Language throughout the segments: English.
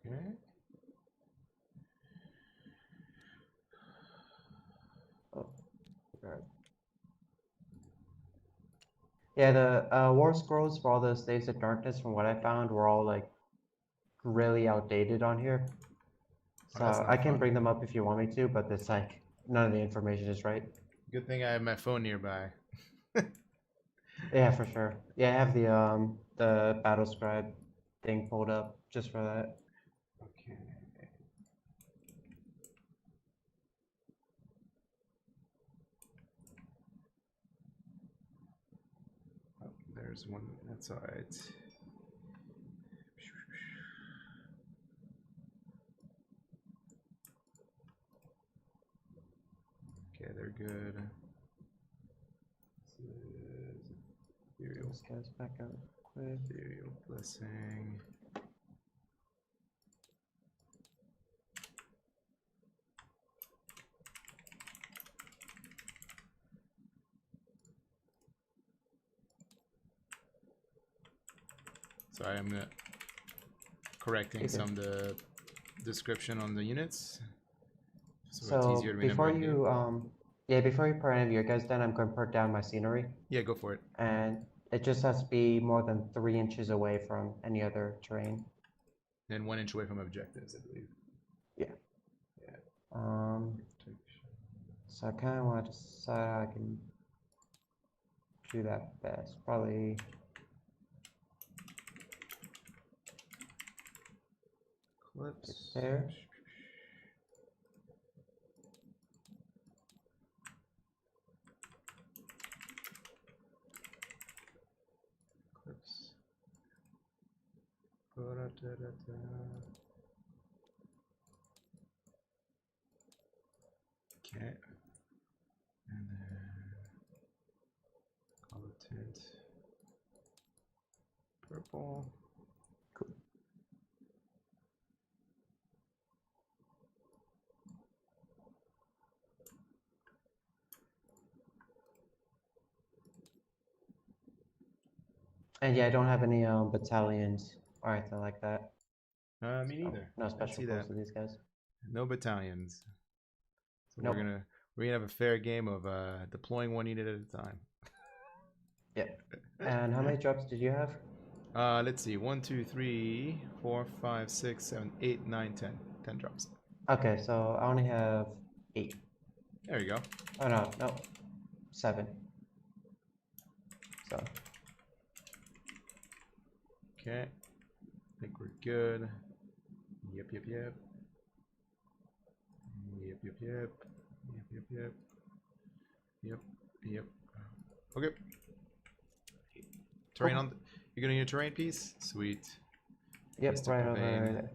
Okay. Oh, right. Yeah, the war scrolls for all the Slaves of Darkness, from what I found, were all like really outdated on here. So that's not I can fun. bring them up if you want me to, but it's like none of the information is right. Good thing I have my phone nearby. Yeah, for sure. Yeah, I have the battle scribe thing pulled up just for that. Okay. Oh, there's one. That's all right. Okay, they're good. Ethereal, This guy's back out quick. ethereal blessing. Sorry, I'm correcting some of the description on the units, so it's easier to remember. Before you yeah, before you put any of your guys down, I'm going to put down my scenery. Yeah, go for it. And it just has to be more than 3 inches away from any other terrain. And 1 inch away from objectives, I believe. Yeah. Yeah. So I kind of want to decide how I can do that best. Probably. Clips. Right there. Clips. Ba-da-da-da-da. Okay. And then color tint purple. Cool. And yeah, I don't have any battalions or anything like that. Me neither. No special pose to these guys. No battalions. So nope. we're gonna have a fair game of deploying one unit at a time. Yep. And how many drops did you have? Let's see. 1, 2, 3, 4, 5, 6, 7, 8, 9, 10. 10 drops. Okay, so I only have 8. There you go. Oh no, 7. So. Okay. I think we're good. Yep, yep, yep. Yep, yep, yep. Yep, yep, yep. Yep, yep. Okay. Terrain on. You're gonna need a terrain piece? Sweet. Yep, right over there.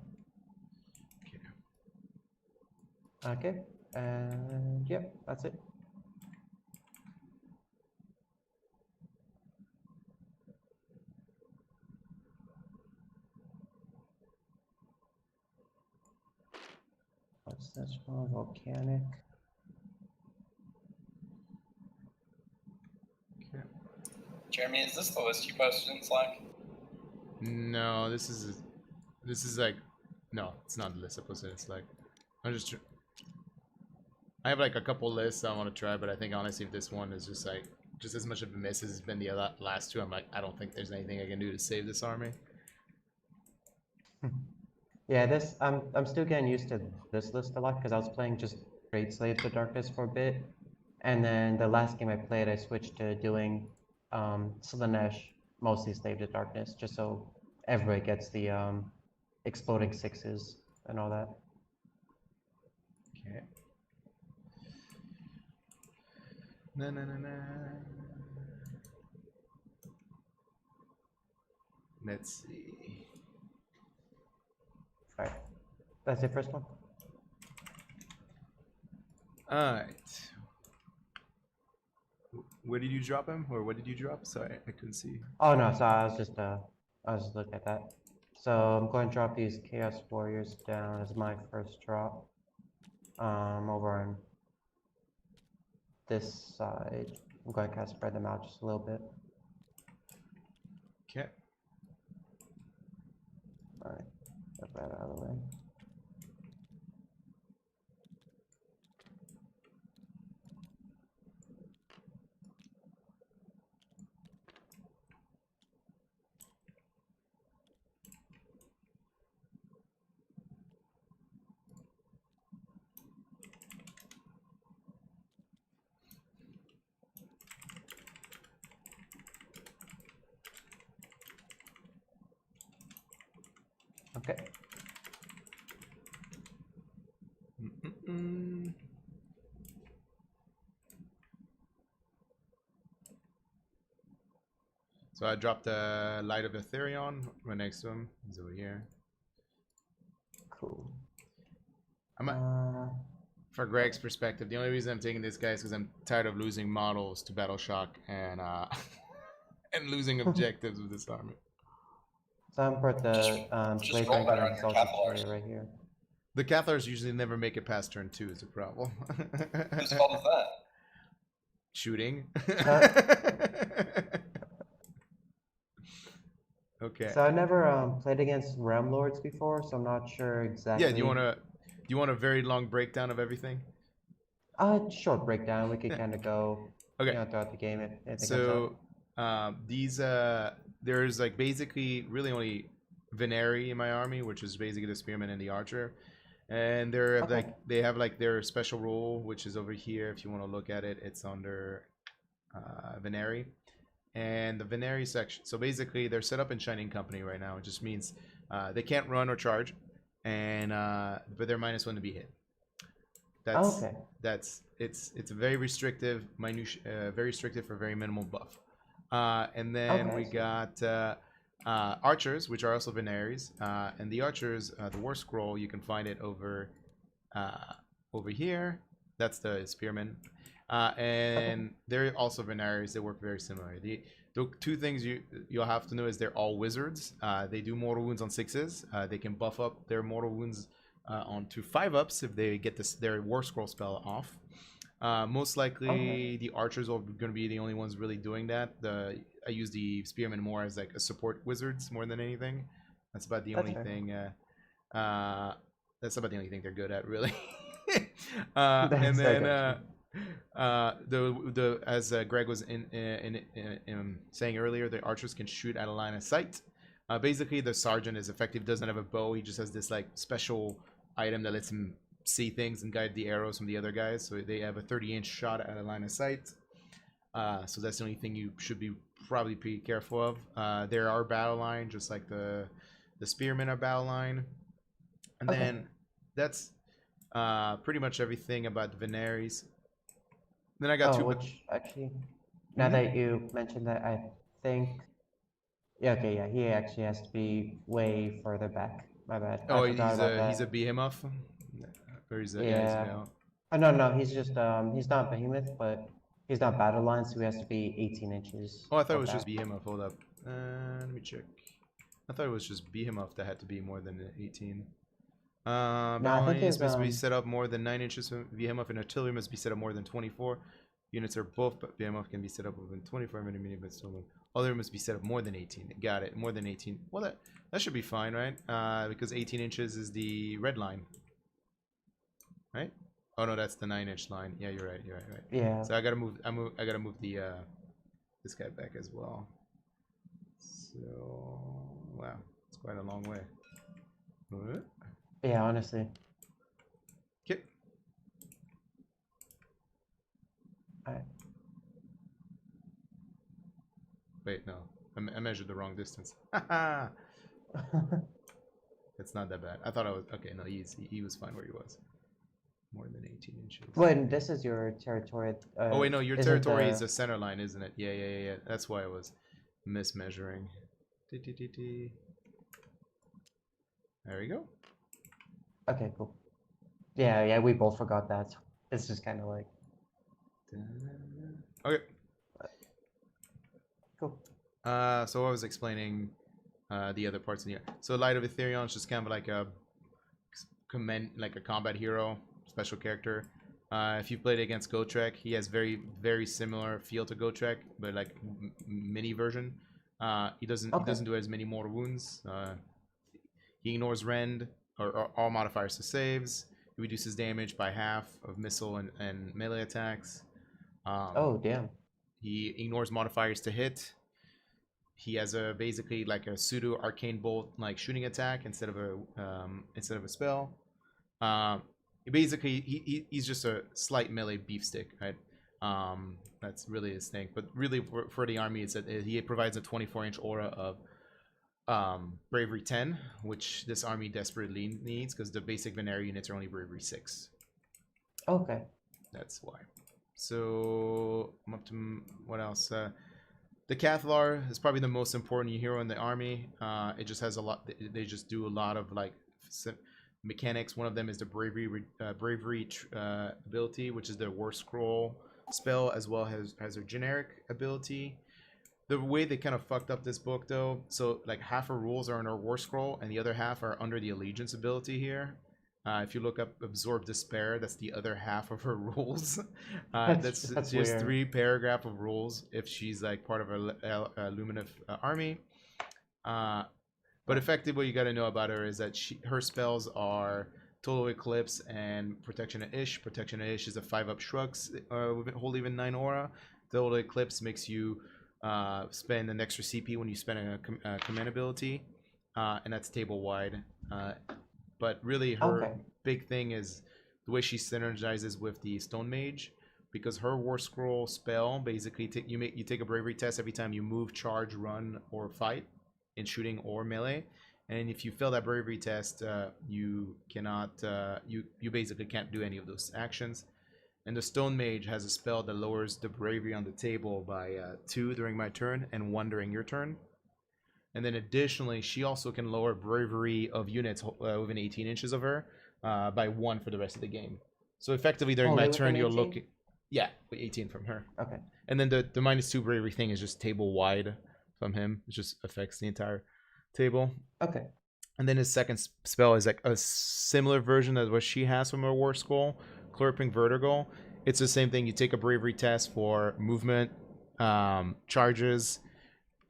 Okay. Okay, and yep, that's it. What's this one? Volcanic. Okay. Jeremy, is this the list you posted in Slack? No, this is like, no, it's not the list I posted. It's like, I have like a couple lists I want to try, but I think honestly, if this one is just like just as much of a miss as it's been the last two, I'm like, I don't think there's anything I can do to save this army. Yeah, this I'm still getting used to this list a lot because I was playing just straight Slaves of Darkness for a bit, and then the last game I played, I switched to doing Slaanesh, mostly Slaves of Darkness, just so everybody gets the exploding sixes and all that. Okay. Na na na na. Let's see. Alright, that's the first one. Alright. Where did you drop him, or what did you drop? Sorry, I couldn't see. Oh no, so I was just looking at that. So I'm going to drop these Chaos Warriors down as my first drop. Over on this side, I'm going to kind of spread them out just a little bit. Okay. All right. Put that out of the way. Okay. So I dropped the Light of Ethereon right next to him. He's over here. Cool. For Greg's perspective, the only reason I'm taking this guy is because I'm tired of losing models to Battle Shock and and losing objectives with this army. So I'm put the just Blade roll Rank better and on your Salty Cathalars. Cherry right here. The Cathalars usually never make it past turn 2 is a problem. Whose fault is that? Shooting. Okay. So I've never played against Realm Lords before, so I'm not sure exactly. Yeah, do you want a very long breakdown of everything? Short breakdown. We could kind of go, Okay. throughout the game if it So there's like basically really only Veneri in my army, which is basically the spearman and the archer, and they're they have like their special role, which is over here. If you want to look at it, it's under Veneri, and the Veneri section. So basically, they're set up in Shining Company right now. It just means they can't run or charge, and but they're -1 to be hit. That's it's very restrictive, very restrictive for very minimal buff. And then we got archers, which are also Veneris, and the archers, the war scroll, you can find it over over here. That's the spearmen, and they're also Veneris. They work very similar. The two things you'll have to know is they're all wizards. They do mortal wounds on 6s. They can buff up their mortal wounds onto 5-ups if they get their war scroll spell off. Most likely the archers are going to be the only ones really doing that. I use the spearmen more as like a support wizards more than anything. That's about the only thing. That's about the only thing they're good at, really. And then as Greg was saying earlier, the archers can shoot at a line of sight. Basically, the sergeant is effective. Doesn't have a bow. He just has this like special item that lets him see things and guide the arrows from the other guys. So they have a 30-inch shot at a line of sight. So that's the only thing you should be probably pretty careful of. There are battle line, just like the spearmen are battle line. And then that's pretty much everything about the Veneris. Then I got two. Which actually, now that you mentioned that, I think. Yeah. Okay. Yeah. He actually has to be way further back. My bad. Oh, he's a behemoth. Or he's a, yeah. No. He's just he's not behemoth, but he's not battle line, so he has to be 18 inches. Oh, I thought it was just behemoth. Hold up. Let me check. I thought it was just behemoth that had to be more than 18. Battle line is supposed to be set up more than 9 inches. Behemoth and artillery must be set up more than 24. Units are both, but behemoth can be set up within 24 minutes, but still. Other must be set up more than 18. Got it. More than 18. Well, that should be fine, right? Because 18 inches is the red line. Right? Oh no, that's the 9-inch line. Yeah, you're right. Yeah. So I gotta move. I gotta move the this guy back as well. So wow, it's quite a long way. What? Yeah, honestly. Okay. Alright. Wait, no. I measured the wrong distance. It's not that bad. I thought I was okay. No, he was fine where he was. More than 18 inches. Wait, this is your territory. Oh wait, no, your territory is the center line, isn't it? Yeah. That's why I was mismeasuring. There we go. Okay, cool. Yeah, we both forgot that. It's just kind of like. Okay. Cool. So I was explaining the other parts in here. So Light of Ethereon is just kind of like a combat hero, special character. If you played against Gotrek, he has very, very similar feel to Gotrek, but like mini version. He doesn't do as many mortal wounds. He ignores rend or all modifiers to saves. He reduces damage by half of missile and melee attacks. Oh, damn. He ignores modifiers to hit. He has a basically like a pseudo arcane bolt like shooting attack instead of a spell. Basically he's just a slight melee beefstick, right? That's really his thing. But really for the army, it's that he provides a 24-inch aura of bravery 10, which this army desperately needs because the basic Venari units are only bravery 6. Okay. That's why. So I'm up to what else? The Cathlar is probably the most important hero in the army. It just has a lot. They just do a lot of like mechanics. One of them is the bravery ability, which is their war scroll spell, as well as their generic ability. The way they kind of fucked up this book, though, so like half her rules are in her war scroll, and the other half are under the allegiance ability here. If you look up Absorb Despair, that's the other half of her rules. That's just weird. 3 paragraph of rules if she's like part of a Luminous army. But effectively, what you got to know about her is that her spells are Total Eclipse and Protection of Ish. Protection of Ish is a 5-up shrugs with Hold Even 9 aura. Total Eclipse makes you spend an extra CP when you spend a command ability, and that's table wide. But really, her big thing is the way she synergizes with the Stone Mage, because her War Scroll spell basically you take a bravery test every time you move, charge, run, or fight in shooting or melee, and if you fail that bravery test, you cannot you basically can't do any of those actions. And the Stone Mage has a spell that lowers the bravery on the table by 2 during my turn and 1 during your turn. And then additionally, she also can lower bravery of units within 18 inches of her by 1 for the rest of the game. So effectively, during my turn, you'll look... Yeah, 18 from her. Okay. And then the -2 bravery thing is just table wide from him. It just affects the entire table. Okay. And then his second spell is like a similar version of what she has from her War Scroll, Clerping Vertigo. It's the same thing. You take a bravery test for movement, charges,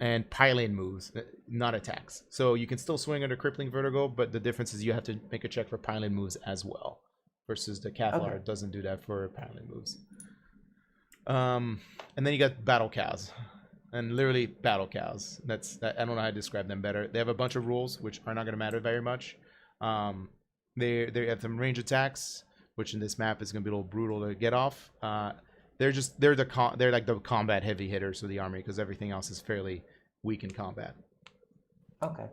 and pile-in moves, not attacks. So you can still swing under Crippling Vertigo, but the difference is you have to make a check for pile-in moves as well, versus the Cathlar doesn't do that for pile-in moves. And then you got Battle Cows, and literally Battle Cows. I don't know how to describe them better. They have a bunch of rules which are not going to matter very much. They have some range attacks, which in this map is going to be a little brutal to get off. They're like the combat heavy hitters of the army because everything else is fairly weak in combat. Okay.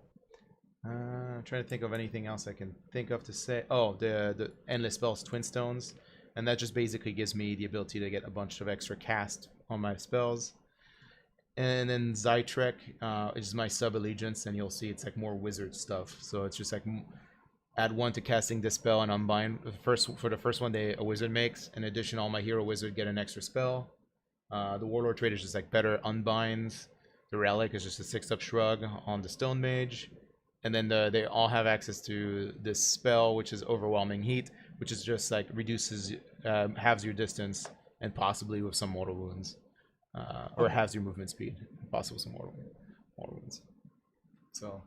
I'm trying to think of anything else I can think of to say. Oh, the endless spells, Twin Stones, and that just basically gives me the ability to get a bunch of extra cast on my spells. And then Zytrek is my sub allegiance, and you'll see it's like more wizard stuff. So it's just like add 1 to casting Dispel and Unbind. For the first one, a wizard makes. In addition, all my hero wizard get an extra spell. The Warlord trait is just like better unbinds. The Relic is just a 6-up shrug on the Stone Mage. And then they all have access to this spell, which is Overwhelming Heat, which is just like halves your distance and possibly with some mortal wounds. Or halves your movement speed, possibly with some mortal wounds. So,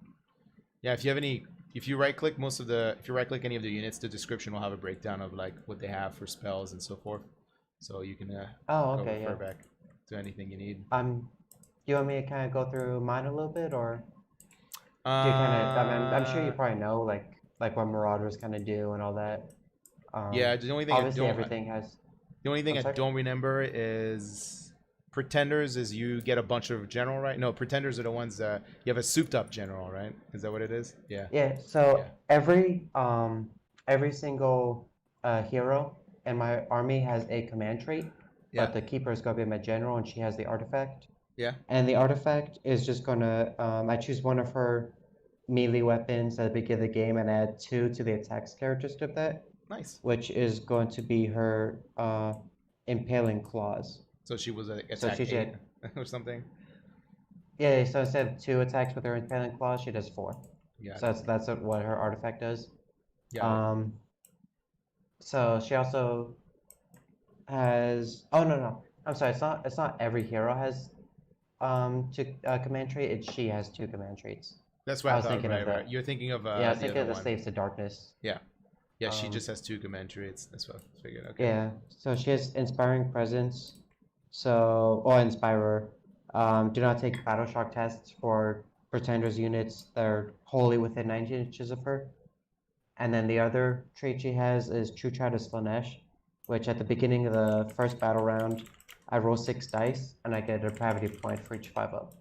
yeah, if you right click any of the units, the description will have a breakdown of like what they have for spells and so forth. So you can refer back to anything you need. Do you want me to kind of go through mine a little bit, or do you kind of? I'm sure you probably know like what Marauders kind of do and all that. Yeah, the only thing obviously everything has. The only thing I don't remember is Pretenders. Is you get a bunch of general, right? No, Pretenders are the ones that you have a souped up general, right? Is that what it is? Yeah. Yeah. So every single hero in my army has a command trait, but the keeper is gonna be my general, and she has the artifact. Yeah. And the artifact is just gonna I choose one of her melee weapons at the beginning of the game and add 2 to the attacks characteristic of that. Nice. Which is going to be her Impaling Claws. So she was an attack 8 or something? Yeah, so instead of 2 attacks with her Impaling Claws, she does 4. Yeah. So that's what her artifact does. Yeah. So she also has... Oh, no. I'm sorry, it's not every hero has 2 command trait. She has 2 command traits. That's what I I was thought. thinking of Right, that. right. You're thinking of Yeah, I was the thinking other of the one. Slaves to Darkness. Yeah. Yeah, she Um, just has 2 command traits. That's what I figured. Okay. Yeah, so she has Inspiring Presence. So, or Inspirer. Do not take Battle Shock tests for Pretender's units that are wholly within 19 inches of her. And then the other trait she has is True Try to Slaanesh, which at the beginning of the first battle round, I roll 6 dice and I get a depravity point for each 5 up.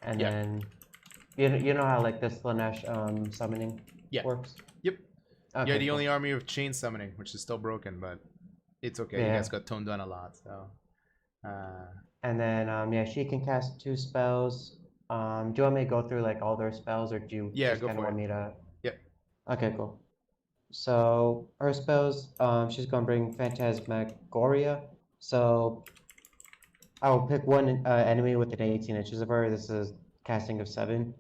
And Yeah. then you know how like the Slaanesh summoning Yeah. works? Yep. Okay, Yeah, the cool. only army of chain summoning, which is still broken, but it's okay. You Yeah. guys got toned down a lot, so. And then yeah, she can cast 2 spells. Do you want me to go through like all their spells, or do you Yeah, just go kind of for want it. me to? Yep. Okay, cool. So her spells, she's gonna bring Phantasmagoria. So I will pick one enemy within 18 inches of her. This is casting of 7,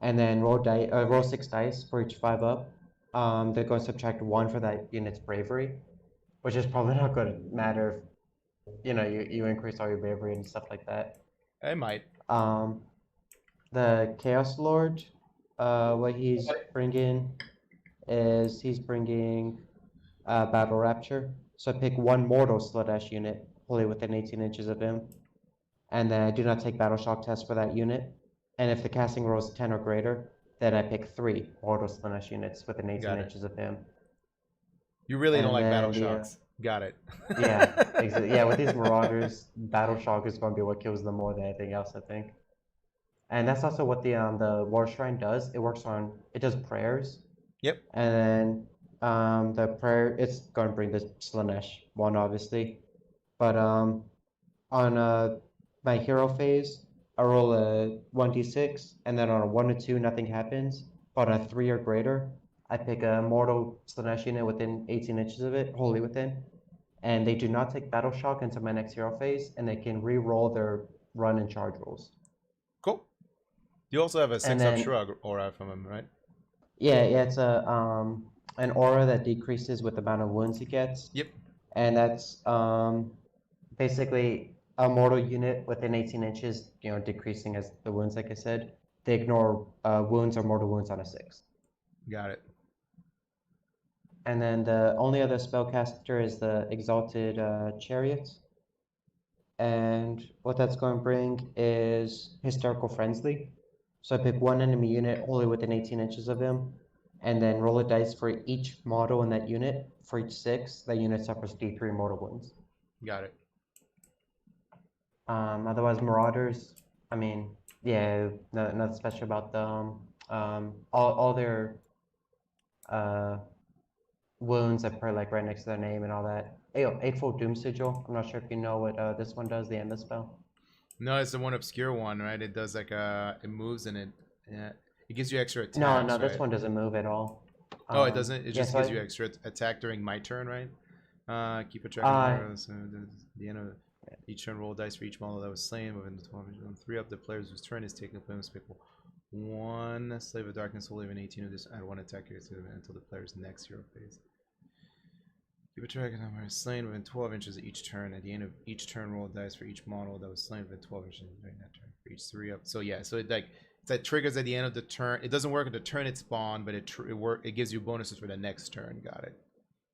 and then roll 6 dice for each 5 up. They're going to subtract 1 for that unit's bravery, which is probably not going to matter if you increase all your bravery and stuff like that. I might. The Chaos Lord, what he's bringing is he's bringing Battle Rapture. So I pick one Mortal Slaanesh unit, wholly within 18 inches of him, and then I do not take Battle Shock test for that unit. And if the casting roll is 10 or greater, then I pick 3 Mortal Slaanesh units within 18 inches of him. You really don't And like Battle then Shocks. Got it. Yeah, with these Marauders, Battle Shock is going to be what kills them more than anything else, I think. And that's also what the War Shrine does. It does prayers. Yep. And then the prayer, it's going to bring the Slaanesh one, obviously. But on my hero phase, I roll a 1d6, and then on a 1 to 2, nothing happens. But on a 3 or greater, I pick a mortal Slaanesh unit within 18 inches of it, wholly within. And they do not take Battle Shock until my next hero phase, and they can re-roll their run and charge rolls. Cool. You also have a 6-up then- shrug aura from him, right? Yeah, it's an aura that decreases with the amount of wounds he gets. Yep. And that's basically a mortal unit within 18 inches, decreasing as the wounds, like I said. They ignore wounds or mortal wounds on a 6. Got it. And then the only other spellcaster is the Exalted Chariot. And what that's going to bring is Hysterical Frenzy. So I pick one enemy unit wholly within 18 inches of him, and then roll a dice for each model in that unit. For each 6, that unit suffers D3 mortal wounds. Got it. Otherwise, Marauders, I mean, yeah, nothing special about them. All their wounds are probably like right next to their name and all that. Eightfold Doom Sigil. I'm not sure if you know what this one does, the end of the spell. No, it's the one obscure one, right? It does like it moves and it gives you extra attacks. No, right? this one doesn't move at all. Oh, it doesn't. It just so gives you extra attack during my turn, right? Keep a track of arrows. The end of each turn, roll dice for each model that was slain within the 12 inches. 3 up, the player's whose turn is taken from this pickle. 1 Slave of Darkness will live in 18 of this. Add 1 attack until the player's next hero phase. Keep a track of number slain within 12 inches of each turn. At the end of each turn, roll dice for each model that was slain within 12 inches during that turn. For each 3 up. So yeah, so it triggers at the end of the turn. It doesn't work at the turn it spawned, but it gives you bonuses for the next turn. Got it.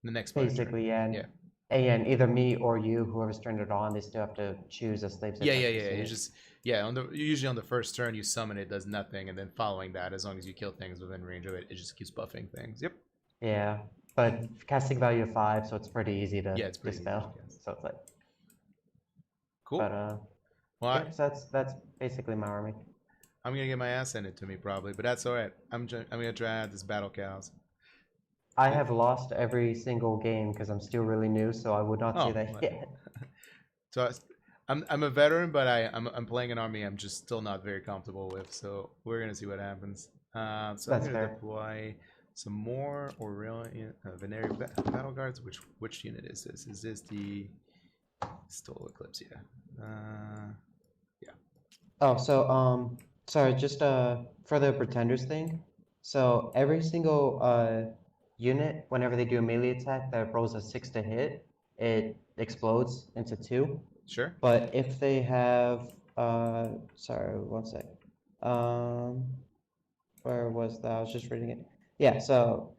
The next basically, turn. yeah. And either me or you, whoever's turned it on, they still have to choose a slave. Yeah. You just usually on the first turn you summon it, does nothing, and then following that, as long as you kill things within range of it, it just keeps buffing things. Yep. Yeah, but casting value of 5, so it's pretty easy to it's pretty dispel. easy, so it's like cool. But well, yeah, so that's basically my army. I'm gonna get my ass handed to me probably, but that's all right. I'm gonna try out this battle cows. I have lost every single game because I'm still really new, so I would not say that yet. So I'm a veteran, but I'm playing an army I'm just still not very comfortable with. So we're gonna see what happens. So That's I'm gonna fair. deploy some more Aurelian Venereal Battle Guards. Which unit is this? Is this the Stole Eclipse? Yeah. Yeah. Oh, so sorry, just for the Pretenders thing. So every single unit, whenever they do a melee attack that rolls a 6 to hit, it explodes into 2. Sure. But if they have Sorry, one sec. Where was that? I was just reading it. Yeah, so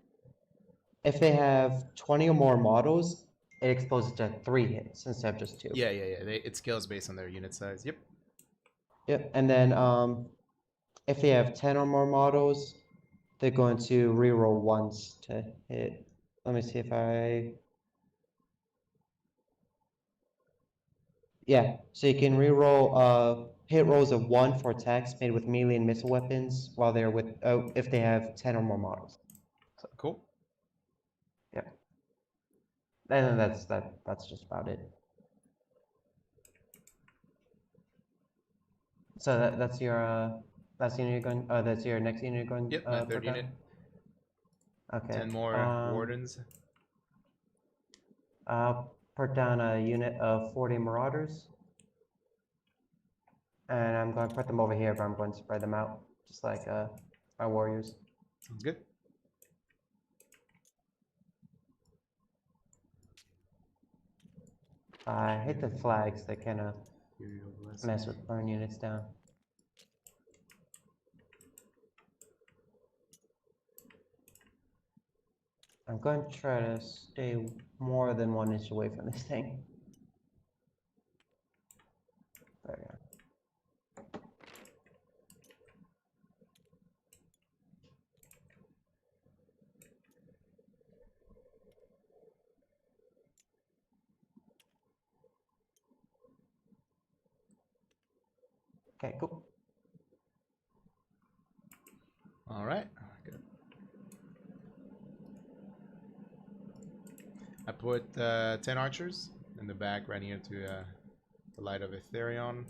if they have 20 or more models, it exposes to 3 hits instead of just 2. Yeah. It scales based on their unit size. Yep. Yep, and then if they have 10 or more models, they're going to reroll once to hit. Let me see if I... Yeah, so you can reroll hit rolls of 1 for attacks made with melee and missile weapons while they're with if they have 10 or more models. So, Cool. yeah. And that's just about it. So that's your unit you're going that's your next unit you're going Yep. My third put down? unit. Okay. 10 more wardens. Put down a unit of 40 marauders. And I'm going to put them over here, but I'm going to spread them out, just like our warriors. Sounds good. I hate the flags, they kind of mess with burn units down. I'm going to try to stay more than 1 inch away from this thing. There we go. Okay, cool. All right. Good. I put 10 archers in the back right here to the light of Ethereon.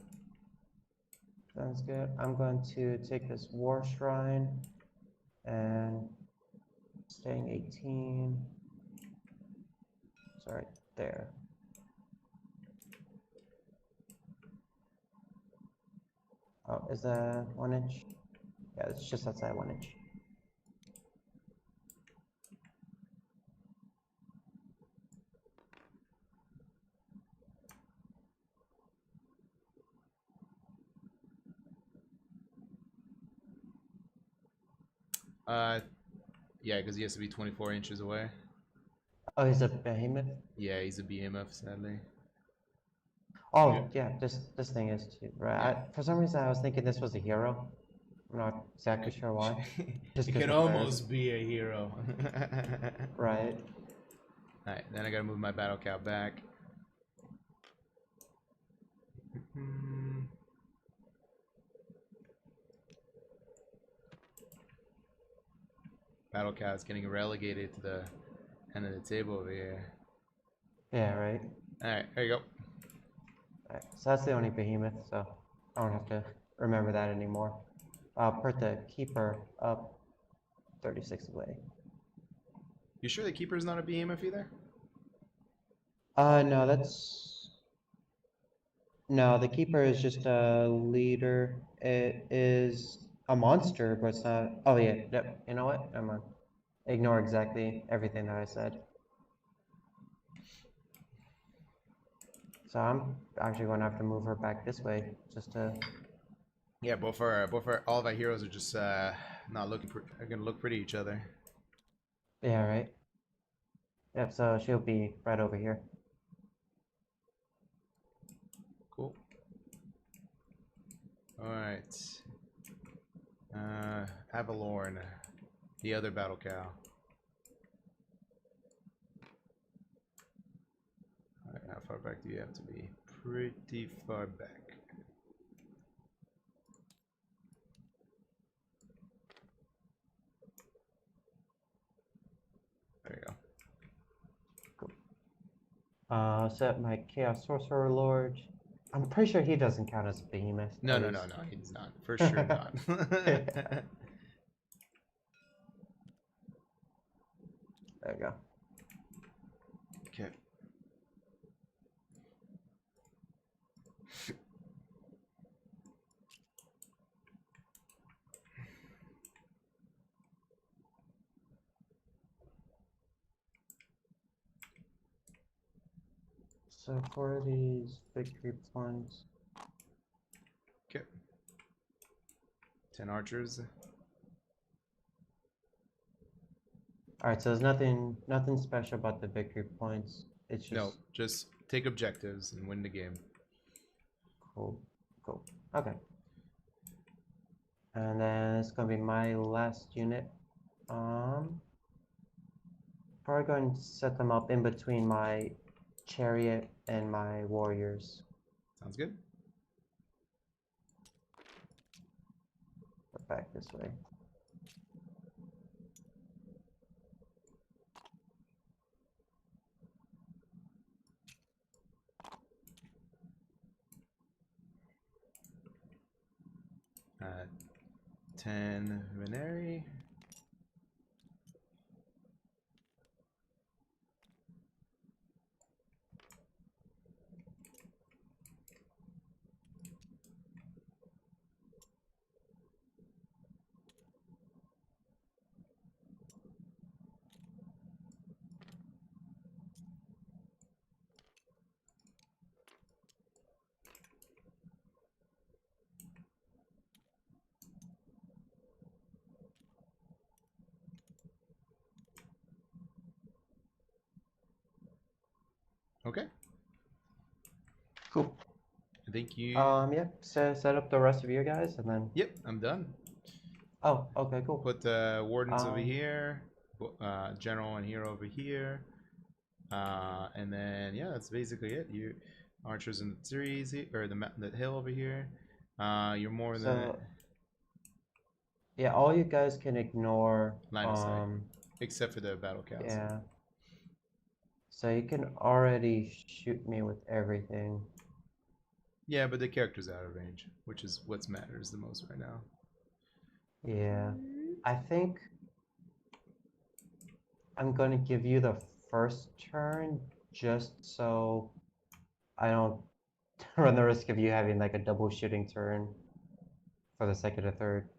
Sounds good. I'm going to take this war shrine and staying 18. Sorry, there. Oh, is that 1 inch? Yeah, it's just outside 1 inch. Yeah, because he has to be 24 inches away. Oh, he's a behemoth? Yeah, he's a BMF, sadly. Oh, yeah, this thing is too, right? For some reason, I was thinking this was a hero. I'm not exactly sure why. Just It 'cause could the almost be a hero. right. Alright, then I gotta move my battle cow back. Battle cow is getting relegated to the end of the table over here. Yeah, right. Alright, there you go. Right. So that's the only behemoth, so I don't have to remember that anymore. Put the keeper up 36 away. You sure the keeper's not a BMF either? No, no, the keeper is just a leader. It is a monster, but it's not. Oh, yeah, yep. You know what? I'm gonna ignore exactly everything that I said. So I'm actually going to have to move her back this way just to. Yeah, both all of our heroes are just not looking. Are gonna look pretty each other. Yeah, right. Yep. So she'll be right over here. Cool. All right. Avalorn, the other battle cow. All right, how far back do you have to be? Pretty far back. There you go. Cool. Set my Chaos Sorcerer Lord. I'm pretty sure he doesn't count as a behemoth. No, no, he's not. For sure not. There we go. Okay. So for these big creep ones, 10 archers. Alright, so there's nothing special about the victory points. It's just No, just take objectives and win the game. cool. Cool. Okay. And then it's gonna be my last unit. Probably going to set them up in between my chariot and my warriors. Sounds good. Put back this way. Uh, 10 Veneri. Okay. Cool. I think you. Yeah. Set up the rest of you guys, and then. Yep, I'm done. Oh, okay, cool. Put the wardens over here, general and hero over here, and then yeah, that's basically it. You archers in the trees or the hill over here. You're more than yeah, all you guys can ignore. line of sight, except for the battle council. Yeah. So you can already shoot me with everything. Yeah, but the character's out of range, which is what matters the most right now. Yeah. I think I'm going to give you the first turn just so I don't run the risk of you having like a double shooting turn for the second or third.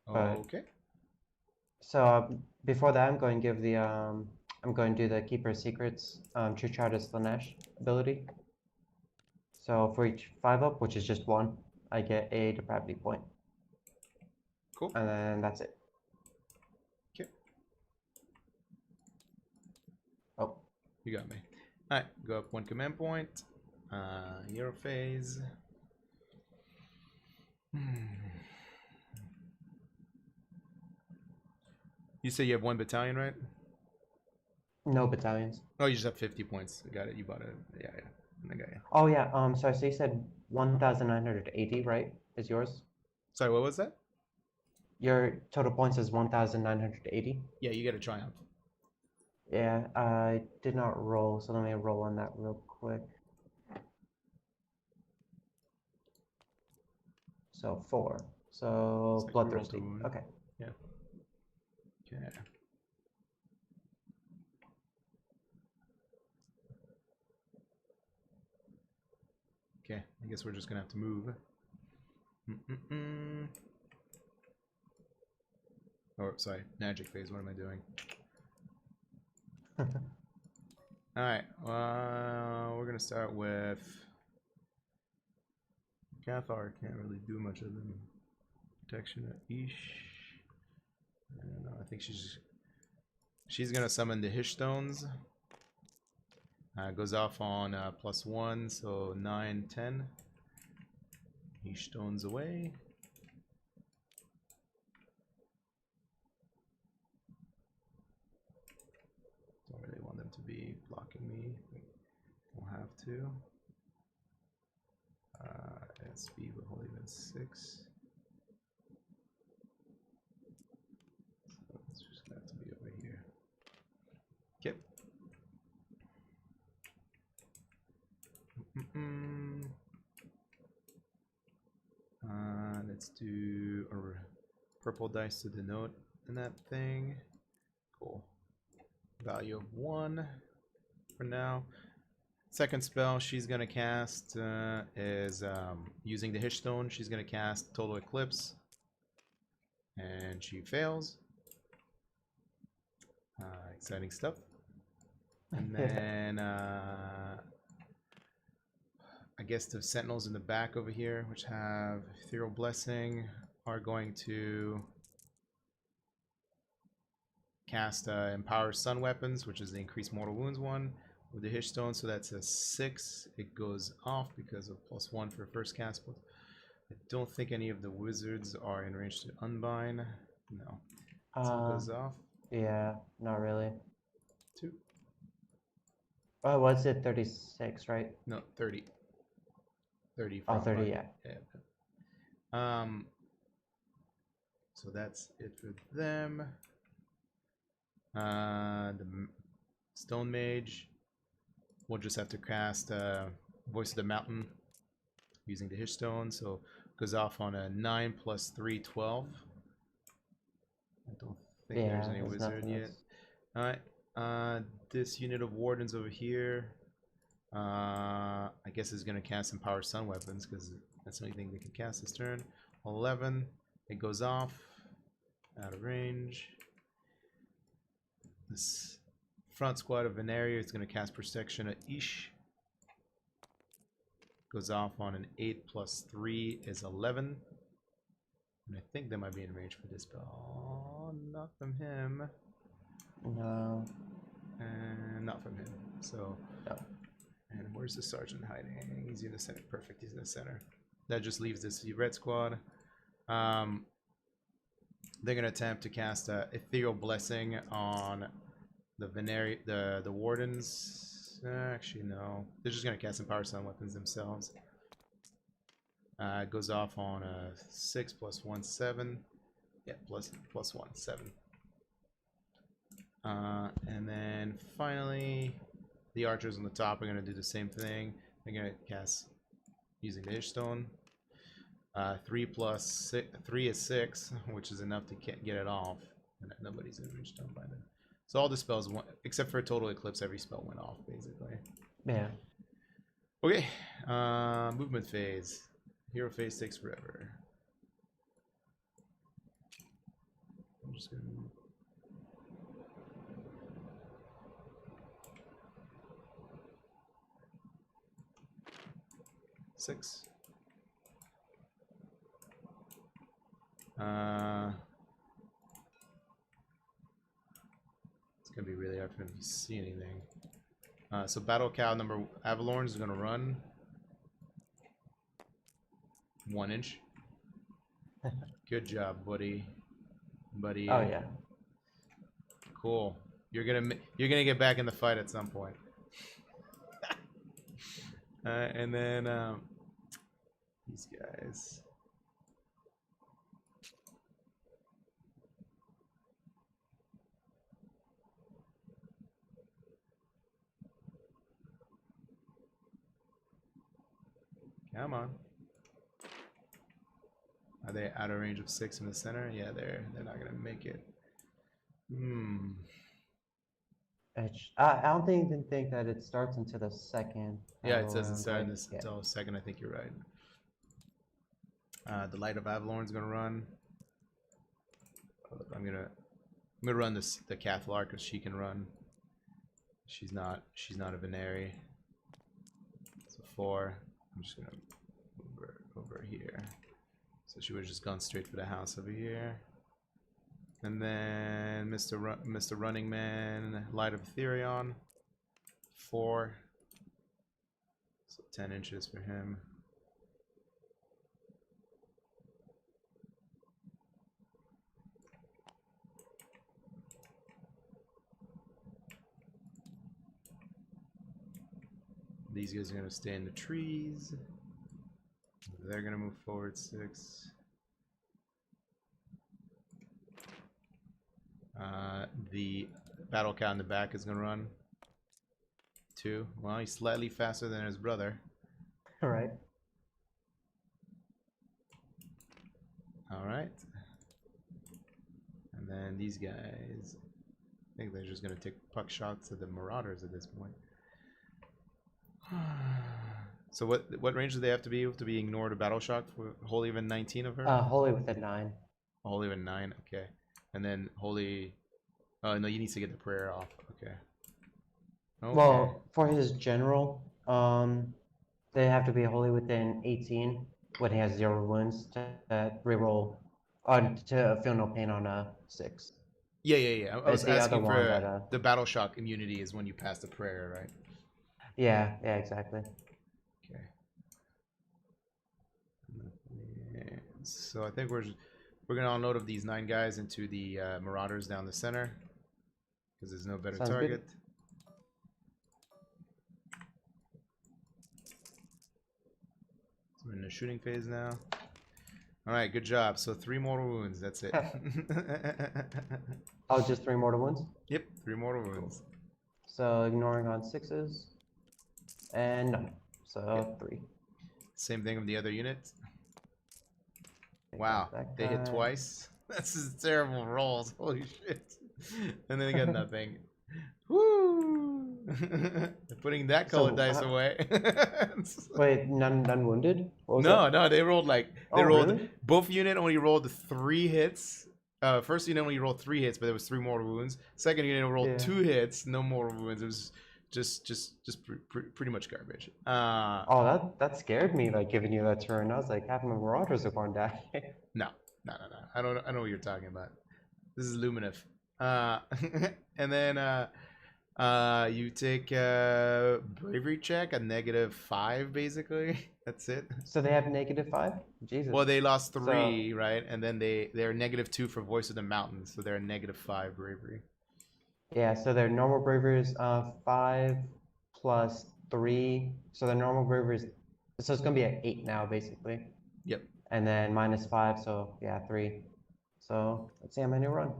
But, Okay. so before that, I'm going to give the I'm going to do the Keeper Secrets True Chartist Slaanesh ability. So for each 5-up, which is just 1, I get a depravity point. Cool. And then that's it. Okay. Oh. You got me. Alright, go up 1 command point. Hero phase. You say you have 1 battalion, right? No battalions. Oh, you just have 50 points. Got it. You bought it. Yeah. I got you. Oh yeah. Sorry. So you said 1,980, right? Is yours? Sorry, what was that? Your total points is 1,980. Yeah, you get a triumph. Yeah. I did not roll, so let me roll on that real quick. So 4. So Like bloodthirsty. roll to Okay. Yeah. Okay. Okay, I guess we're just gonna have to move. Or sorry, magic phase. What am I doing? All right. We're gonna start with Cathar. Can't really do much other than protection at Ish. I don't know. I think she's gonna summon the Hish Stones. Goes off on +1, so 9, 10. Hish Stones away. Don't really want them to be blocking me. We'll have to. SP with Holy Event 6. So it's just gonna have to be over here. Okay. Let's do a purple dice to denote in that thing. Cool. Value of 1 for now. Second spell she's gonna cast is using the Hish Stone. She's gonna cast Total Eclipse, and she fails. Exciting stuff. And then I guess the sentinels in the back over here, which have Ethereal Blessing, are going to cast Empower Sun Weapons, which is the increased mortal wounds one with the Hishstone. So that's a 6. It goes off because of +1 for first cast. But I don't think any of the wizards are in range to unbind. No. So it goes off. Yeah, not really. 2. Oh, was it 36, right? No, 30. 30 Oh, from 30, yeah. So that's it for them. Stone Mage will just have to cast Voice of the Mountain using the Hishstone, so goes off on a 9 + 3, 12. I don't think there's any wizard yet. Alright, this unit of Wardens over here, I guess is going to cast Empower Sun Weapons, because that's the only thing they can cast this turn. 11, it goes off, out of range. This front squad of Veneria is going to cast Protection at Ish. Goes off on an 8 + 3 is 11. And I think they might be in range for this spell. Oh, not from him. No. And not from him. So, No. and where's the sergeant hiding? He's in the center. Perfect. He's in the center. That just leaves this red squad. They're gonna attempt to cast a Ethereal Blessing on the the Wardens. Actually, no. They're just gonna cast Empower Sun Weapons themselves. It goes off on a 6 + 1, 7. Yeah, +1, 7. And then finally, the archers on the top are gonna do the same thing. They're gonna cast using the Hishstone. 3 + 6, 3 is 6, which is enough to get it off. And nobody's in range to unbind it. So all the spells, except for a Total Eclipse, every spell went off basically. Yeah. Okay, movement phase. Hero phase takes forever. I'm just gonna move. Six. It's gonna be really hard for him to see anything. So Battle Cow number Avalorn is gonna run 1 inch. Good job, buddy. Buddy. Oh yeah. Cool. You're gonna get back in the fight at some point. And then these guys. Come on. Are they out of range of 6 in the center? Yeah, they're not gonna make it. I don't even think that it starts until the second. Yeah, it says it round, started right? Yeah. until second. I think you're right. The Light of Avalorn's gonna run. I'm gonna run the Cathlar because she can run. She's not a Venari. So 4. I'm just gonna move her over here. So she would have just gone straight for the house over here. And then Mr. Running Man, Light of Ethereon, 4. So 10 inches for him. These guys are going to stay in the trees. They're going to move forward 6. The Battle Cow in the back is going to run 2. Well, he's slightly faster than his brother. All right. Alright. And then these guys, I think they're just going to take puck shots at the Marauders at this point. So what range do they have to be ignored a battle shock for Holy Even 19 of her? Holy with a 9. Holy Even 9, okay. And then Holy, oh no, you need to get the prayer off. Okay. Well, for his general, They have to be wholly within 18 when he has 0 wounds to reroll, to feel no pain on a 6. Yeah. I was The other asking one for that the battle shock immunity is when you pass the prayer, right? yeah, exactly. Okay. So I think we're gonna unload of these 9 guys into the marauders down the center because there's no better Sounds target. good. So we're in the shooting phase now. All right, good job. So 3 mortal wounds. That's it. Oh, just 3 mortal wounds. Yep, 3 mortal wounds. So ignoring on 6s and none. So Okay. 3. Same thing with the other units. Take Wow, out that they hit guy. twice. This is terrible rolls. Holy shit! And then they got nothing. Woo! They're putting that So, colored dice away. Wait, none wounded? What was No, that? no, they rolled Oh, really? both unit only rolled 3 hits. First unit only rolled 3 hits, but there was 3 mortal wounds. Second unit rolled Yeah. 2 hits, no mortal wounds. It was just pretty much garbage. Oh, that scared me, like, giving you that turn. I was like, half my marauders are going down. No. I don't know what you're talking about. This is Luminif. And then you take a bravery check, a -5 basically. That's it. So they have -5? Jesus. Well, they lost So- 3, right? And then they're -2 for Voice of the Mountains, so they're a -5 bravery. Yeah, so their normal bravery is 5 plus 3. So their normal bravery is, so it's gonna be at 8 now, basically. Yep. And then -5, so yeah, 3. So let's see how many run.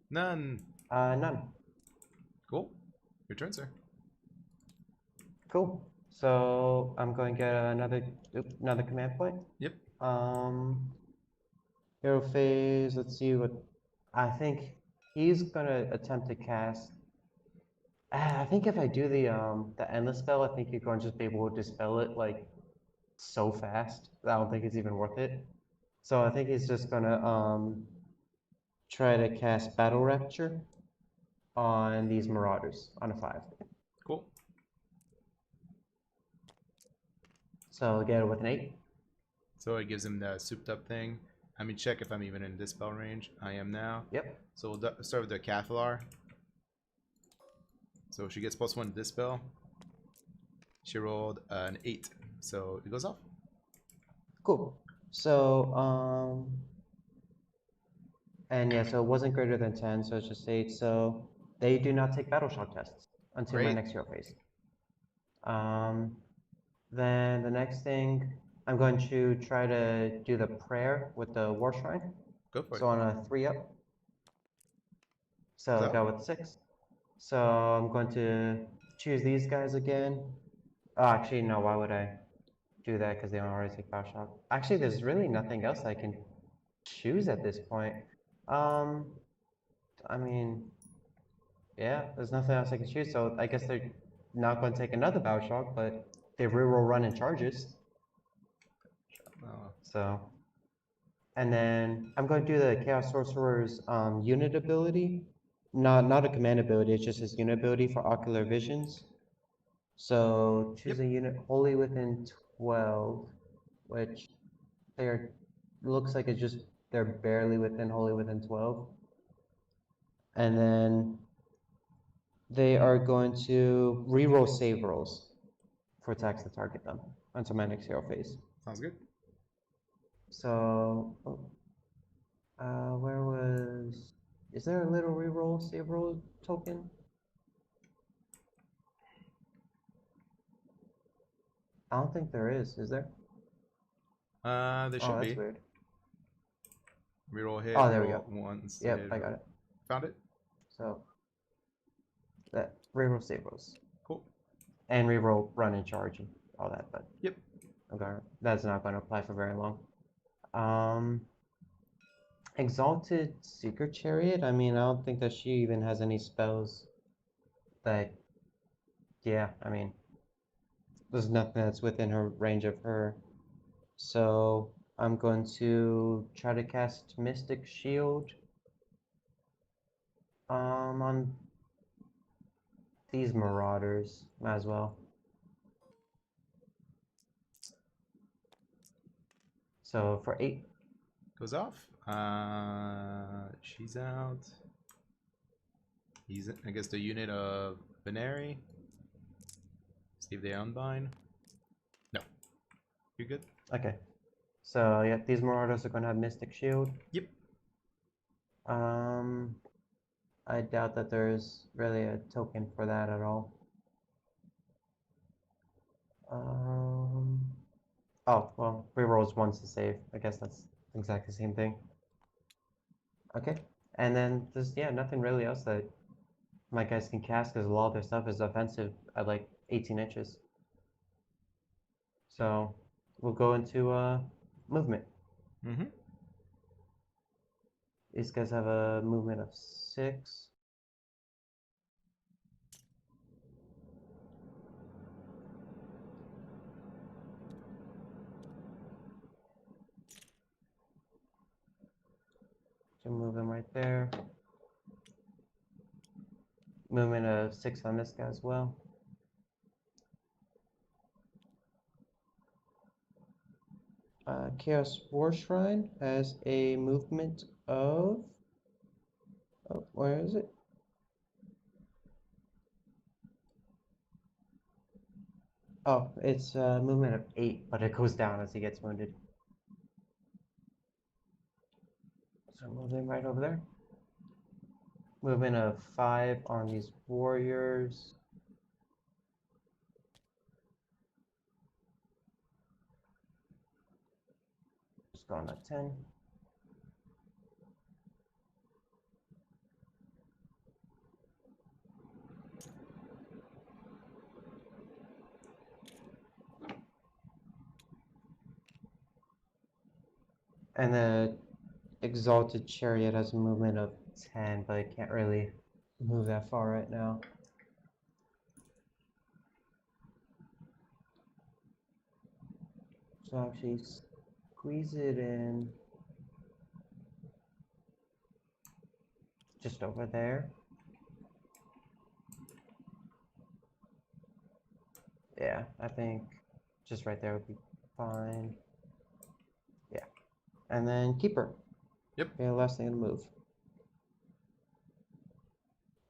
None. None. Cool. Your turn, sir. Cool. So I'm going to get another command point. Yep. Hero phase. Let's see what I think he's gonna attempt to cast. I think if I do the endless spell, I think you're going to just be able to dispel it like so fast. I don't think it's even worth it. So I think he's just gonna try to cast Battle Rapture on these Marauders on a 5. Cool. So get it with an 8. So it gives him the souped up thing. Let me check if I'm even in dispel range. I am now. Yep. So we'll start with the Cathalar. So she gets +1 dispel. She rolled an 8, so it goes off. Cool. So and yeah, so it wasn't greater than 10, so it's just 8. So they do not take battle shock tests until my Great. next hero phase. Then the next thing, I'm going to try to do the prayer with the war shrine. Go for So it. on a 3 up. So I So? go with 6. So I'm going to choose these guys again. Oh, actually, no, why would I do that? Because they don't already take battle shock. Actually, there's really nothing else I can choose at this point. I mean, yeah, there's nothing else I can choose, so I guess they're not going to take another battle shock, but they reroll run and charges. Oh. So, and then I'm going to do the Chaos Sorcerer's unit ability. Not a command ability, it's just his unit ability for ocular visions. So choose a unit wholly within 12, which they're looks like it's just they're barely wholly within 12. And then they are going to reroll save rolls for attacks that target them until my next hero phase. Sounds good. So, where was? Is there a little reroll save roll token? I don't think there is. Is there? There should Oh, that's be. weird. Reroll hit. Oh, there we roll go. Once. Yep, I got it. Found it. So that reroll save rolls Cool. and reroll run and charge and all that, but Yep. okay, that's not going to apply for very long. Exalted Seeker Chariot. I mean, I don't think that she even has any spells that. Yeah, I mean, there's nothing that's within her range of her. So I'm going to try to cast Mystic Shield on these Marauders. Might as well. So for 8. Goes off. She's out. He's against the unit of Veneri. See if they unbind. No. You're good? Okay. So yeah, these Marauders are gonna have Mystic Shield. Yep. I doubt that there's really a token for that at all. Oh, well, rerolls once to save. I guess that's exactly the same thing. Okay. And then there's, yeah, nothing really else that my guys can cast because a lot of their stuff is offensive at like 18 inches. So we'll go into movement. Mm-hmm. These guys have a movement of 6. So move him right there. Movement of 6 on this guy as well. Chaos War Shrine has a movement of... Oh, where is it? Oh, it's a movement of 8, but it goes down as he gets wounded. So move him right over there. Movement of 5 on these warriors. Just go on to 10. And the Exalted Chariot has a movement of 10, but it can't really move that far right now. So actually squeeze it in just over there. Yeah, I think just right there would be fine. Yeah. And then Keeper. Yep. Okay, last thing to move.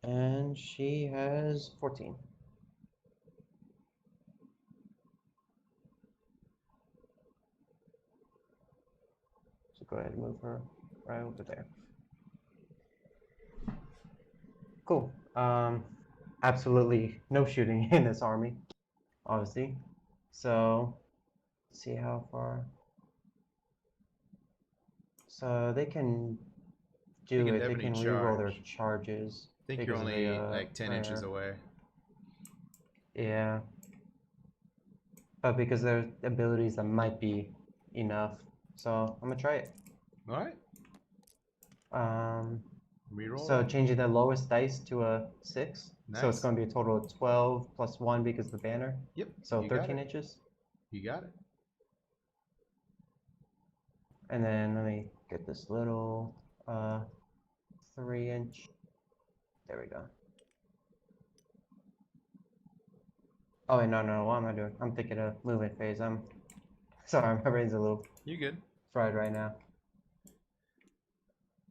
And she has 14. So go ahead and move her right over there. Cool. Absolutely no shooting in this army, obviously. So let's see how far. So they can do can it. They definitely can reroll their charge. charges. I think you're because of only the, like 10 inches prayer. away. Yeah. But because there's abilities that might be enough. So I'm gonna try it. Alright. Reroll. So changing the lowest dice to a 6. So it's Nice. going to be a total of 12 plus 1 because of the banner. Yep. So you got 13 it. inches. You got it. And then let me get this little 3-inch. There we go. Oh wait, no, what am I doing? I'm thinking of movement phase. I'm sorry, my brain's a little You good. fried right now.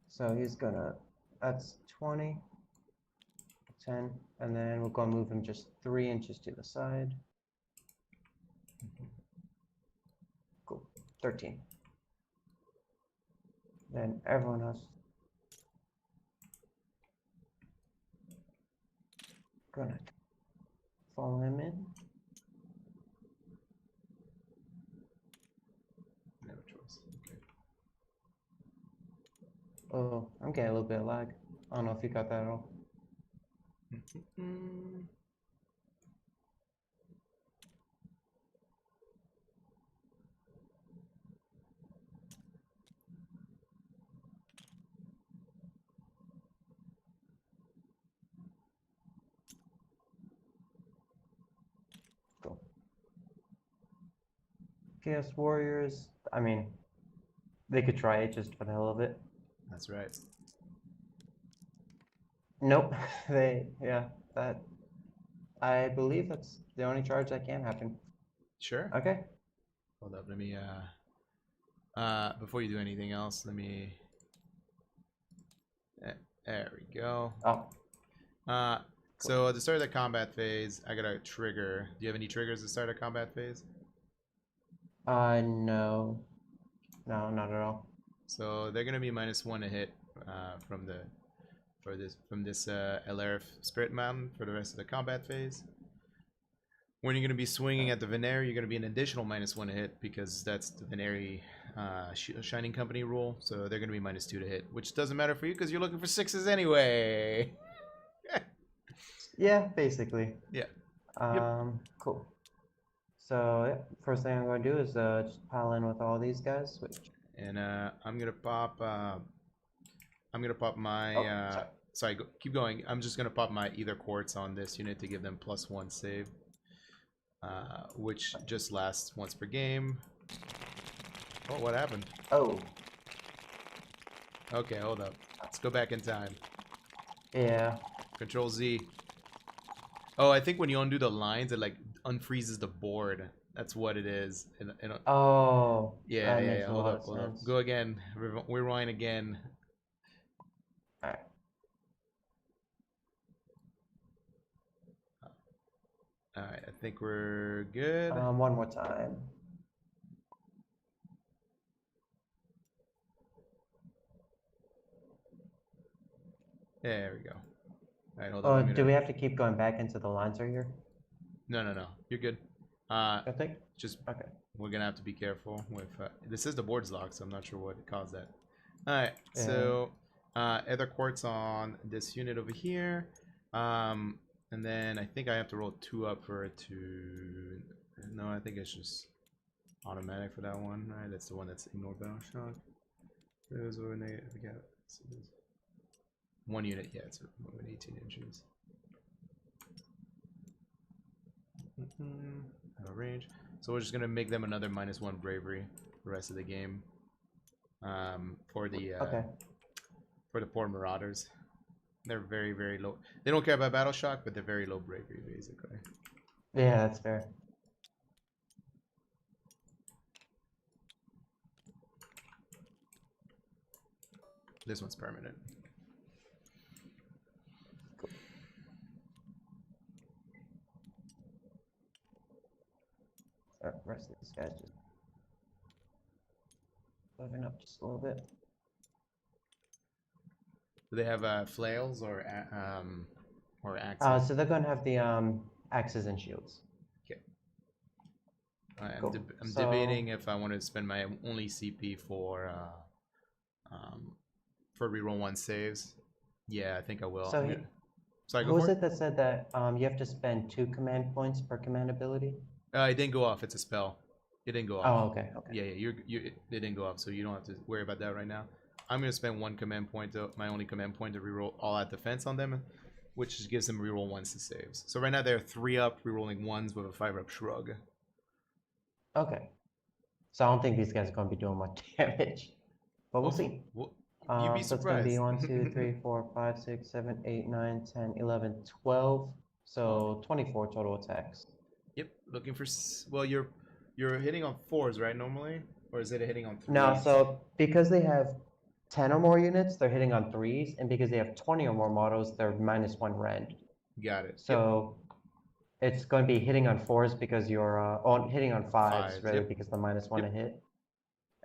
So he's gonna, that's 20, 10, and then we're gonna move him just 3 inches to the side. Cool, 13. Then everyone else gonna follow him in. No choice. Okay. Oh, I'm getting a little bit of lag. I don't know if you got that at all. Cool. Chaos Warriors, I mean, they could try it just for the hell of it. That's right. Nope, yeah, that, I believe that's the only charge that can happen. Sure. Okay. Hold up. Let me Before you do anything else, let me. There we go. Oh, So at the start of the combat phase, I got a trigger. Do you have any triggers at the start of combat phase? no. No, not at all. So they're gonna be -1 to hit from this Alarith Spirit Mountain for the rest of the combat phase. When you're gonna be swinging at the Veneri, you're gonna be an additional -1 to hit because that's the Veneri Shining Company rule. So they're gonna be -2 to hit, which doesn't matter for you because you're looking for 6s anyway. Yeah, basically. Yeah. Cool. So yeah, first thing I'm going to do is just pile in with all these guys. And I'm gonna pop. My. Oh, sorry, keep going. I'm just gonna pop my Ether Quartz on this unit to give them +1 save, which just lasts once per game. Oh, what happened? Oh, Okay, hold up. Let's go back in time. yeah. Control Z. Oh, I think when you undo the lines, it like unfreezes the board. That's what it is. Oh, Yeah, that yeah, makes yeah. a Hold lot up, of hold up. sense. Go again. Rewind again. Alright. Alright, I think we're good. One more time. There we go. Alright, hold up. Oh, do we have to keep going back into the lines right here? No. You're good. I think. Just Okay. we're gonna have to be careful with. This is the board's locked, so I'm not sure what caused that. Alright, Yeah. so Ether Quartz on this unit over here. And then I think I have to roll 2 up for it to. No, I think it's just automatic for that one. Right, that's the one that's ignore battle shock. Those were negative. Yeah, so 1 unit. Yeah, it's 18 inches. Out of range. So we're just gonna make them another -1 bravery the rest of the game. For the Okay. for the poor marauders. They're very, very low. They don't care about battle shock, but they're very low bravery, basically. Yeah, that's fair. This one's permanent. Alright, rest of these guys just moving up just a little bit. Do they have flails or axes? So they're going to have the axes and shields. Okay. I'm Cool. debating if I want to spend my only CP for reroll 1 saves. Yeah, I think I will. So Sorry, who go was for it that said that you have to spend 2 command points per command ability? It didn't go off. It's a spell. It didn't go off. Oh, okay. Yeah. It didn't go off, so you don't have to worry about that right now. I'm gonna spend 1 command point, my only command point, to reroll all out defense on them, which gives them reroll 1s to saves. So right now they're 3 up, rerolling 1s with a 5-up shrug. Okay. So I don't think these guys are going to be doing much damage, but we'll see. You'd be So it's going to surprised. be 1, 2, 3, 4, 5, 6, 7, 8, 9, 10, 11, 12. So 24 total attacks. Yep, looking for. Well, you're hitting on 4s, right? Normally, or is it a hitting on 3s? No, so because they have 10 or more units, they're hitting on 3s, and because they have 20 or more models, they're -1 rend. Got it. So it's going to be hitting on 4s because you're hitting on 5s, rather yep. because the -1 to hit.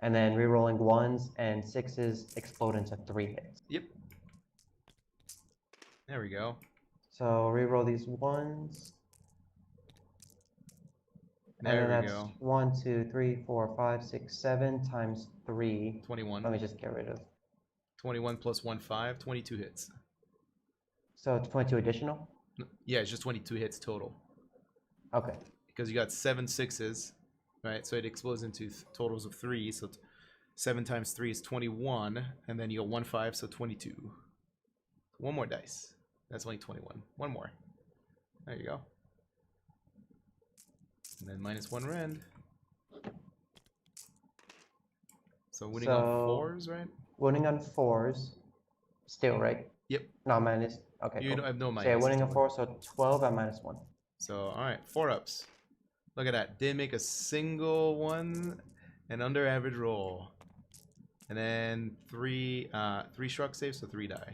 And then rerolling 1s and 6s explode into 3 hits. Yep. There we go. So reroll these 1s. There and then we that's go. 1, 2, 3, 4, 5, 6, 7 times 3. 21. Let me just get rid of. 21 plus 1, 5. 22 hits. So it's 22 additional? Yeah, it's just 22 hits total. Okay. Because you got 7 6s, right? So it explodes into totals of 3. So 7 times 3 is 21. And then you got 1 5, so 22. 1 more dice. That's only 21. 1 more. There you go. And then -1 rend. So winning on 4s, right? Winning on 4s. Still, right? Yep. No, minus. Okay. You cool. don't have no minus. So yeah, winning on 4, so 12 at -1. So, alright, 4-ups. Look at that. Didn't make a single one. An under average roll. And then three shrug saves, so 3 die.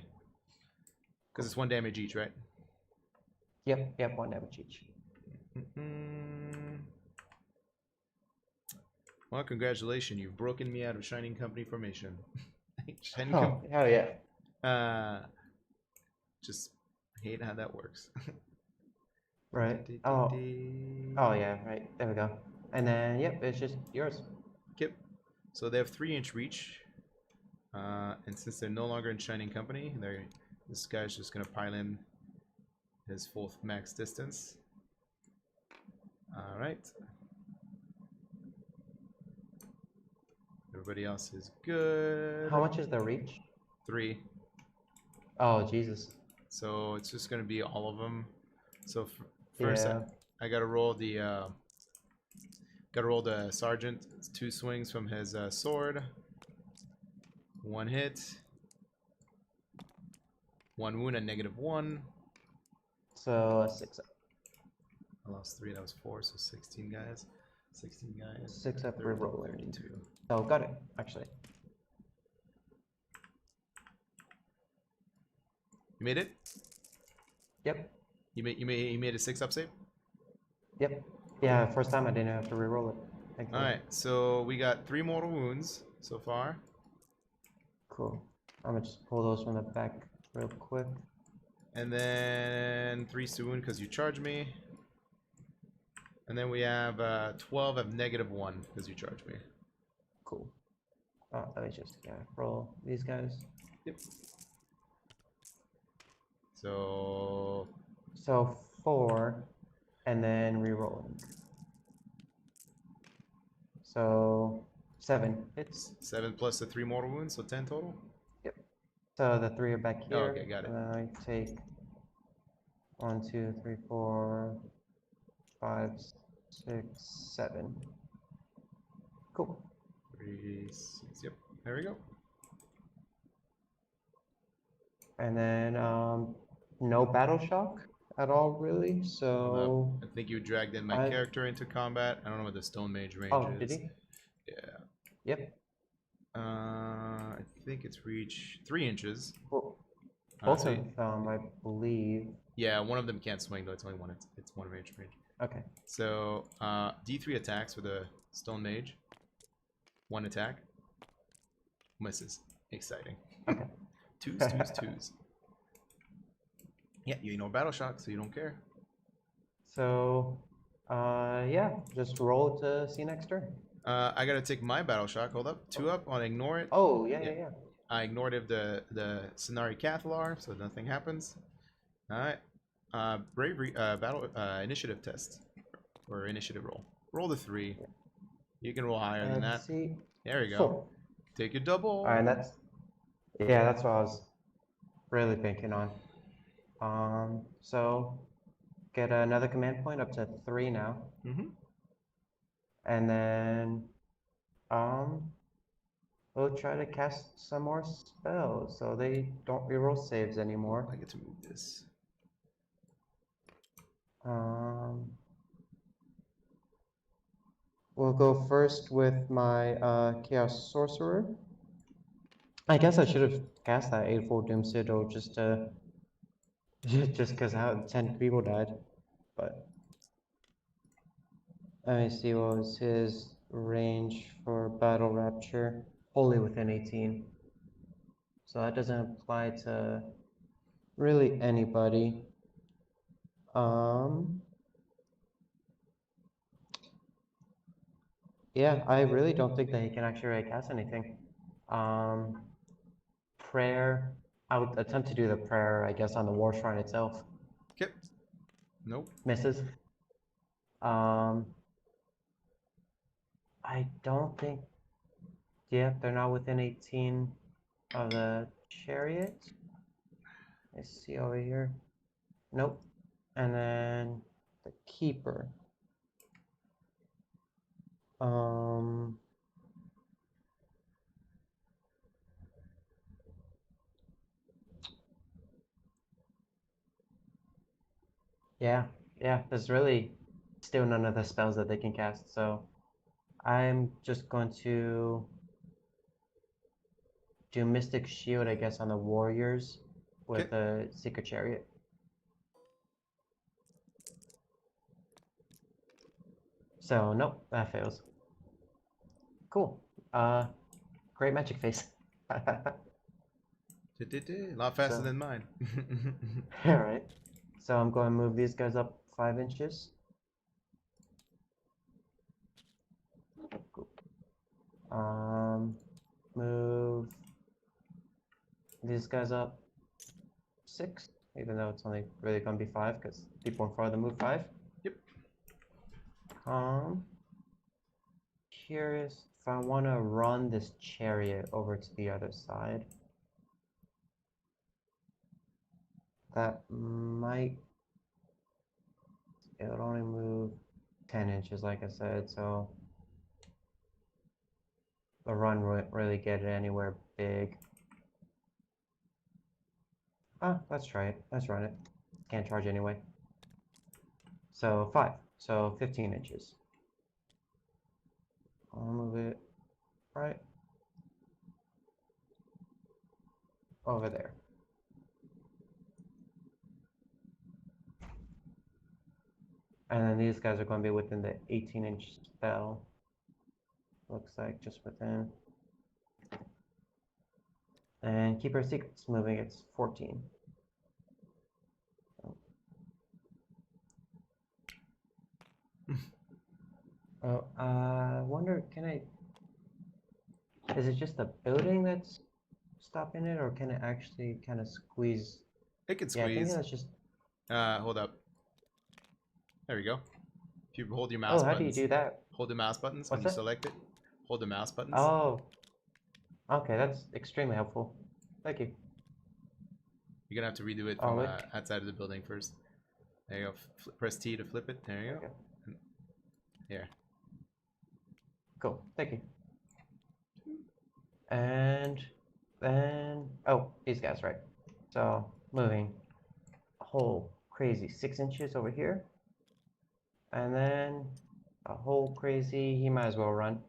Because it's 1 damage each, right? Yep, 1 damage each. Well, congratulations, you've broken me out of Shining Company formation. Hell yeah. Just hate how that works. Right. Oh yeah, right. There we go. And then, yep, it's just yours. Yep. So they have 3-inch reach. And since they're no longer in Shining Company, this guy's just going to pile in his full max distance. Alright. Everybody else is good. How much is the reach? 3. Oh, Jesus. So it's just going to be all of them. So first, Yeah. I got to roll the sergeant. It's 2 swings from his sword. 1 hit. 1 wound at -1. So 6 up. I lost 3. That was 4. So 16 guys. 16 guys. 6 up, 30, rerolling. 32. Oh, got it, actually. You made it? Yep. You made a 6 up save? Yep. Yeah, first time I didn't have to reroll it. Thankfully. Alright, so we got 3 mortal wounds so far. Cool. I'm gonna just pull those from the back real quick. And then 3 wound because you charged me. And then we have 12 of -1 because you charged me. Cool. Let me just roll these guys. Yep. So 4, and then rerolling. So 7 hits. 7 plus the 3 mortal wounds, so 10 total. Yep. So the 3 are back here. Oh, okay, got it. And then I take 1, 2, 3, 4, 5, 6, 7. Cool. 3, 6. Yep. There we go. And then no battle shock at all, really. So I think you dragged in my character into combat. I don't know what the Stone Mage range is. Oh, did he? Yeah. Yep. I think it's reach 3 inches. Well, Uh, both so of them, I believe. Yeah, one of them can't swing though. It's only one. It's 1 range. Okay. So D3 attacks with a Stone Mage. 1 attack. Misses. Exciting. Okay. 2s. Yeah, you ignore battle shock, so you don't care. So, yeah, just roll to see next turn. I gotta take my battle shock. Hold up. 2 up on ignore it. Oh, yeah. I ignored the Scenari Cathalar, so nothing happens. Alright. Bravery battle initiative test. Or initiative roll. Roll the 3. You can roll higher than that. Let's see. There we go. 4. Take your double. Alright, that's what I was really banking on. So get another command point up to 3 now. Mm-hmm. And then we'll try to cast some more spells so they don't reroll saves anymore. I get to move this. We'll go first with my Chaos Sorcerer. I guess I should have cast that 8-fold Doom Sigil just because how 10 people died. But let me see what was his range for Battle Rapture. Wholly within 18. So that doesn't apply to really anybody. Yeah, I really don't think that he can actually cast anything. Prayer. I would attempt to do the prayer, I guess, on the War Shrine itself. Okay. Nope. Misses. I don't think. Yeah, they're not within 18 of the chariot. Let's see over here. Nope. And then the keeper. Yeah, there's really still none of the spells that they can cast, so I'm just going to... do Mystic Shield, I guess, on the warriors with a Secret Chariot. So nope, that fails. Cool. Great magic face. A lot faster So- than mine. Alright. So I'm going to move these guys up 5 inches. Cool. Move these guys up 6, even though it's only really going to be 5 because people in front of them move 5. Yep. Curious if I want to run this chariot over to the other side. That might. It would only move 10 inches, like I said, so the run wouldn't really get it anywhere big. Let's try it. Let's run it. Can't charge anyway. So 5. So 15 inches. I'll move it right over there. And then these guys are going to be within the 18-inch spell. Looks like just within. And Keeper of Secrets moving, it's 14. Oh, I wonder, can I... Is it just the building that's stopping it, or can it actually kind of squeeze? It can Yeah, I think squeeze. that's just... Hold up. There we go. If you hold your Oh, mouse how buttons. do you do that? Hold the mouse buttons when What's you that? select it. Hold the mouse buttons. Oh, okay, that's extremely helpful. Thank you. You're gonna have to redo it Oh, from wait. outside of the building first. There you go. Press T to flip it. There you go. Okay. Here. Cool, thank you. And then, oh, these guys, right. So, moving a whole crazy 6 inches over here. And then a whole crazy, he might as well run.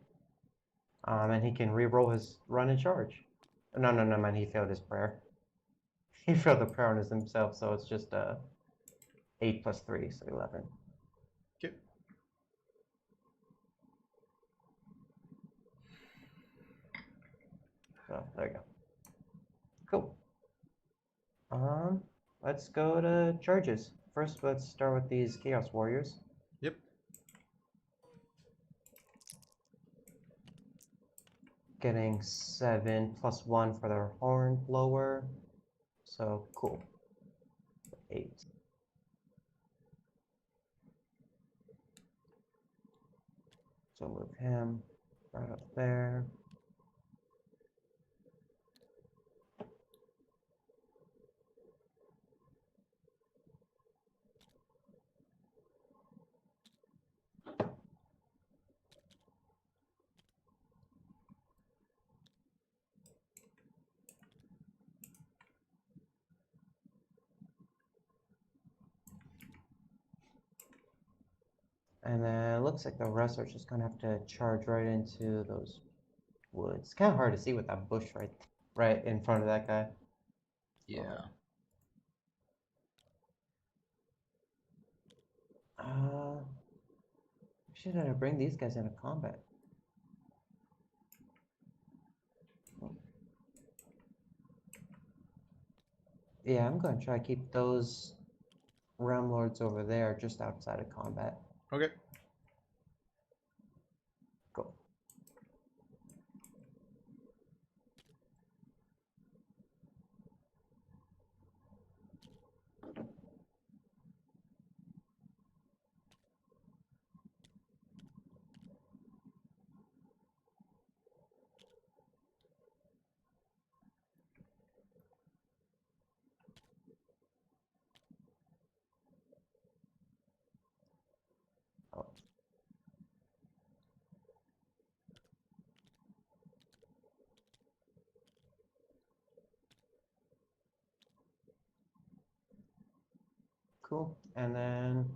And he can re-roll his run and charge. No, man, he failed his prayer. He failed the prayer on himself, so it's just 8 plus 3, so 11. Okay. So, there you go. Cool. Let's go to charges. First, let's start with these Chaos Warriors. Yep. Getting 7 plus 1 for their horn blower. So, cool. 8. So move him right up there. And then it looks like the rest are just gonna have to charge right into those woods. It's kind of hard to see with that bush right in front of that guy. Yeah. Should I bring these guys into combat? Yeah, I'm gonna try to keep those Realm Lords over there just outside of combat. Okay. Cool. Oh. Cool. And then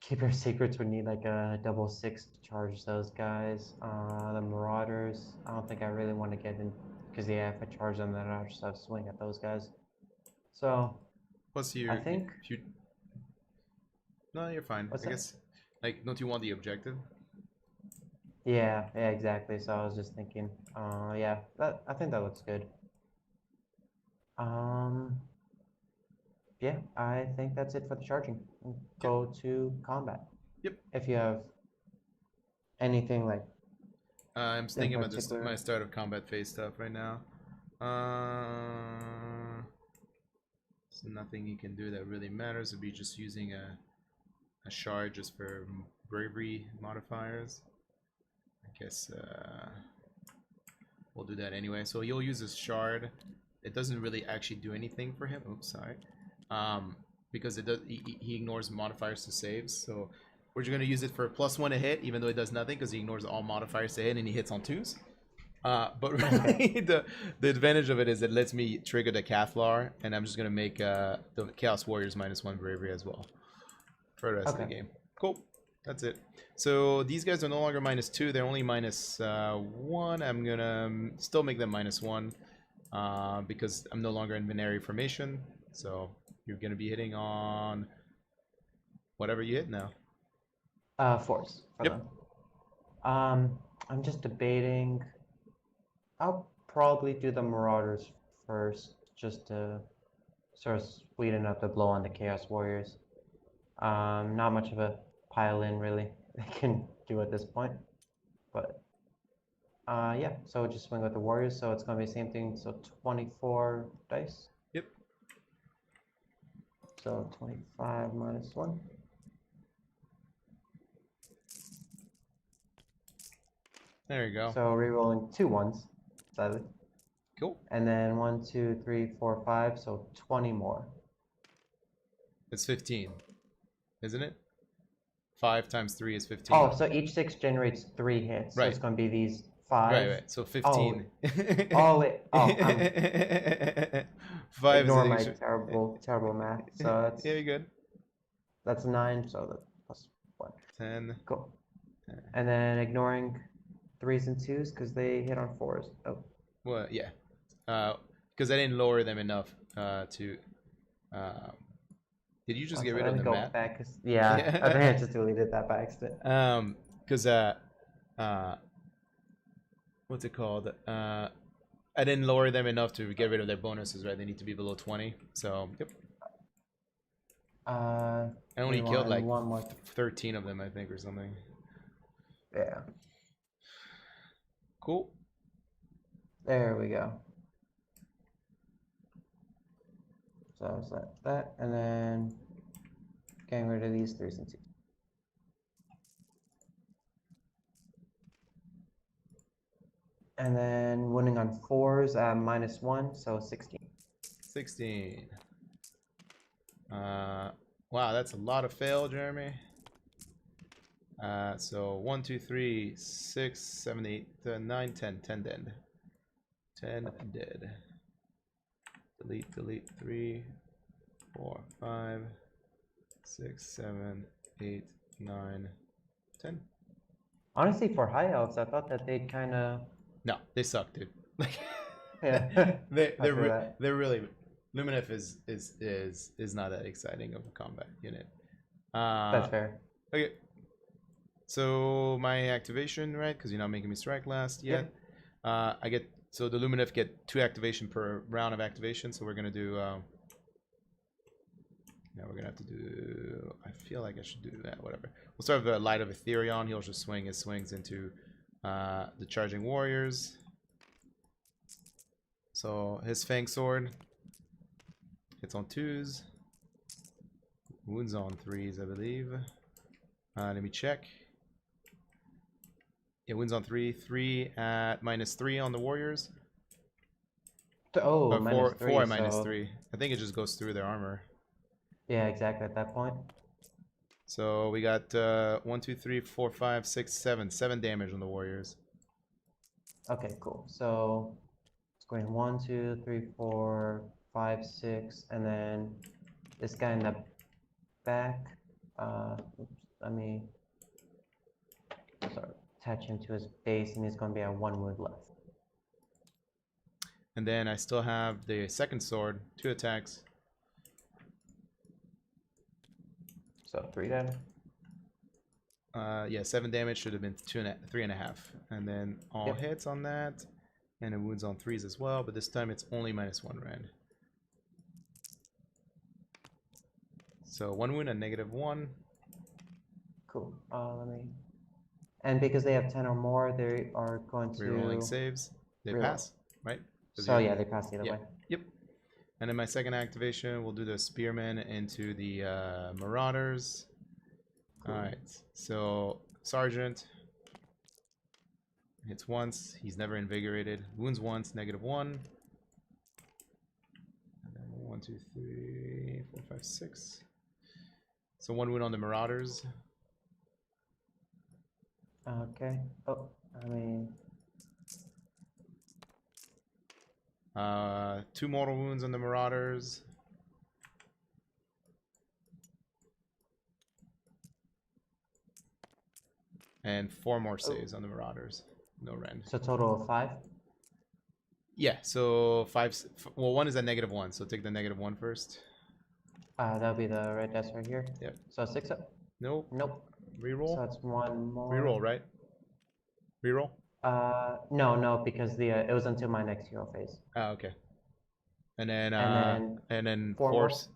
Keeper Secrets would need like a double 6 to charge those guys. The Marauders, I don't think I really want to get in because yeah, if I charge them, then I'll just have to swing at those guys. So Plus, you I think. if you no, you're fine. What's I that? guess like don't you want the objective? Yeah, exactly. So I was just thinking, yeah, I think that looks good. Yeah, I think that's it for the charging. Go to combat. Yep. If you have anything like I'm thinking about this particular. my start of combat phase stuff right now. There's nothing you can do that really matters. It'd be just using a shard just for bravery modifiers. I guess we'll do that anyway. So you'll use this shard. It doesn't really actually do anything for him. Oops, sorry. Because it does, he ignores modifiers to saves. So we're just gonna use it for +1 to hit, even though it does nothing because he ignores all modifiers to hit and he hits on 2s. But really, the advantage of it is it lets me trigger the Cathlar, and I'm just gonna make the Chaos Warriors -1 bravery as well for the rest of the game. Cool, that's it. So these guys are no longer -2; they're only -1. I'm gonna still make them -1 because I'm no longer in Venari formation. So you're gonna be hitting on whatever you hit now. Force for Yep. them. I'm just debating. I'll probably do the Marauders first, just to sort of sweeten up the blow on the Chaos Warriors. Not much of a pile in really they can do at this point, but yeah. So just swing with the Warriors. So it's gonna be the same thing. So 24 dice. Yep. So 25 -1. There you go. So re-rolling 2 1s, sadly. Cool. And then 1, 2, 3, 4, 5. So 20 more. It's 15, isn't it? 5 times 3 is 15. Oh, so each 6 generates 3 hits. Right. So it's going to be these 5. Right. So 15. Oh, wait. Oh, I'm 5 ignore is my extra. terrible math. So that's Yeah, you're good. that's 9. So that's +1. 10. Cool. And then ignoring 3s and 2s because they hit on 4s. Oh. Well, yeah. Because I didn't lower them enough to. Did you just get rid of the map? Back, yeah, I think I just deleted that by accident. Because what's it called? I didn't lower them enough to get rid of their bonuses, right? They need to be below 20. So, yep. I only killed like 13 of them, I think, or something. Yeah. Cool. There we go. So it's like that, and then getting rid of these 3s and 2s. And then winning on 4s at -1, so 16. 16. Wow, that's a lot of fail, Jeremy. So 1, 2, 3, 6, 7, 8, 9, 10. 10 dead. 10 dead. Delete 3, 4, 5, 6, 7, 8, 9, 10. Honestly, for high elves, I thought that they'd kind of. No, they suck, dude. Like, yeah, they're really. Lumineth is not that exciting of a combat unit. That's fair. Okay. So my activation, right? Because you're not making me strike last yet. Yep. I get. So the Lumineth get 2 activation per round of activation. So we're gonna do. Now we're gonna have to do. I feel like I should do that. Whatever. We'll start with the Light of Ethereon. He'll just swing his swings into the Charging Warriors. So his Fang Sword hits on 2s, wounds on 3s, I believe. Let me check. Yeah, wins on 3. 3 at -3 on the Warriors. Oh, or -3. 4 at -3. I think it just goes through their armor. Yeah, exactly at that point. So we got 1, 2, 3, 4, 5, 6, 7. 7 damage on the Warriors. Okay, cool. So it's going 1, 2, 3, 4, 5, 6, and then this guy in the back. let me sort of attach him to his base, and he's going to be at 1 wound left. And then I still have the second sword, 2 attacks. So 3 dead. Yeah, 7 damage, should have been 3.5. And then all hits on that, and it wounds on 3s as well, but this time it's only -1 rend. So 1 wound and -1. Cool. Let me. And because they have 10 or more, they are going to. Rerolling saves. They reroll. pass, right? So yeah, they pass either way. Yep. And then my second activation, we'll do the Spearmen into the Marauders. Cool. Alright, so Sergeant hits once, he's never invigorated. Wounds once, -1. And then 1, 2, 3, 4, 5, 6. So 1 wound on the Marauders. Okay. Oh, I mean. 2 mortal wounds on the Marauders. And 4 more saves on the Marauders. No rend. So total of 5? Yeah, so 5. Well, 1 is at -1, so take the -1 first. That'll be the red dice right here. Yep. So 6 up? Nope. Nope. Reroll? So that's 1 more. Reroll, right? Reroll? No, because the it was until my next hero phase. Oh, okay. And then And then 4 more? s-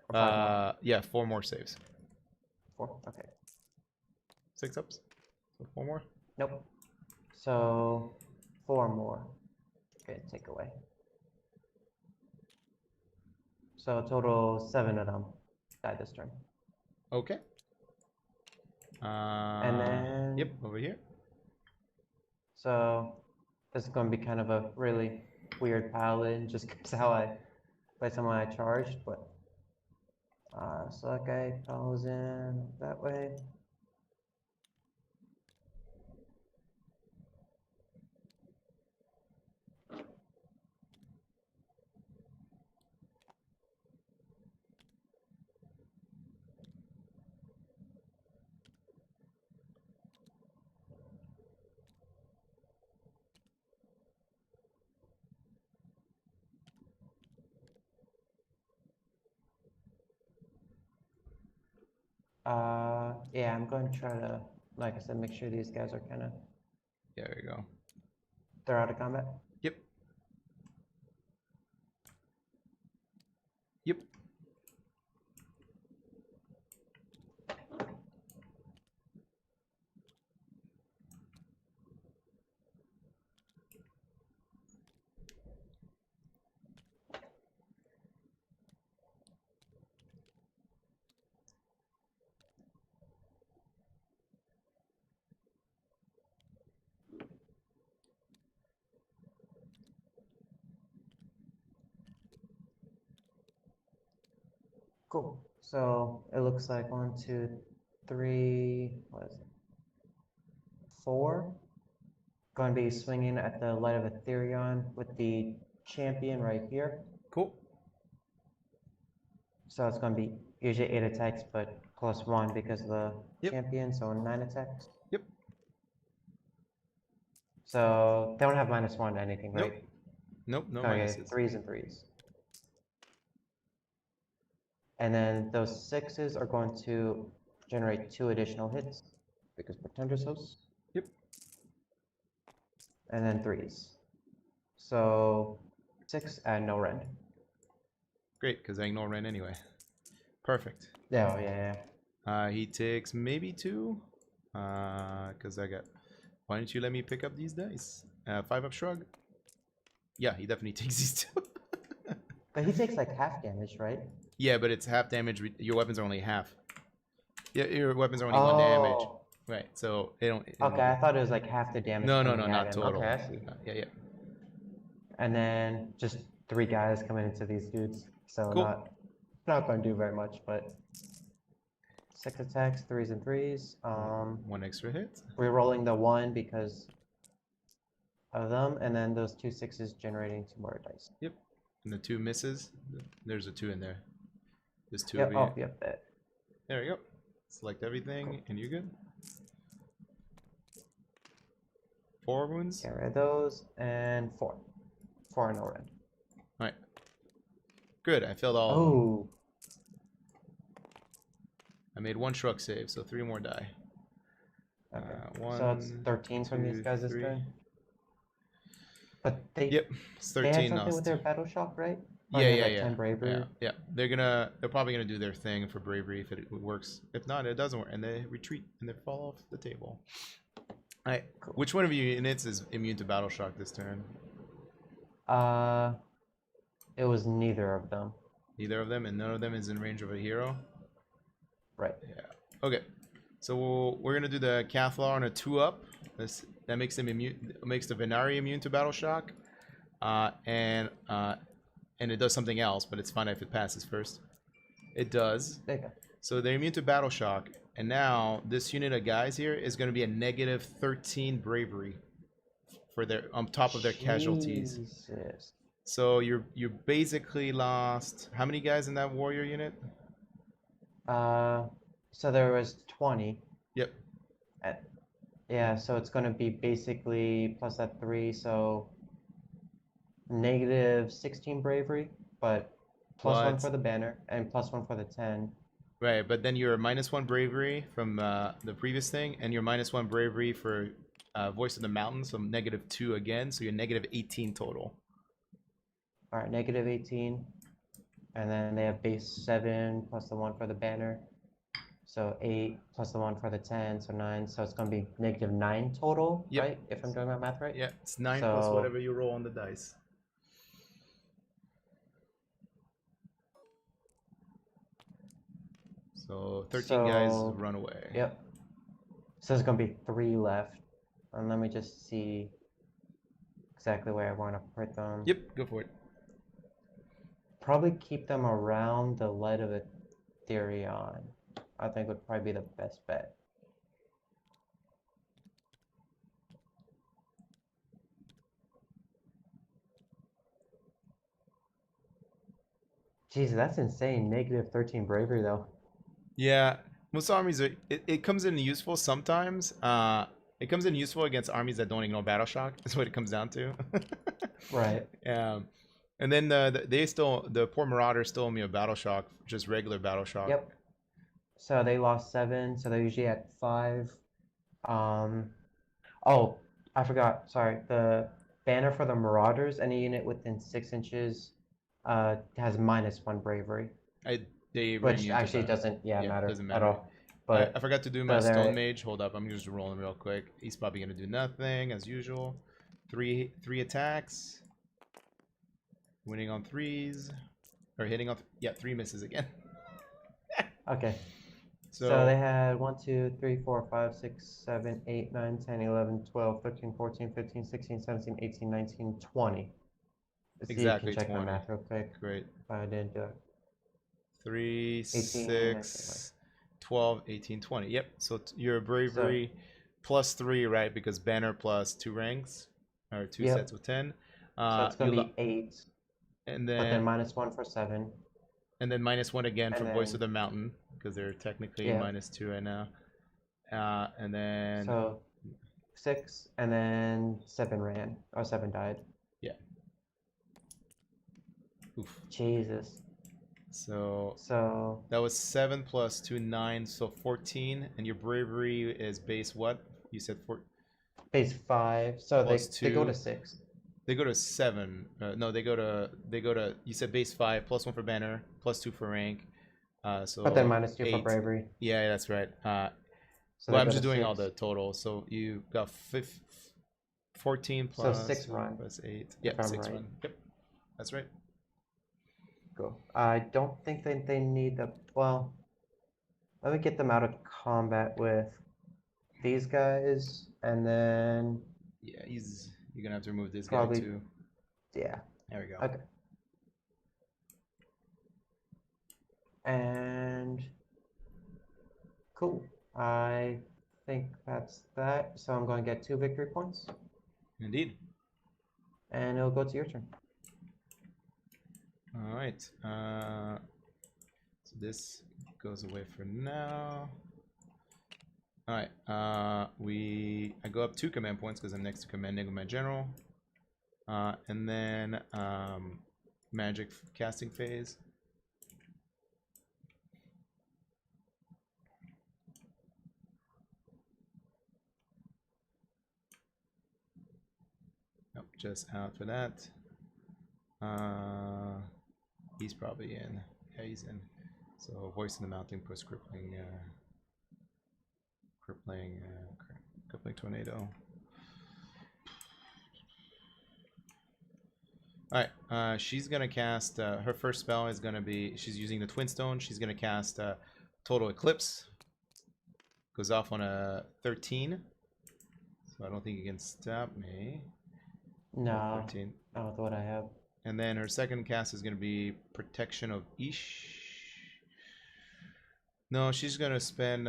Or 5 more? yeah, 4 more saves. 4? Okay. 6 ups. So 4 more. Nope. So 4 more. Okay, take away. So total 7 of them died this turn. Okay. And then. Yep, over here. So this is going to be kind of a really weird paladin, just because how I play someone I charged, but so that guy goes in that way. Yeah, I'm going to try to, like I said, make sure these guys are kind of, Yeah, there you go. they're out of combat. Yep. Yep. Cool. So it looks like 1, 2, 3, what is it? 4. Going to be swinging at the Light of Ethereon with the champion right here. Cool. So it's going to be usually 8 attacks, but +1 because of the Yep. champion, so 9 attacks. Yep. So they don't have -1 to anything, Nope. right? Nope, no Okay, minuses. 3s and 3s. And then those 6s are going to generate 2 additional hits because Pretender's Host. Yep. And then 3s. So 6 and no rend. Great, because I ignore rend anyway. Perfect. Yeah, yeah. He takes maybe 2. Because I got... Why don't you let me pick up these dice? 5 up shrug. Yeah, he definitely takes these 2. But he takes like half damage, right? Yeah, but it's half damage. Your weapons are only half. Yeah, your weapons are only 1 damage. Right, so they don't... Okay, I thought it was like half the damage. No, coming at not him. total. Okay, I see. Yeah. And then just 3 guys coming into these dudes. So Cool. not going to do very much, but 6 attacks, 3s and 3s. 1 extra hit. Rerolling the 1 because of them, and then those 2 6s generating 2 more dice. Yep. And the 2 misses. There's a 2 in there. There's 2 Yep. over here. Oh, yep. That. There we go. Select everything, and you're good. 4 wounds. Get rid of those, and 4. 4 and no red. All right. Good. I failed all of them. Oh, I made 1 shrug save, so 3 more die. okay. One, So it's 13 from these 2, guys this 3. turn. But they Yep, it's they had 13 something with lost. their battle shock, right? Or Yeah, they had, yeah, like, yeah. 10 bravery. Yeah. They're probably gonna do their thing for bravery if it works. If not, it doesn't work, and they retreat and they fall off the table. All right. Cool. Which one of your units is immune to battle shock this turn? It was neither of them. Neither of them, and none of them is in range of a hero. Right. Yeah. Okay. So we're gonna do the Cathlar on a 2-up. That makes them immune. Makes the Venari immune to battle shock, and it does something else, but it's fine if it passes first. It does. There you go. So they're immune to battle shock, and now this unit of guys here is going to be a negative 13 bravery for their on top of their casualties. Jesus. So you basically lost how many guys in that warrior unit? So there was 20. Yep. Yeah, so it's going to be basically plus that 3, so negative 16 bravery, but plus 1 But- for the banner and plus 1 for the 10. Right, but then you're -1 bravery from the previous thing, and you're -1 bravery for Voice of the Mountain, so -2 again, so you're negative 18 total. All right, negative 18. And then they have base 7 plus the 1 for the banner. So 8 plus the 1 for the 10, so 9. So it's going to be negative 9 total, Yep. right? If I'm doing my math right? Yeah, it's 9 plus So- whatever you roll on the dice. So 13 guys So- run away. Yep. So there's going to be 3 left. And let me just see exactly where I want to put them. Yep, go for it. Probably keep them around the Light of Ethereon. I think would probably be the best bet. Jeez, that's insane. Negative 13 bravery though. Yeah, most armies are. It comes in useful sometimes. It comes in useful against armies that don't ignore battle shock. That's what it comes down to. Right. And then the poor Marauders still owe me a battle shock, just regular battle shock. Yep. So they lost 7, so they're usually at 5. Oh, I forgot. Sorry. The banner for the Marauders, any unit within 6 inches has -1 bravery. They Which immune to actually that. doesn't matter doesn't at matter. all. But I forgot to do my so they're- Stone Mage. Hold up, I'm just rolling real quick. He's probably gonna do nothing as usual. Three attacks. Winning on 3s. Or hitting on 3 misses again. okay. So, So they had 1, 2, 3, 4, 5, 6, 7, 8, 9, 10, 11, 12, 13, 14, 15, 16, 17, 18, 19, 20. Let's see if you Exactly can check 20. my math real quick. great. If I didn't do it. 3, 18, 6, 12, 18, 20. Yep. So your bravery plus 3, right? Because banner plus 2 ranks, or 2 Yep. sets with 10. So it's you gonna lo- be 8, and but then then -1 for 7. -1 again and for Voice of then- the Mountain, because they're technically Yeah. -2 right now. And then So 6, and then 7 ran, or 7 died. oof. Jesus. So So that was 7 plus 2, 9, so 14. And your bravery is base what? You said 4. base 5. So Plus they go 2. to 6. They go to 7. No, they go to. You said base 5 plus 1 for banner, plus 2 for rank. So. But then -2 for 8. bravery. Yeah, that's right. So Well, they I'm go just to doing all 6. the totals. So you got 14 So plus 6 run, plus 8. Yeah, I'm 6 right. run. Yep, that's right. Cool. I don't think they need the. Well, let me get them out of combat with these guys, and then Yeah, you're gonna have to remove this Probably- guy too. yeah. There we go. Okay. And cool. I think that's that. So I'm going to get 2 victory points, Indeed. and it'll go to your turn. All right. So this goes away for now. All right. I go up 2 command points because I'm next to commanding with my general. And then magic casting phase. Nope, just out for that. He's probably in. Yeah, he's in. So voice in the mountain plus crippling tornado. Alright, she's gonna cast her first spell is gonna be, she's using the Twin Stone. She's gonna cast Total Eclipse. Goes off on a 13. So I don't think you can stop me. No, 13. not with what I have. And then her second cast is gonna be Protection of Ish. No, she's gonna spend.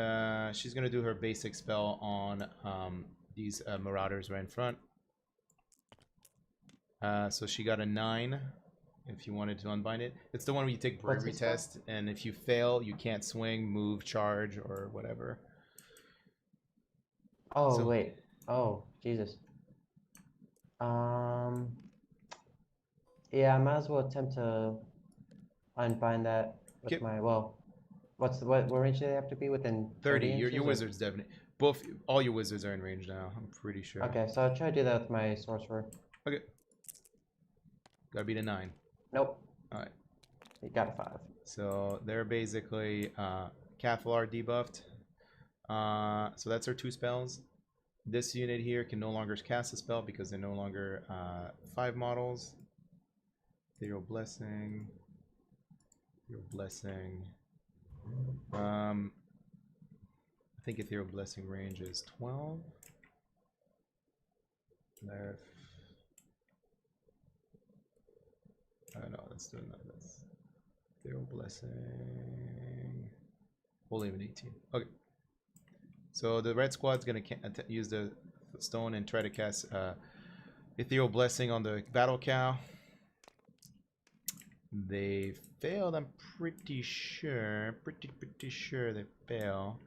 She's gonna do her basic spell on these marauders right in front. So she got a 9. If you wanted to unbind it, it's the one where you take bravery test, and if you fail, you can't swing, move, charge, or whatever. Oh So- wait. Oh Jesus. Yeah, I might as well attempt to unbind that with Yep. my What range do they have to be within? 30. 30 Your inches or- wizard's definitely. All your wizards are in range now. I'm pretty sure. Okay, so I'll try to do that with my sorcerer. Okay. Gotta beat a 9. Nope. All right. You got a 5. So they're basically Cathalar debuffed. So that's our 2 spells. This unit here can no longer cast a spell because they're no longer 5 models. Ethereal Blessing. Ethereal Blessing. I think Ethereal Blessing range is 12. Left. No, that's doing that. That's Ethereal Blessing. We'll leave it 18. Okay. So the red squad's gonna use the stone and try to cast Ethereal Blessing on the battle cow. They failed. I'm pretty sure. Pretty sure they fail.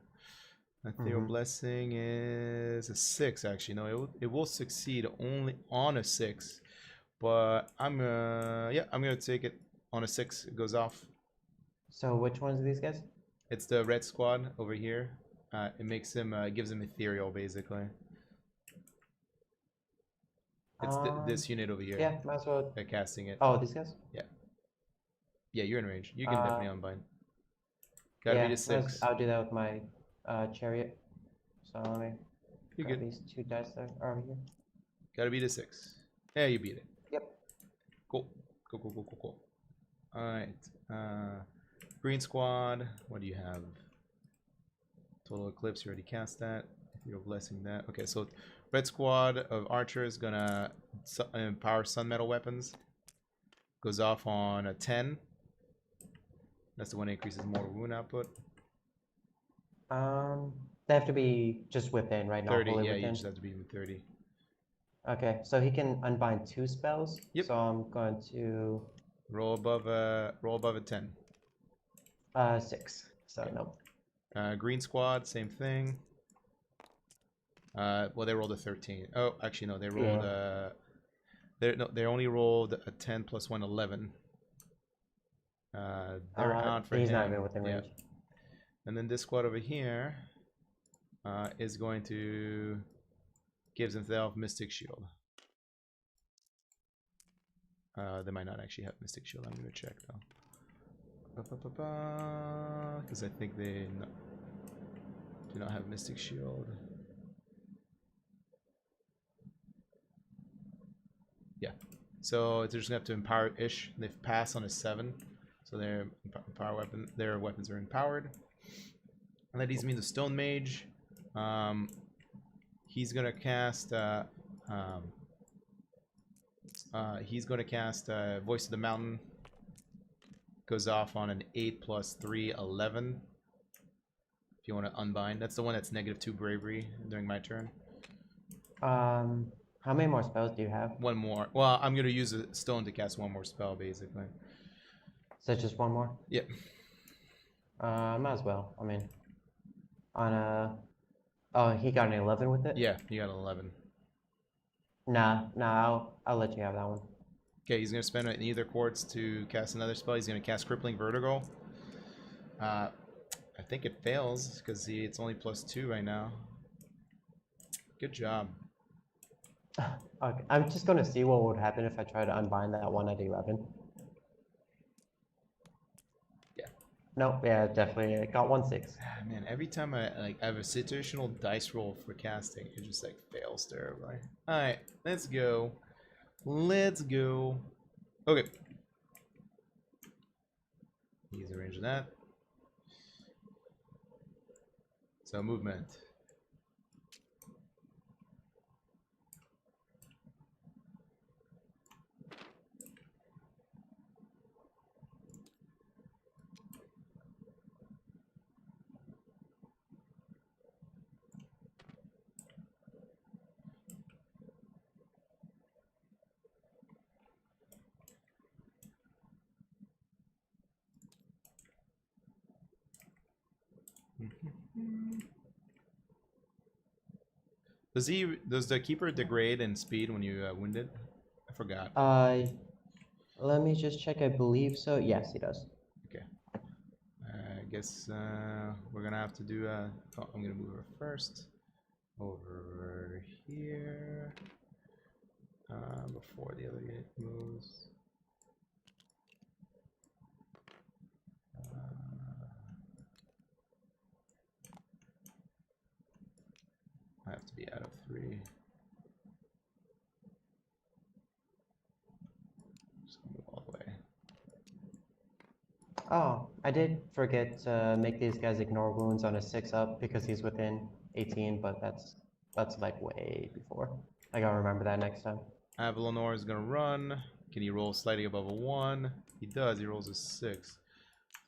Ethereal Blessing is a 6. Actually, no, it will succeed only on a 6. But I'm gonna take it on a 6. It goes off. So which ones are these guys? It's the red squad over here. It makes him, gives him ethereal basically. It's this unit over here. Yeah, might as well. They're casting it. Oh, these guys? Yeah, you're in range. You can definitely unbind. Yeah, Gotta beat a 6. I'll do that with my chariot. So let me You're grab good. these 2 dice that are over here. Gotta beat a 6. Yeah, you beat it. Yep. Cool. Cool. Alright. Green squad. What do you have? Total Eclipse, you already cast that. You're blessing that. Okay, so red squad of archers gonna empower sun metal weapons. Goes off on a 10. That's the one that increases more wound output. They have to be just within, right? Not 30, fully yeah, you within. just have to be in 30. Okay, so he can unbind 2 spells. Yep. So I'm going to Roll above a 10. 6. So no. Green squad, same thing. Well, they rolled a 13. Oh, actually no, they rolled they only rolled a 10 plus 1, 11. They're out for he's him. not even within range. And then this squad over here is going to gives himself Mystic Shield. They might not actually have Mystic Shield. I'm gonna check though. Because I think they do not have Mystic Shield. Yeah. So they're just gonna have to empower ish. They've passed on a 7. So their weapons are empowered. And that leads me to Stone Mage. He's gonna cast Voice of the Mountain. Goes off on an 8 plus 3, 11. If you want to unbind. That's the one that's -2 bravery during my turn. How many more spells do you have? One more. Well, I'm gonna use a stone to cast one more spell, basically. So just one more? Yep. Might as well. I mean, on a Oh, he got an 11 with it? Yeah, you got an 11. Nah, I'll let you have that one. Okay, he's gonna spend an either quartz to cast another spell. He's gonna cast Crippling Vertigo. I think it fails because it's only +2 right now. Good job. Okay, I'm just gonna see what would happen if I try to unbind that one at 11. Yeah. Nope, yeah, definitely. It got 1/6. Man, every time I have a situational dice roll for casting, it just like fails terribly. All right, let's go. Let's go. Okay. He's arranging that. So movement. Does the keeper degrade in speed when you wound it? I forgot. Let me just check. I believe so. Yes, he does. Okay. I guess we're gonna have to do. Oh, I'm gonna move her first over here before the other unit moves. I have to be out of 3. Just move all the way. Oh, I did forget to make these guys ignore wounds on a 6-up because he's within 18, but that's like way before. I gotta remember that next time. Avalonor is gonna run. Can he roll slightly above a 1? He does. He rolls a 6.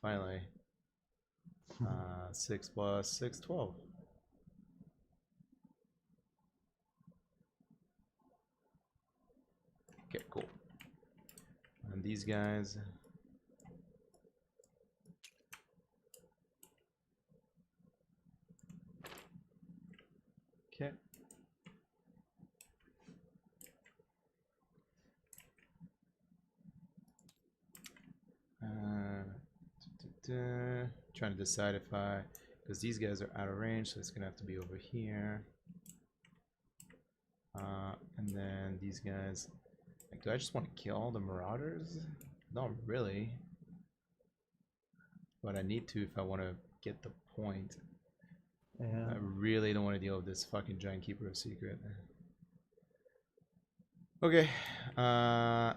Finally. 6 plus 6, 12. Okay, cool. And these guys. Okay. Trying to decide if because these guys are out of range, so it's gonna have to be over here. And then these guys. Like, do I just want to kill all the marauders? Not really. But I need to if I want to get the point. Yeah. I really don't want to deal with this fucking giant keeper of secret. Okay. I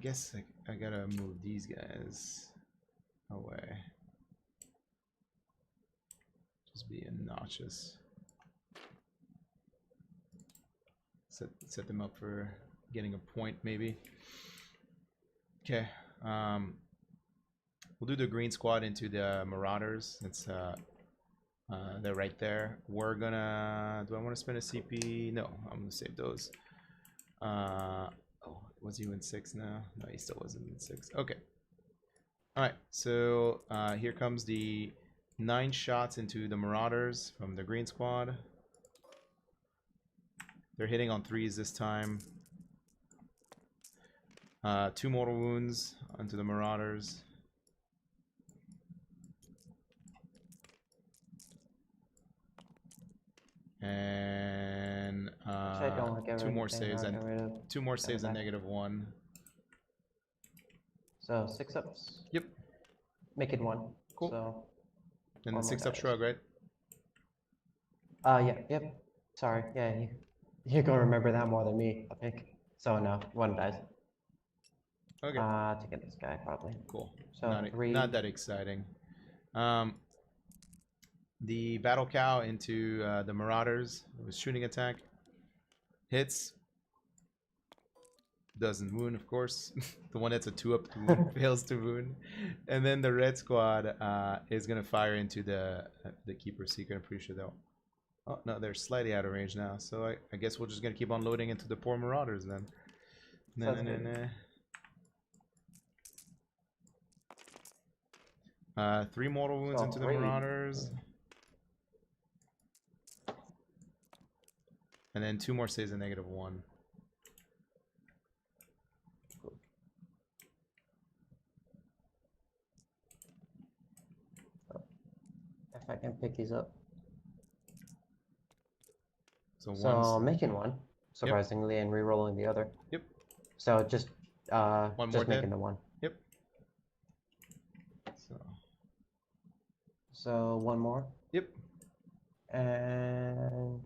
guess I gotta move these guys away. Just be obnoxious. Set them up for getting a point, maybe. Okay. We'll do the green squad into the marauders. It's they're right there. We're gonna. Do I want to spend a CP? No, I'm gonna save those. Oh, was he in 6 now? No, he still wasn't in 6. Okay. All right. So here comes the 9 shots into the marauders from the green squad. They're hitting on 3s this time. 2 mortal wounds onto the marauders. And Actually, I don't want to get 2 rid more of saves and 2 more saves and -1. So 6-ups. Yep. Make it 1. Cool. So. And then 6-up shrug, right? Yeah, yep. Sorry, yeah, you're gonna remember that more than me, I think. So no, 1 dies. Okay. To get this guy probably. Cool. So 3. Not that exciting. The battle cow into the marauders with shooting attack hits. Doesn't wound, of course. The one that's a 2-up fails to wound. And then the red squad is gonna fire into the keeper secret. I'm pretty sure they'll. Oh no, they're slightly out of range now. So I guess we're just gonna keep on loading into the poor marauders then. Nah. 3 mortal wounds into the marauders. And then 2 more stays at -1. If I can pick these up. So So one. making one, surprisingly, and re-rolling the other. Yep. So just One more just making dead? the one. Yep. So one more. Yep. And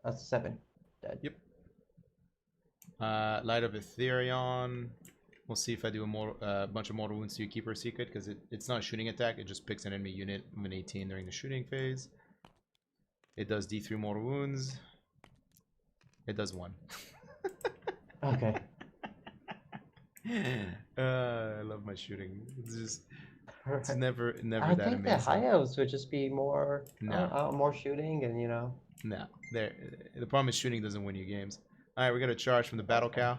that's 7 dead. Yep. Light of Ethereon. We'll see if I do a bunch of mortal wounds to your Keeper Secret, because it's not a shooting attack. It just picks an enemy unit of an 18 during the shooting phase. It does D3 mortal wounds. It does 1. Okay. I love my shooting. It's just, it's Right. never I that think the amazing. high elves would just be more, No. more shooting, and No, the problem is shooting doesn't win you games. All right, we're gonna charge from the battle cow.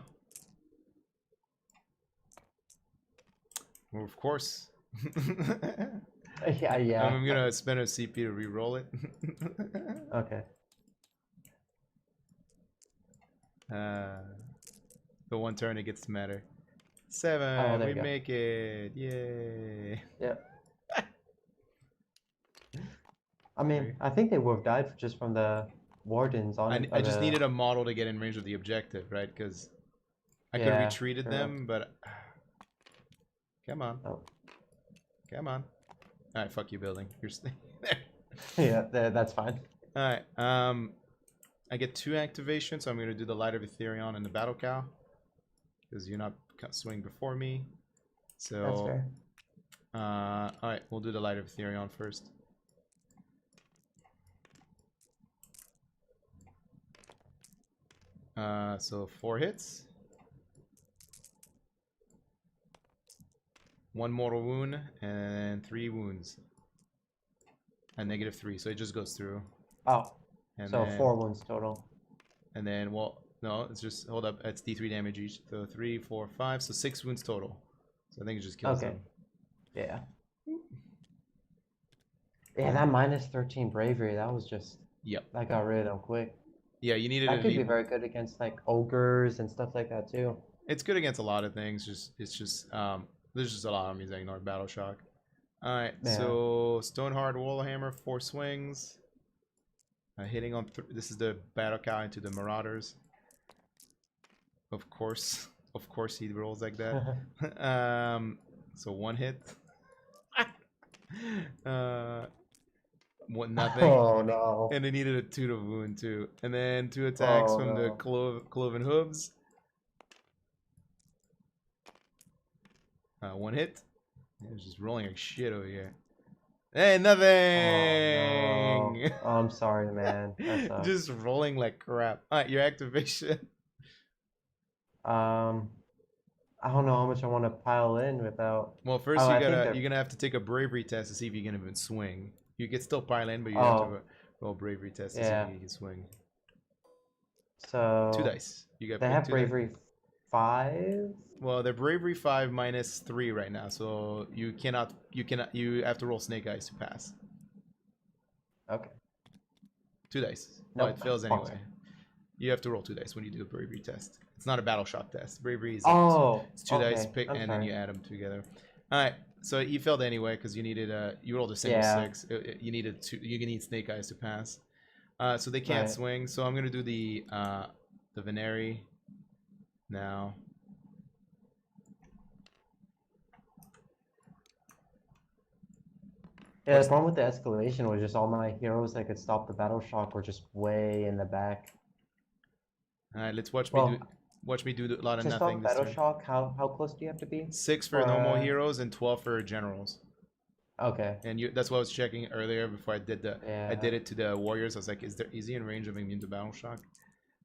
Well, of course. yeah. I'm gonna spend a CP to re-roll it. Okay. The one turn it gets to matter. 7. Oh, there We you go. make it. Yay. Yep. I mean, I think they would have died just from the wardens on. I just needed a model to get in range of the objective, right? Because I could have Yeah, retreated true. them, but come on, Oh. come on. All right, fuck you, building. You're staying there. Yeah, that's fine. All right. I get 2 activations, so I'm gonna do the Light of Ethereon and the Battle Cow, because you're not swinging before me. So That's fair. all right, we'll do the Light of Ethereon first. So 4 hits. 1 mortal wound and 3 wounds. And -3, so it just goes through. Oh, And so then, 4 wounds total. And then, well, no, it's just, hold up, it's D3 damage each. So 3, 4, 5, so 6 wounds total. So I think it just kills them. Yeah. Yeah, that -13 bravery, that was just... Yep. That got rid of them quick. Yeah, you needed That to could be leave. very good against, like, ogres and stuff like that, too. It's good against a lot of things. It's just there's just a lot of enemies that ignore Battle Shock. Alright, Yeah. so Stoneheart Wallhammer, 4 swings. Hitting on this is the Battle Cow into the Marauders. Of course he rolls like that. So 1 hit. Nothing. Oh, no. And it needed a 2 to wound too. And then 2 attacks Oh, from the no. Cloven Hooves. 1 hit. It's just rolling like shit over here. Hey, nothing! Oh, I'm sorry, man. That sucks. Just rolling like crap. Alright, your activation. I don't know how much I want to pile in without... Well, first Oh, you're gonna have to take a bravery test to see if you can even swing. You can still pile in, but you have to roll a bravery test to see if you can swing. So 2 dice. You got they have 2 bravery dice. 5. Well, they're bravery 5 minus 3 right now, so you have to roll snake eyes to pass. Okay. 2 dice. Nope. Oh, it fails Fuck. anyway. You have to roll 2 dice when you do a bravery test. It's not a battle shock test. Bravery is it's 2 dice pick, and then you add them together. All right. So you failed anyway because you needed you rolled a single 6. You needed 2. You need snake eyes to pass. So they can't swing. So I'm gonna do the Veneri now. Yeah, the problem with the escalation was just all my heroes that could stop the battle shock were just way in the back. All right, let's watch me do a lot of to nothing stop this battle turn. shock, how close do you have to be? 6 for normal heroes and 12 for generals. Okay. And that's what I was checking earlier before I did I did Yeah. it to the warriors. I was like, is he in range of immune to battle shock?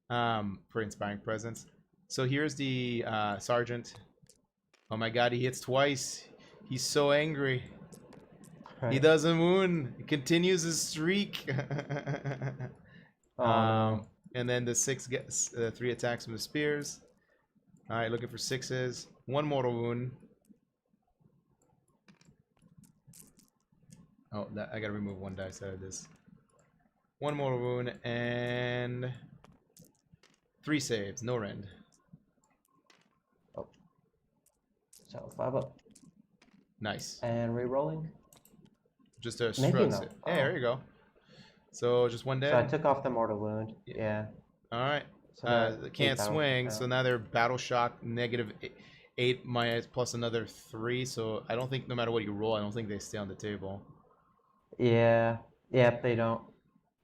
For inspiring presence. So here's the sergeant. Oh my god, he hits twice. He's so angry. He doesn't wound. He continues his streak. No. And then the 6 gets 3 attacks from the spears. All right, looking for 6s. 1 mortal wound. Oh, I gotta remove 1 dice out of this. 1 mortal wound, and 3 saves. No rend. Oh. So 5 up. Nice. And re-rolling. Just a Maybe strut no. save. Yeah, there you go. So just 1 So I dead. took off the mortal wound. Yeah. Yeah. All right. So now They 8 can't battle swing, shock so now. now they're battle shock negative 8 minus plus another 3. So I don't think no matter what you roll, I don't think they stay on the table. Yeah. Yep, they don't.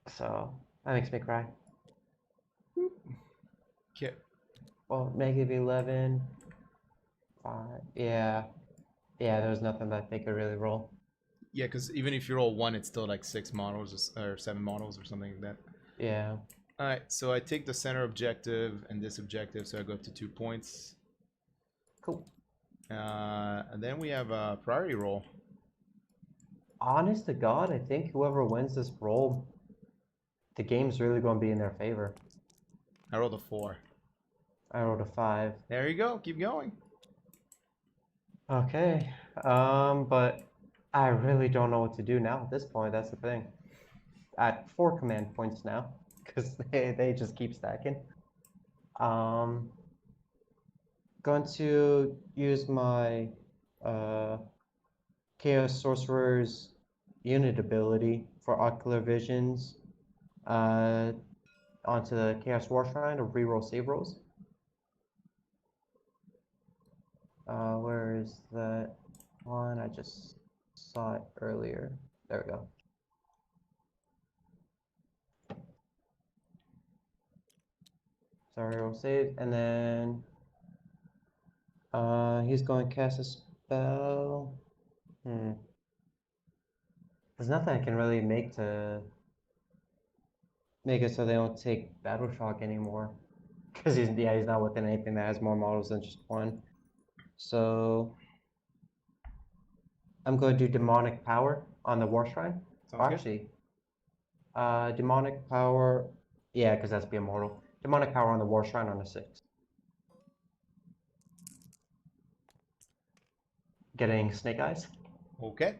So that makes me cry. Okay. Well, negative 11. 5. Yeah. Yeah, there was nothing that they could really roll. Yeah, because even if you roll 1, it's still like 6 models or 7 models or something like that. Yeah. All right, so I take the center objective and this objective, so I go up to 2 points. Cool. And then we have a priority roll. Honest to God, I think whoever wins this roll, the game's really going to be in their favor. I rolled a 4. I rolled a 5. There you go. Keep going. Okay. But I really don't know what to do now at this point. That's the thing. At 4 command points now, because they just keep stacking. Going to use my Chaos Sorcerer's unit ability for Ocular Visions onto the Chaos War Shrine to reroll save rolls. Where is that one? I just saw it earlier. There we go. Sorry, roll save, and then he's going to cast a spell. There's nothing I can really make to make it so they don't take battle shock anymore. Because he's not within anything that has more models than just 1. So I'm going to do demonic power on the war shrine. Sounds good. Actually, demonic power, yeah, because that's be immortal. Demonic power on the war shrine on a 6. Getting snake eyes. Okay.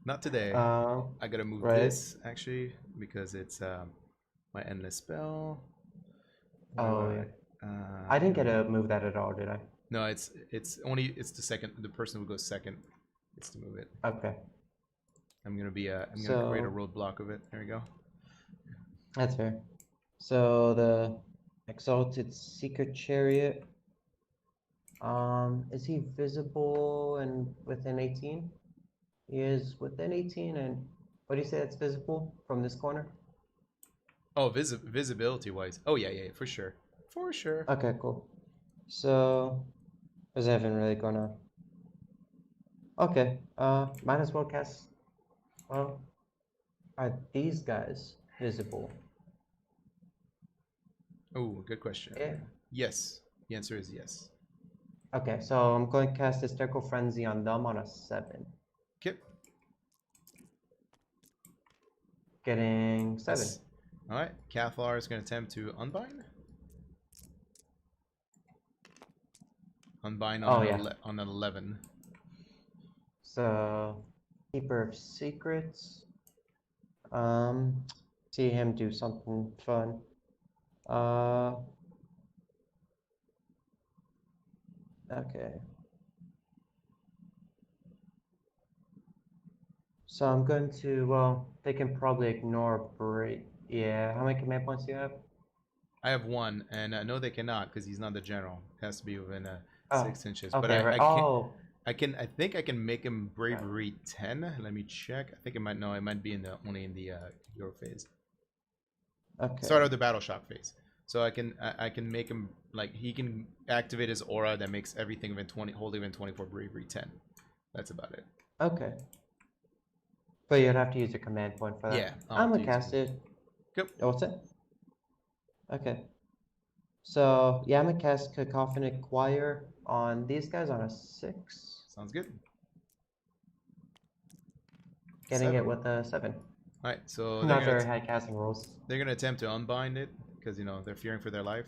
Not today. I gotta move right. this actually because it's my endless spell. Oh yeah. I didn't get to move that at all, did I? No, it's the second. The person who goes second gets to move it. Okay. I'm gonna create a roadblock of it. There we go. That's fair. So the Exalted Secret Chariot. Is he visible and within 18? He is within 18, and what do you say that's visible from this corner? Oh, visibility wise. Oh yeah, for sure. For sure. Okay, cool. So, is Evan really gonna? Okay. Might as well cast. Well, are these guys visible? Oh, good question. Yeah. Yes. The answer is yes. Okay, so I'm going to cast Hysterical Frenzy on them on a 7. Okay. Getting 7. Yes. All right. Cathlar is going to attempt to unbind. Unbind on on an 11. So, Keeper of Secrets. See him do something fun. Okay. So I'm going to, well, they can probably ignore break. Yeah, how many command points do you have? I have 1, and no, they cannot because he's not the general. It has to be within 6 inches. Okay, But right. I think I can make him bravery 10. Let me check. I think it might. No, it might be in the only in the hero phase. Okay. Start of the battle shock phase. So I can make him like he can activate his aura that makes everything within 20 wholly within 24 bravery 10. That's about it. Okay. But you'd have to use a command point for that. Yeah, I'm gonna cast it. Yep. Oh, what's it? Okay. So yeah, I'm gonna cast Cacophonic Choir on these guys on a 6. Sounds good. Getting 7. it with a 7. Alright, so Not very high casting rolls. They're gonna attempt to unbind it because they're fearing for their life.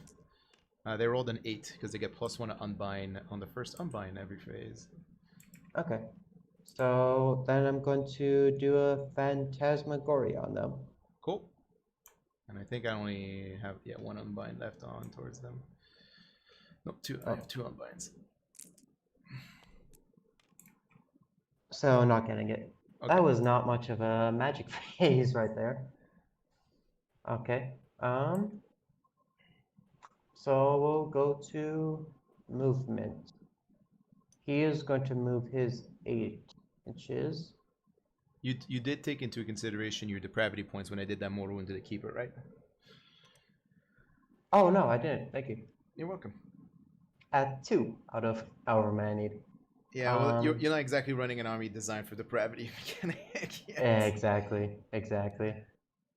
They rolled an 8 because they get +1 to unbind on the first unbind every phase. Okay. So then I'm going to do a Phantasmagoria on them. And I think I only have one unbind left on towards them. Nope, two. I have two unbinds. So not getting it. Okay. That was not much of a magic phase right there. Okay. So we'll go to movement. He is going to move his 8 inches. You did take into consideration your depravity points when I did that mortal into the keeper, right? Oh no, I didn't. Thank you. You're welcome. At 2 out of however many I need. Yeah, well, you're not exactly running an army designed for depravity mechanic yet. Exactly.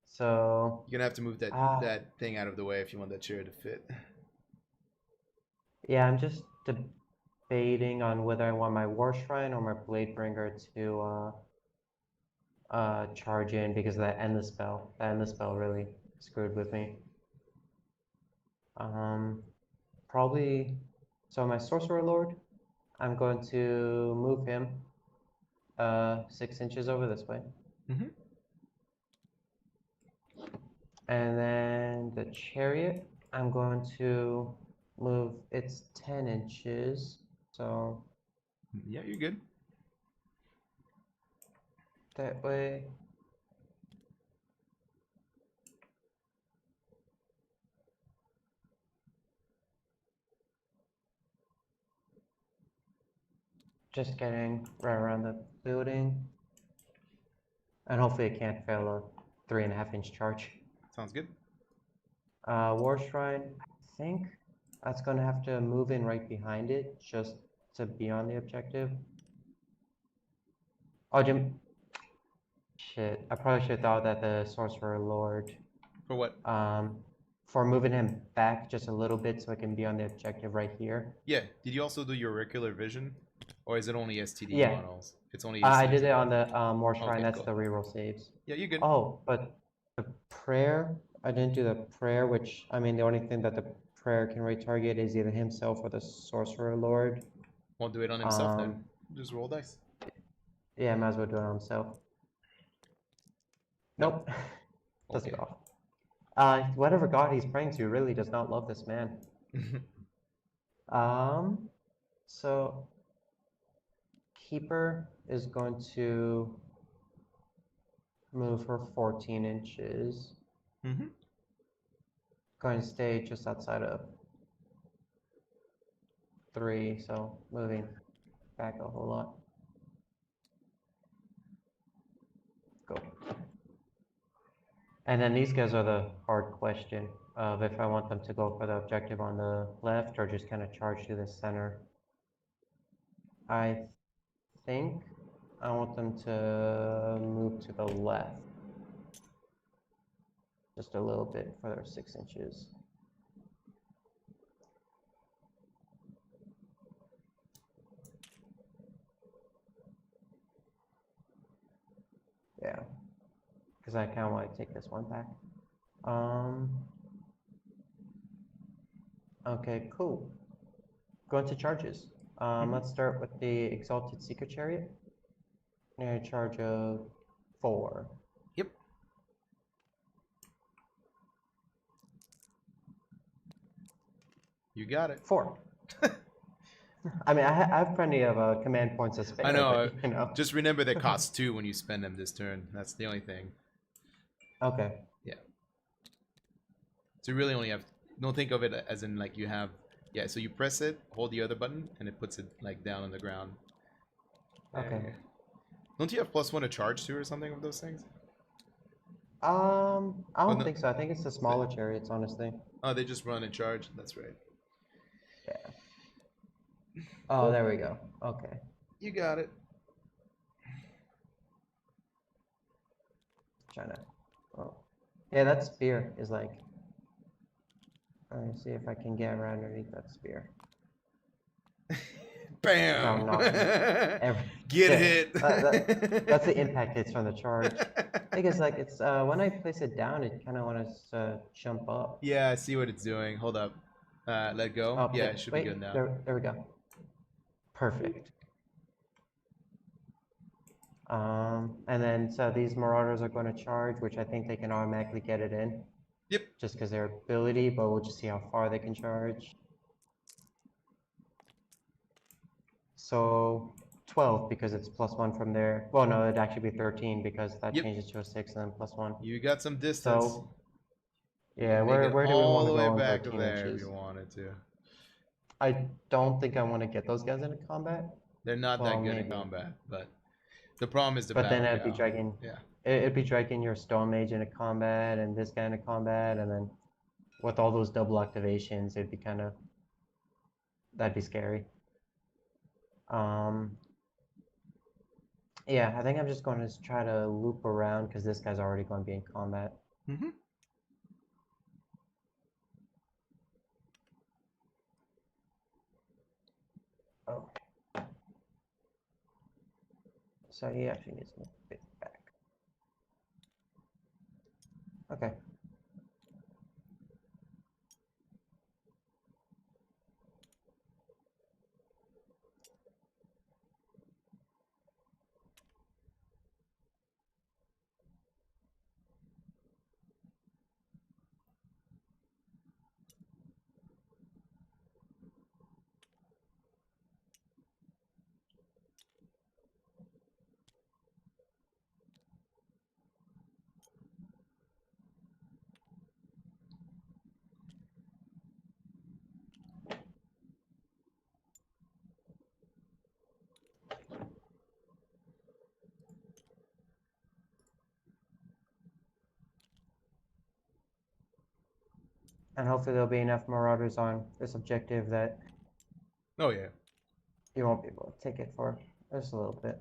So You're gonna have to move that thing out of the way if you want that chair to fit. yeah, I'm just debating on whether I want my War Shrine or my Bladebringer to charge in because of that endless spell. That endless spell really screwed with me. Probably. So my Sorcerer Lord, I'm going to move him 6 inches over this way. Mm-hmm. And then the Chariot, I'm going to move its 10 inches. So Yeah, you're good. that way. Just getting right around the building. And hopefully it can't fail a 3.5-inch charge. Sounds good. War Shrine, I think that's going to have to move in right behind it just to be on the objective. Oh, Jim. Shit, I probably should have thought that the Sorcerer Lord. For what? For moving him back just a little bit so it can be on the objective right here. Yeah. Did you also do your Oracular Vision? Or is it only STD Yeah. models? It's only I STDs did it above? on the War Shrine, Okay, that's cool. the reroll saves. Yeah, you're good. Oh, but the prayer, I didn't do the prayer, which, I mean, the only thing that the prayer can retarget is either himself or the Sorcerer Lord. Won't do it on himself then. Just roll dice. Yeah, might as well do it on himself. Nope. Doesn't Okay. go off. Whatever god he's praying to really does not love this man. So Keeper is going to move her 14 inches. Mm-hmm. Going to stay just outside of 3, so moving back a whole lot. Go. And then these guys are the hard question of if I want them to go for the objective on the left or just kind of charge to the center. I think I want them to move to the left. Just a little bit further, 6 inches. Yeah, because I kind of want to take this one back. Okay, cool. Going to charges. Let's start with the Exalted Seeker Chariot. And a charge of 4. Yep. You got it. 4. I mean, I have plenty of command points to spare. I know. But, you know. Just remember that costs 2 when you spend them this turn. That's the only thing. Okay. Yeah. So you really only have. Don't think of it as in like you have. Yeah. So you press it, hold the other button, and it puts it like down on the ground. Okay. Don't you have +1 to charge to or something with those things? I don't no. think so. I think it's the smaller chariots, honestly. Oh, they just run and charge. That's right. Yeah. Oh, there we go. Okay. You got it. Trying to. Oh. Yeah, that spear is like. Let me see if I can get around underneath that spear. Bam! No, Get yeah, hit. That's the impact hits from the charge. Because like it's when I place it down, it kind of wants to jump up. Yeah, I see what it's doing. Hold up. Let go. Oh, Yeah, it should be good now. There we go. Perfect. And then so these Marauders are going to charge, which I think they can automatically get it in. Yep. Just because their ability, but we'll just see how far they can charge. So 12 because it's +1 from there. Well, no, it'd actually be 13 because that Yep. changes to a 6 and then +1. You got some distance. So yeah, You can make where it do we all want to the way go on back 13 there if inches? you wanted to. I don't think I want to get those guys into combat. They're not Well, that good in maybe. combat, but the problem is the But then battle it'd be cow. dragging. Yeah. It'd be dragging your Stone Mage into combat and this guy into combat, and then with all those double activations, it'd be kind of that'd be scary. Yeah, I think I'm just going to try to loop around because this guy's already going to be in combat. Mm-hmm. Oh. So he actually needs to move a bit back. Okay. And hopefully there'll be enough Marauders on this objective that Oh yeah. you won't be able to take it for just a little bit.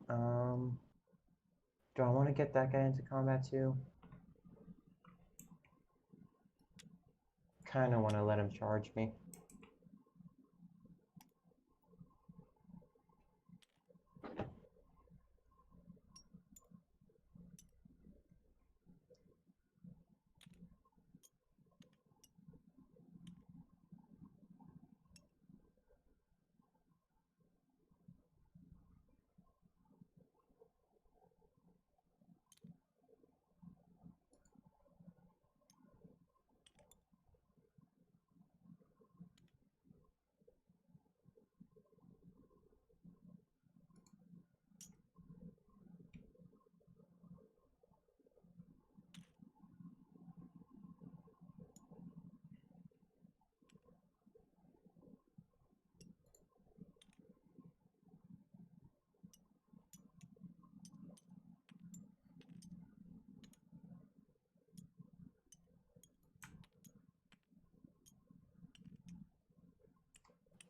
Do I want to get that guy into combat too? Kind of want to let him charge me.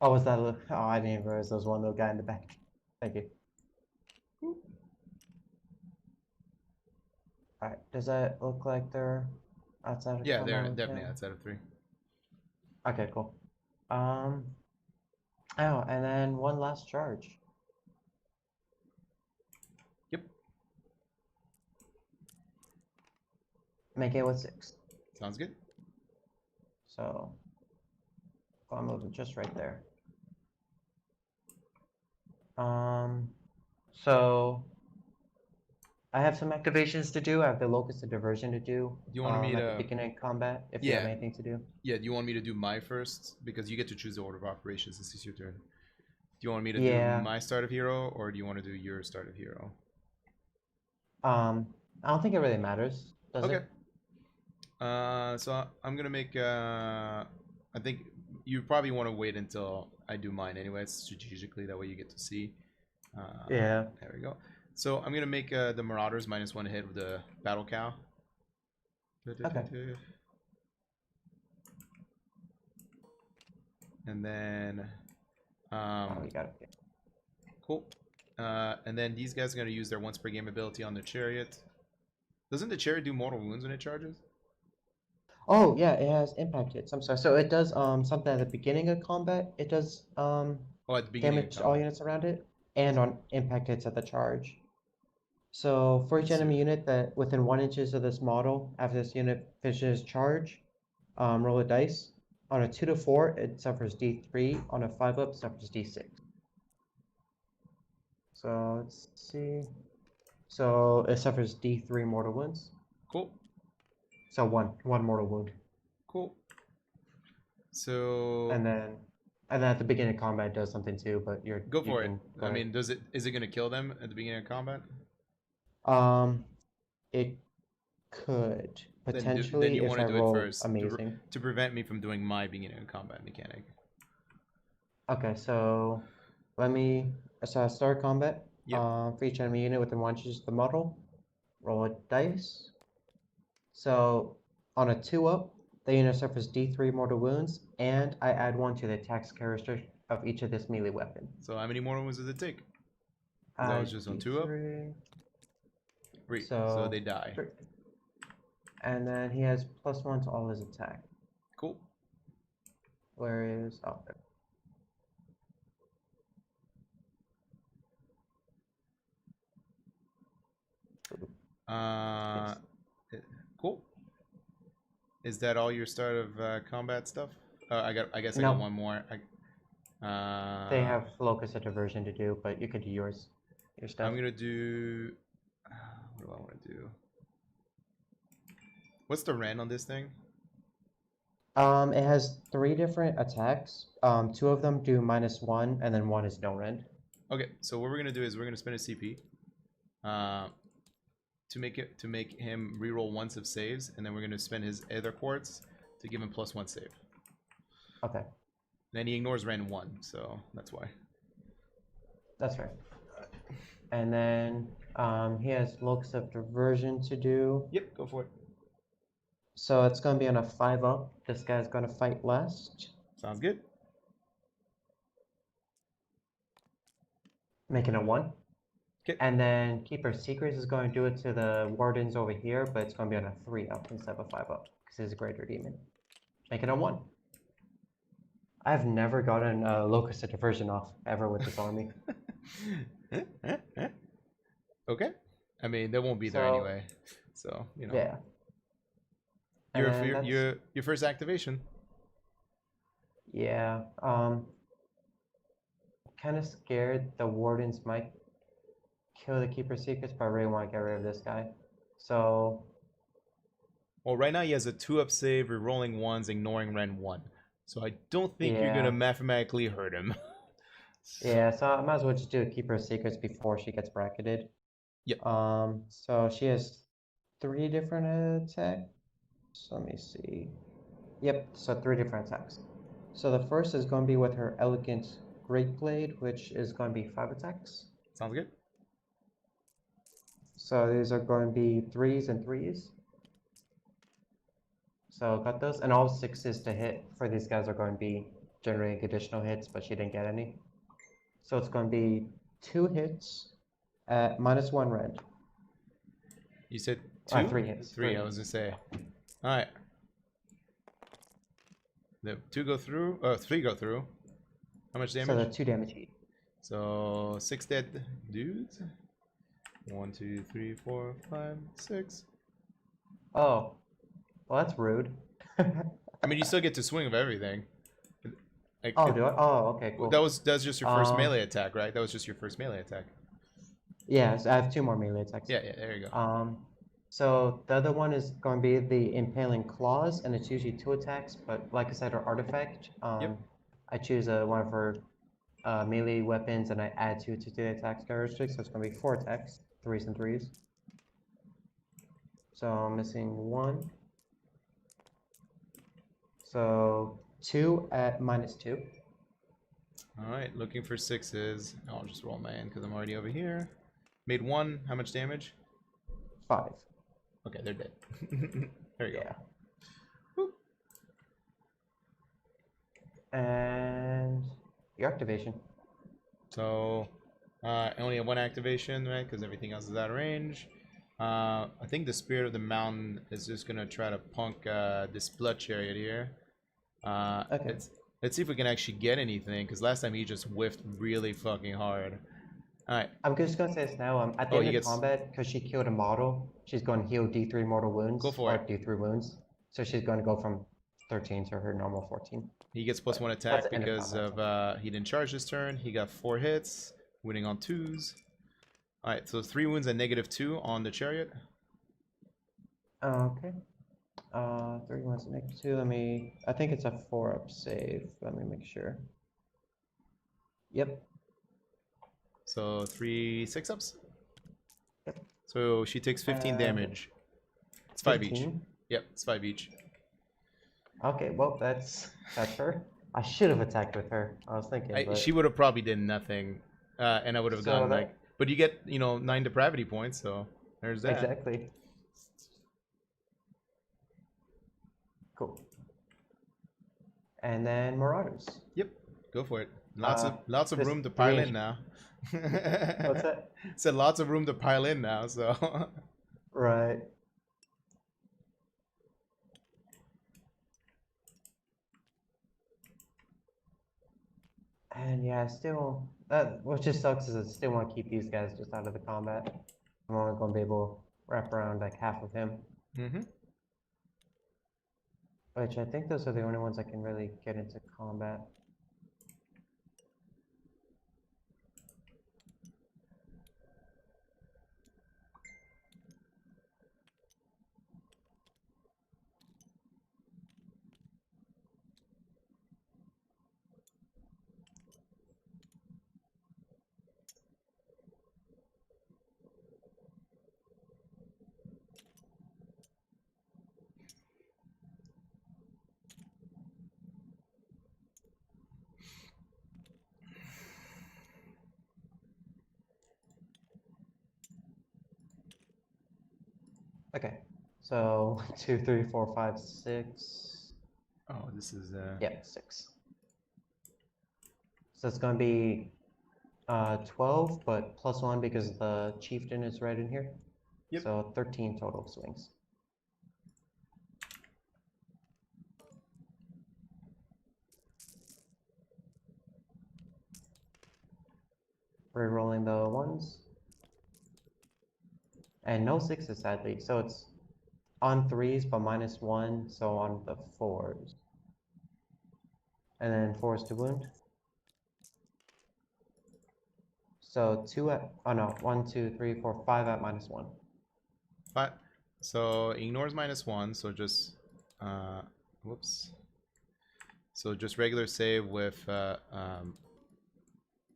Oh, was that? Oh, I didn't even realize there was one little guy in the back. Thank you. Alright, does that look like they're outside of Yeah, combat they're with definitely him? outside of 3. Okay, cool. Oh, and then one last charge. Yep. Make it with 6. Sounds good. So I'll move it just right there. So I have some activations to do. I have the Locust of Diversion to do. You wanted me at the to- beginning of combat, if you have Yeah. anything to do. Yeah, do you want me to do my first? Because you get to choose the order of operations since it's your turn. Do you want me to Yeah. do my start of hero, or do you want to do your start of hero? I don't think it really matters, does Okay. it? So I'm gonna make. I think you probably want to wait until I do mine anyway, strategically. That way you get to see. Yeah. There we go. So I'm gonna make the Marauders -1 hit with the battle cow. Okay. And then, Oh, you got it. cool. And then these guys are gonna use their once per game ability on the chariot. Doesn't the chariot do mortal wounds when it charges? Oh yeah, it has impact hits. I'm sorry. So it does something at the beginning of combat. It does Oh, at the beginning damage of all combat. units around it, and on impact hits at the charge. So for each enemy unit that within 1 inches of this model, after this unit finishes charge, roll a dice. On a 2 to 4, it suffers D3. On a 5 up, it suffers D6. So let's see. So it suffers D3 mortal wounds. Cool. So one mortal wound. Cool. So And then at the beginning of combat it does something too, but go for it. go I ahead. mean, is it gonna kill them at the beginning of combat? It could Then potentially you if want I to do it roll first amazing. to prevent me from doing my beginning of combat mechanic. Okay, so I start combat. Yep. For each enemy unit within 1 inch of the model, roll a dice. So on a 2-up, the unit suffers D3 mortal wounds, and I add 1 to the attack characteristic of each of this melee weapon. So how many mortal wounds does it take? That was just on 2-up. D3. So they die. 3. And then he has +1 to all his attack. Cool. Where is there. Cool. Is that all your start of combat stuff? I guess I No. got one more. They have locus of diversion to do, but you could do your stuff. I'm gonna do. What do I want to do? What's the rend on this thing? It has 3 different attacks. 2 of them do -1, and then 1 is no rend. Okay, so what we're gonna do is we're gonna spend a CP, to make him reroll 1 of saves, and then we're gonna spend his other quartz to give him +1 save. Okay, Then he ignores rend 1, so that's why. that's right. And then he has locus of diversion to do. Yep, go for it. So it's going to be on a 5-up. This guy's going to fight last. Sounds good. Making a 1. Okay. And then Keeper's Secrets is going to do it to the wardens over here, but it's going to be on a 3-up instead of a 5-up because he's a greater demon. Making a 1. I've never gotten a locus of diversion off ever with this army. Okay. I mean, they won't be there So- anyway, so you know. Yeah. And then that's- Your first activation. Yeah. Kind of scared the wardens might kill the Keeper's Secrets, but I really want to get rid of this guy. So Well, right now he has a 2-up save, rerolling 1s, ignoring rend 1. So I don't think you're gonna Yeah. mathematically hurt him. yeah, so I might as well just do a Keeper's Secrets before she gets bracketed. Yep. So she has 3 different attacks. Let me see. Yep, so 3 different attacks. So the first is going to be with her Elegant Great Blade, which is going to be 5 attacks. Sounds good. So these are going to be 3s and 3s. So got those, and all 6s to hit for these guys are going to be generating additional hits, but she didn't get any. So it's going to be 2 hits at -1 rend. You said 2? 3 hits. 3, I was gonna say. Alright. The 2 go through, 3 go through. How much damage? So the 2 damage each. So 6 dead dudes. 1, 2, 3, 4, 5, 6. Oh, well that's rude. I mean, you still get to swing of everything. Like, Oh, do I? Oh, okay, cool. that's just your first melee attack, right? That was just your first melee attack. Yeah, so I have 2 more melee attacks. Yeah, there you go. So the other one is going to be the Impaling Claws, and it's usually 2 attacks, but like I said, her artifact, Yep. I choose one of her melee weapons, and I add 2 to the attack characteristics, so it's going to be 4 attacks, 3s and 3s. So I'm missing 1. So 2 at -2. Alright, looking for 6s. I'll just roll my end because I'm already over here. Made 1. How much damage? 5. Okay, they're dead. There you go. Yeah. Whoop. And your activation. So, I only have 1 activation, right? Because everything else is out of range. I think the Spirit of the Mountain is just going to try to punk this Blood Chariot here. Okay. Let's see if we can actually get anything, because last time he just whiffed really fucking hard. Alright. I'm just going to say this now. At the Oh, end he of gets- combat, because she killed a model, she's going to heal D3 mortal wounds. Go for or it. D3 wounds. So she's going to go from 13 to her normal 14. He gets +1 That's attack the end of because of he didn't charge this turn. He got 4 hits, winning on 2s. Alright, so 3 wounds and -2 on the chariot. Okay. 3 wants to make 2. I think it's a 4-up save. Let me make sure. Yep. So 3 6-ups. Yep. So she takes 15 damage. It's 5 each. 15? Yep, it's 5 each. Okay, well, that's her. I should have attacked with her. I was thinking, but... She would have probably did nothing, and I would have So gotten that- like. But you get 9 depravity points, so there's that. Exactly. Cool. And then Marauders. Yep, go for it. Lots of this room to pile 3 in now. What's that? Said lots of room to pile in now, so. Right. And yeah, still, what just sucks is I still want to keep these guys just out of the combat. I'm only going to be able to wrap around like half of him. Mm-hmm. Which I think those are the only ones I can really get into combat. Okay, so 1, 2, 3, 4, 5, 6. Oh, this is. Yeah, 6. So it's going to be 12, but +1 because the chieftain is right in here. Yep. So 13 total swings. Rerolling the 1s. And no 6s, sadly. So it's on 3s, but -1, so on the 4s. And then 4s to wound. So 2 at, oh no, 1, 2, 3, 4, 5 at -1. But so ignores -1, so just whoops. So just regular save with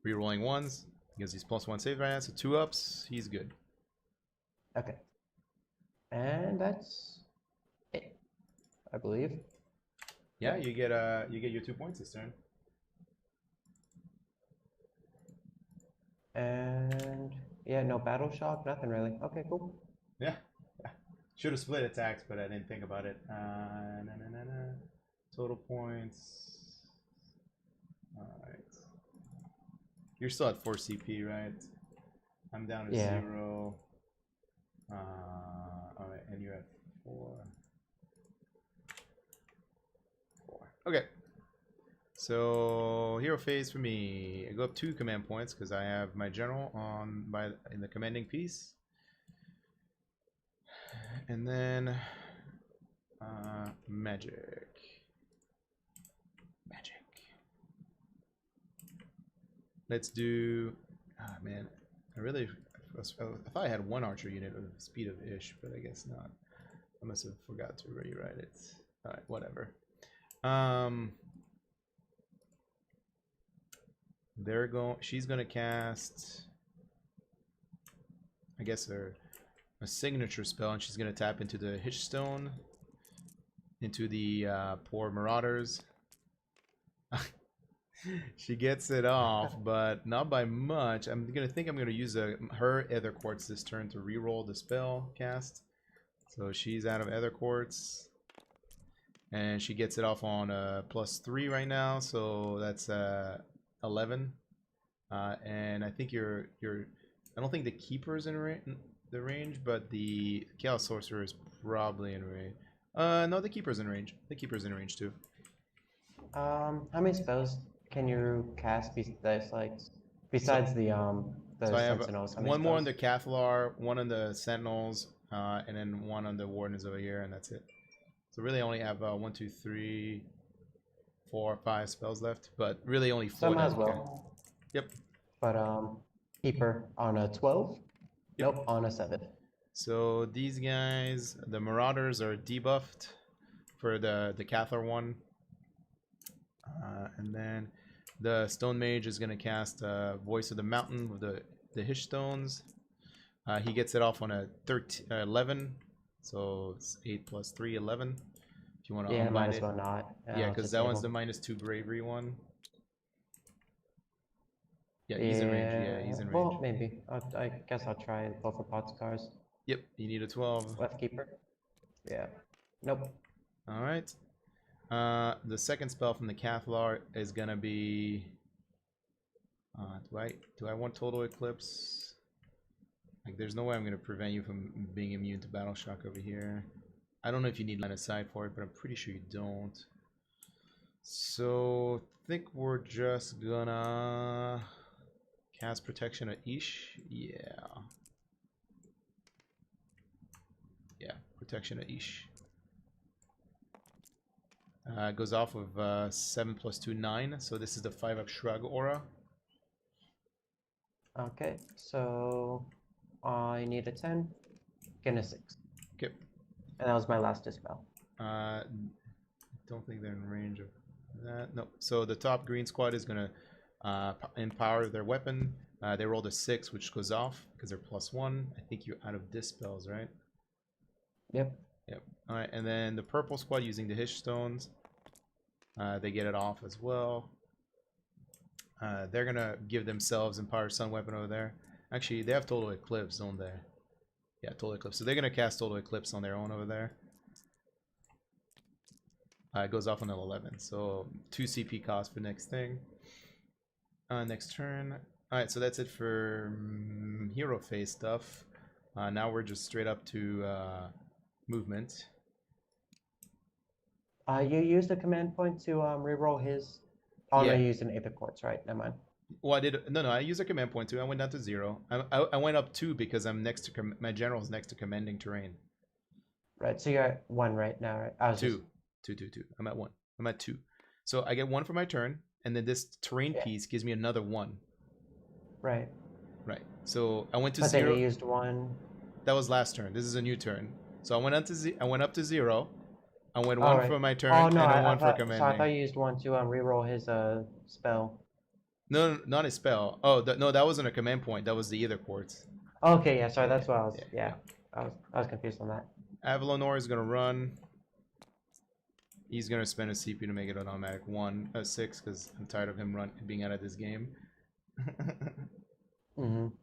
rerolling 1s because he's +1 save right now. So 2 ups, he's good. Okay. And that's it, I believe. Yeah, you get your 2 points this turn. And yeah, no battle shock, nothing really. Okay, cool. Yeah. Should have split attacks, but I didn't think about it. Total points. Alright. You're still at 4 CP, right? I'm down to 0. Alright, and you're at 4. Okay. So hero phase for me. I go up 2 command points because I have my general in the commanding piece. And then magic. Let's do. Ah, man, I thought I had 1 archer unit of speed of Ish, but I guess not. I must have forgot to rewrite it. All right, whatever. She's gonna cast. I guess a signature spell, and she's gonna tap into the Hitchstone, into the poor Marauders. She gets it off, but not by much. I'm gonna use her Ether Quartz this turn to reroll the spell cast. So she's out of Ether Quartz, and she gets it off on +3 right now. So that's 11. And I think I don't think the Keeper's in the range, but the Chaos Sorcerer is probably in range. No, the Keeper's in range. The Keeper's in range too. How many spells can you cast besides the So I have Sentinels? one more on the Cathlar, one on the Sentinels, and then one on the Wardens over here, and that's it. So really, I only have 1, 2, 3, 4, 5 spells left, but really only 4. Some as well. Yep. But Keeper on a 12. Yep. Nope, on a 7. So these guys, the Marauders are debuffed. for the Cathar one. And then the Stone Mage is going to cast Voice of the Mountain with the Hish Stones. He gets it off on a 11, so it's 8 plus 3, 11. If you want to Yeah, might unbind as it. well not. Yeah, because that one's the -2 bravery one. Yeah, he's in range. Yeah, he's in range. Well, maybe. I guess I'll try both for pot scars. Yep, you need a 12. Left keeper. Yeah. Nope. All right. The second spell from the Cathlar is gonna be. Do I want Total Eclipse? Like, there's no way I'm gonna prevent you from being immune to Battle Shock over here. I don't know if you need line of sight for it, but I'm pretty sure you don't. So I think we're just gonna cast Protection at Ish. Yeah. Yeah, Protection at Ish. Goes off of 7 plus 2, 9. So this is the 5-up Shrug aura. Okay, so I need a 10. Get a 6. Okay. And that was my last dispel. Don't think they're in range of that. No. So the top green squad is gonna empower their weapon. They rolled a 6, which goes off because they're +1. I think you're out of dispels, right? Yep. Yep. All right, and then the purple squad using the Hish Stones, they get it off as well. They're gonna give themselves Empower Sun weapon over there. Actually, they have Total Eclipse, don't they? Yeah, Total Eclipse. So they're gonna cast Total Eclipse on their own over there. It goes off on an 11, so 2 CP cost for next thing. Next turn. All right, so that's it for hero phase stuff. Now we're just straight up to movement. You used the command point to reroll his. Oh no, Yeah. you used an Aether Quartz, right? Never mind. Well, I did. No, I used a command point too. I went down to 0. I went up 2 because I'm next to my general's next to commanding terrain. Right, so you're at 1 right now, right? I was 2. 2. I'm at 1. I'm at 2. So I get 1 for my turn, and then this terrain piece gives me another 1. Right. Right. So I went to But 0. then you used 1. That was last turn. This is a new turn. So I went up to 0. I went 1 Alright. for my turn Oh no, and then I 1 for thought, so commanding. I thought you used 1 to reroll his spell. No, not a spell. Oh, no, that wasn't a command point. That was the Aether Quartz. Okay, yeah, sorry, that's what I was. Yeah. I was confused on that. Avalonor is gonna run. He's gonna spend a CP to make it an automatic 6 because I'm tired of him being out of this game.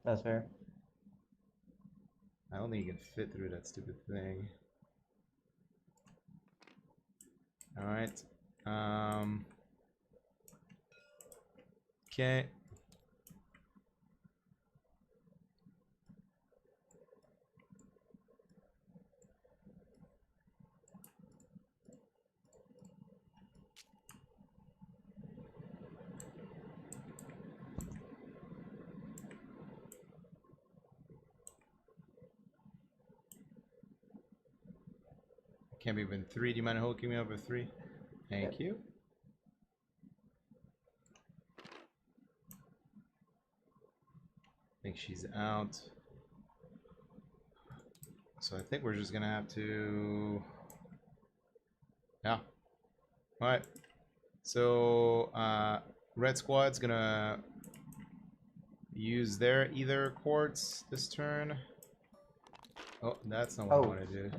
That's fair. I don't think he can fit through that stupid thing. All right. Okay. Can't be even 3. Do you mind hooking me up with 3? Thank you. I think she's out. So I think we're just gonna have to. Yeah. All right. So red squad's gonna use their Aether Quartz this turn. Oh, that's not what I want to do.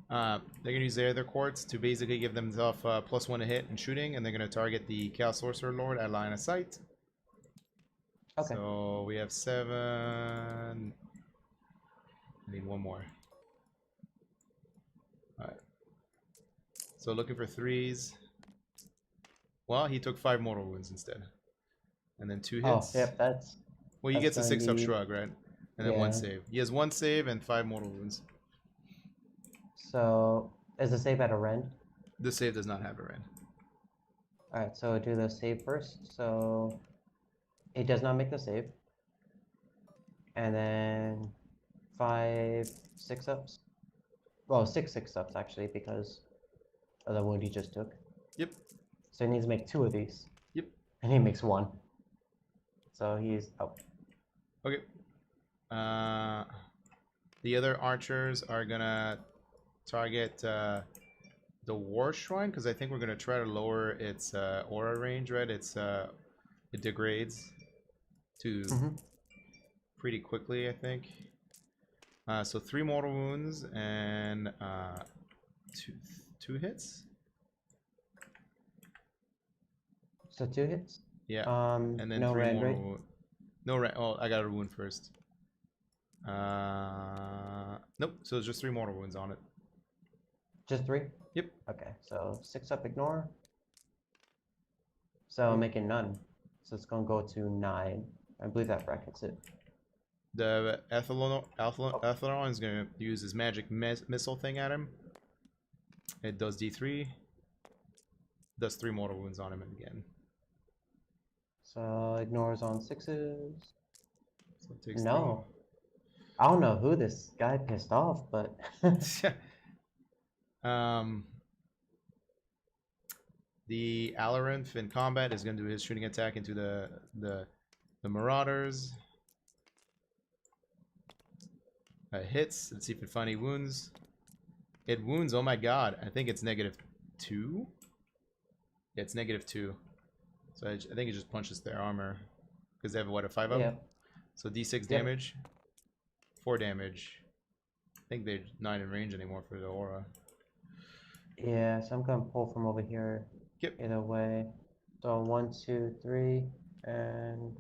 They're going to use their Aether Quartz to basically give themselves +1 to hit and shooting, and they're going to target the Chaos Sorcerer Lord at line of sight. Okay. So we have 7. I need 1 more. Alright. So looking for 3s. Well, he took 5 mortal wounds instead. And then 2 hits. Oh, yep, that's... Well, he that's gets a 6-up be... shrug, right? And then 1 save. He has 1 save and 5 mortal wounds. So, is the save at a rend? The save does not have a rend. Alright, so do the save first. So, it does not make the save. And then 5 6-ups. Well, 6 6-ups actually, because of the wound he just took. Yep. So he needs to make 2 of these. Yep. And he makes 1. So he's out. Okay. The other archers are gonna target the War Shrine, because I think we're gonna try to lower its aura range, right? It degrades to pretty quickly, I think. So 3 mortal wounds and two hits. So 2 hits. Yeah, and then no 3 red, mortal right? wounds. No red. Oh, I got a wound first. Nope. So it's just 3 mortal wounds on it. Just 3. Yep. Okay, so 6 up, ignore. So making none. So it's gonna go to 9. I believe that brackets it. The Atheron is going to use his magic missile thing at him. It does D3. Does 3 mortal wounds on him again. So ignores on 6s. So it takes No. I don't know who this guy pissed off, but 3. The Alarinth in combat is going to do his shooting attack into the Marauders. Hits. Let's see if it finds any wounds. It wounds. Oh my god. I think it's -2. Yeah, it's -2. So I think it just punches their armor. Because they have, what, a 5-up? yeah. So D6 damage. 4 damage. I think they're not in range anymore for the aura. Yeah, so I'm gonna pull from over here. Yep. Either way. So 1, 2, 3, and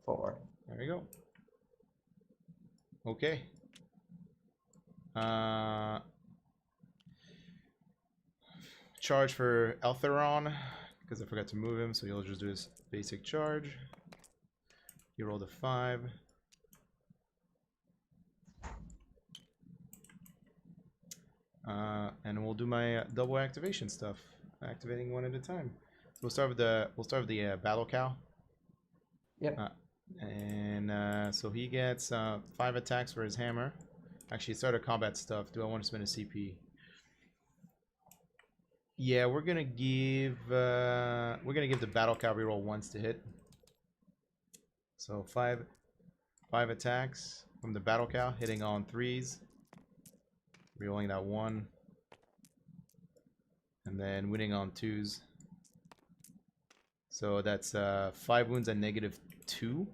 4. There we go. Okay. Charge for Eltheron, because I forgot to move him, so you'll just do this basic charge. You rolled a 5. And we'll do my double activation stuff, activating one at a time. So we'll start with the battle cow. Yep. So he gets 5 attacks for his hammer. Actually, start combat stuff. Do I want to spend a CP? Yeah, we're gonna give the battle cow reroll once to hit. So 5 attacks from the battle cow, hitting on 3s, rerolling that 1, and then winning on 2s. So that's 5 wounds at -2.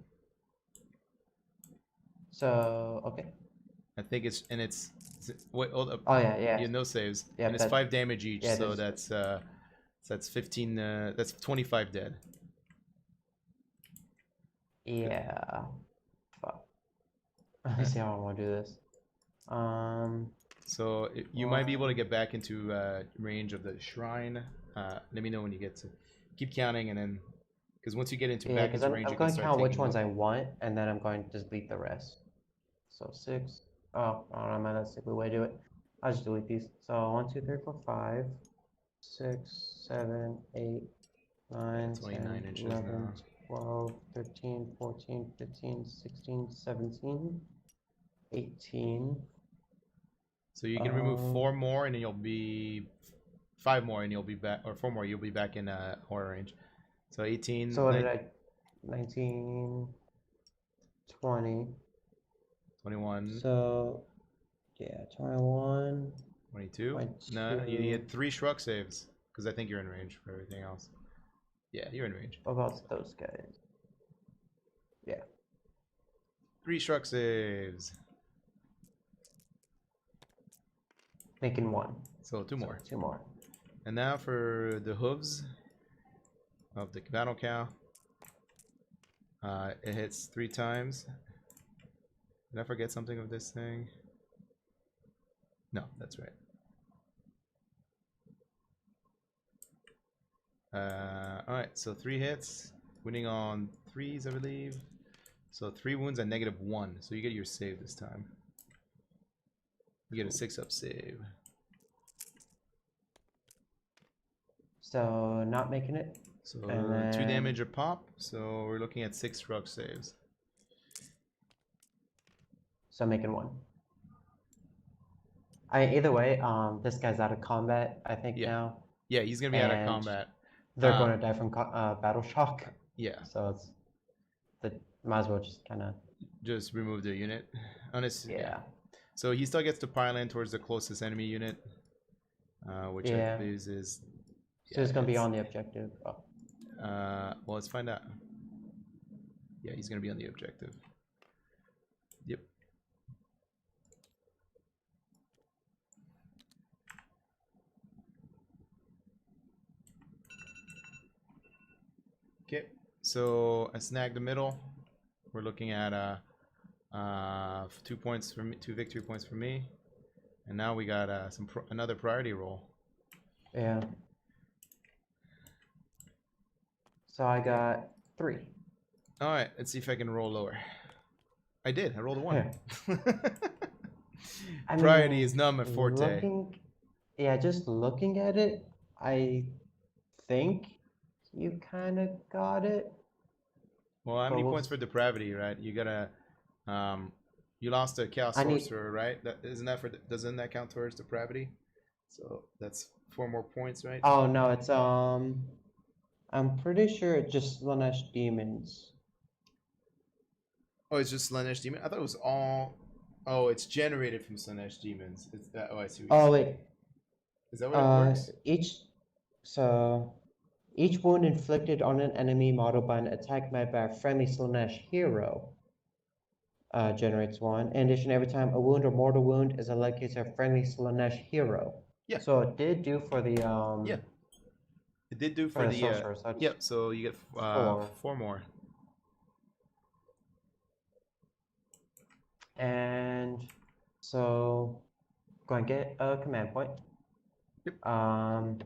So okay. I think it's wait, hold up. Oh yeah, yeah. You no saves. Yeah, and it's 5 damage each, yeah, so that's 15. That's 25 dead. Yeah. Fuck. Let me see how I want to do this. So you might be able to get back into range of the shrine. Let me know when you get to. Keep counting, and then because once you get into back into range, I'm you going can to start count which taking ones I want, and then I'm going to just delete the rest. So 6. Oh, I don't know, man. That's a good way to do it. I'll just delete these. So 1, 2, 3, 4, 5, 6, 7, 8, 9, 29 10, inches 11, now. 12, 13, 14, 15, 16, 17, 18. So you can remove 4 more, and then you'll be 5 more, and you'll be back, or 4 more, you'll be back in horror range. So 18. So what did I? 19, 20. 21. So yeah, 21. 22. 22. No, you need 3 shrug saves, because I think you're in range for everything else. Yeah, you're in range. What about those guys? Yeah. 3 shrug saves. Making 1. So 2 more. 2 more. And now for the hooves of the battle cow. It hits 3 times. Did I forget something of this thing? No, that's right. Alright, so 3 hits. Winning on 3s, I believe. So 3 wounds at -1. So you get your save this time. You get a 6-up save. So not making it. So And then 2 damage a pop. So we're looking at 6 shrug saves. So making 1. Either way, this guy's out of combat, I think now. Yeah, he's gonna be out of combat. They're going to die from battle shock. Yeah. So it's might as well just kind of. Just remove the unit. Honestly, Yeah. So he still gets to pile in towards the closest enemy unit, which I believe is. So it's gonna be on the objective. Oh. Well, let's find out. Yeah, he's gonna be on the objective. Yep. Okay, so I snagged the middle. We're looking at 2 points for me, 2 victory points for me, and now we got another priority roll. Yeah. So I got 3. All right, let's see if I can roll lower. I did. I rolled a 1. Priority is not my forte. Just looking at it, I think you kind of got it. Well, how many points for depravity, right? You gotta, you lost a chaos sorcerer, right? Doesn't that count towards depravity? So that's 4 more points, right? Oh no, it's I'm pretty sure it's just Slaanesh demons. Oh, it's just Slaanesh demon. I thought it was all. Oh, it's generated from Slaanesh demons. It's that. Oh, I see. Oh wait. Is that what it works? Each wound inflicted on an enemy model by an attack made by a friendly Slaanesh hero generates 1. In addition, every time a wound or mortal wound is allocated to a friendly Slaanesh hero. Yeah. So it did do for the Yeah. It did do for the sorcerer. yeah. So you get 4 more. And so going to get a command point. Yep.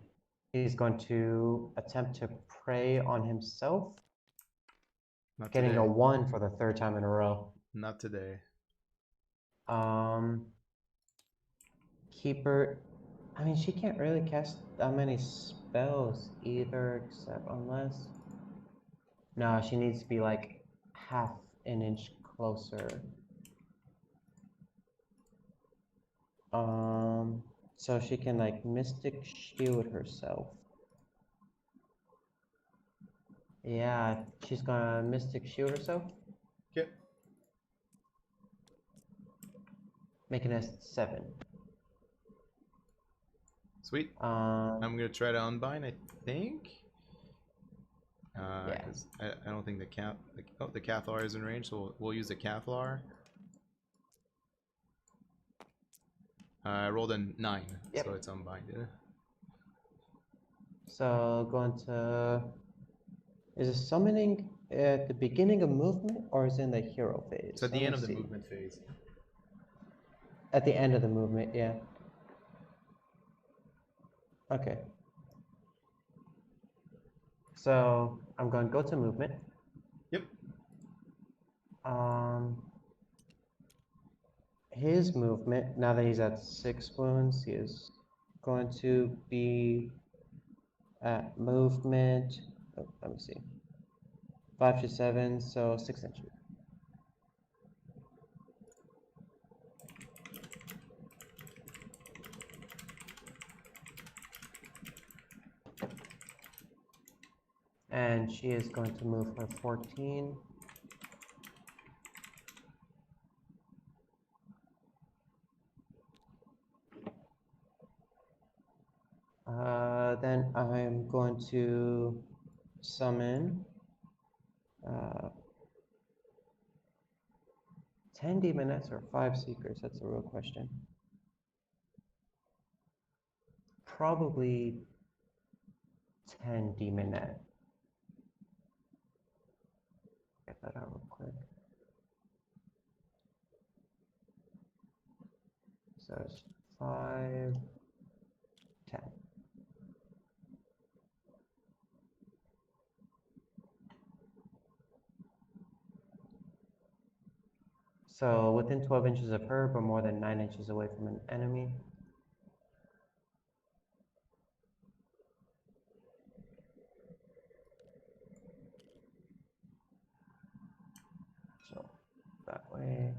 He's going to attempt to prey on himself. Not getting today. a 1 for the 3rd time in a row. Not today. Keeper. I mean, she can't really cast that many spells either, except unless. No, she needs to be like half an inch closer. So she can like Mystic Shield herself. Yeah, she's gonna Mystic Shield herself. Okay. Making us 7. Sweet. I'm gonna try to unbind. I think. Because I don't think the Cathar is in range, so we'll use the Cathar. I rolled a 9, so it's unbinded. So going to. Is it summoning at the beginning of movement or is it in the hero phase? It's at the end of the movement phase. At the end of the movement, yeah. Okay. So I'm going to go to movement. Yep. His movement, now that he's at 6 wounds, he is going to be at movement. Oh, let me see. 5 to 7, so 6 inches. And she is going to move her 14. Then I'm going to summon 10 demonettes or 5 seekers. That's the real question. Probably 10 demonette. Get that out real quick. So it's 5, 10. So within 12 inches of her, but more than 9 inches away from an enemy. So that way.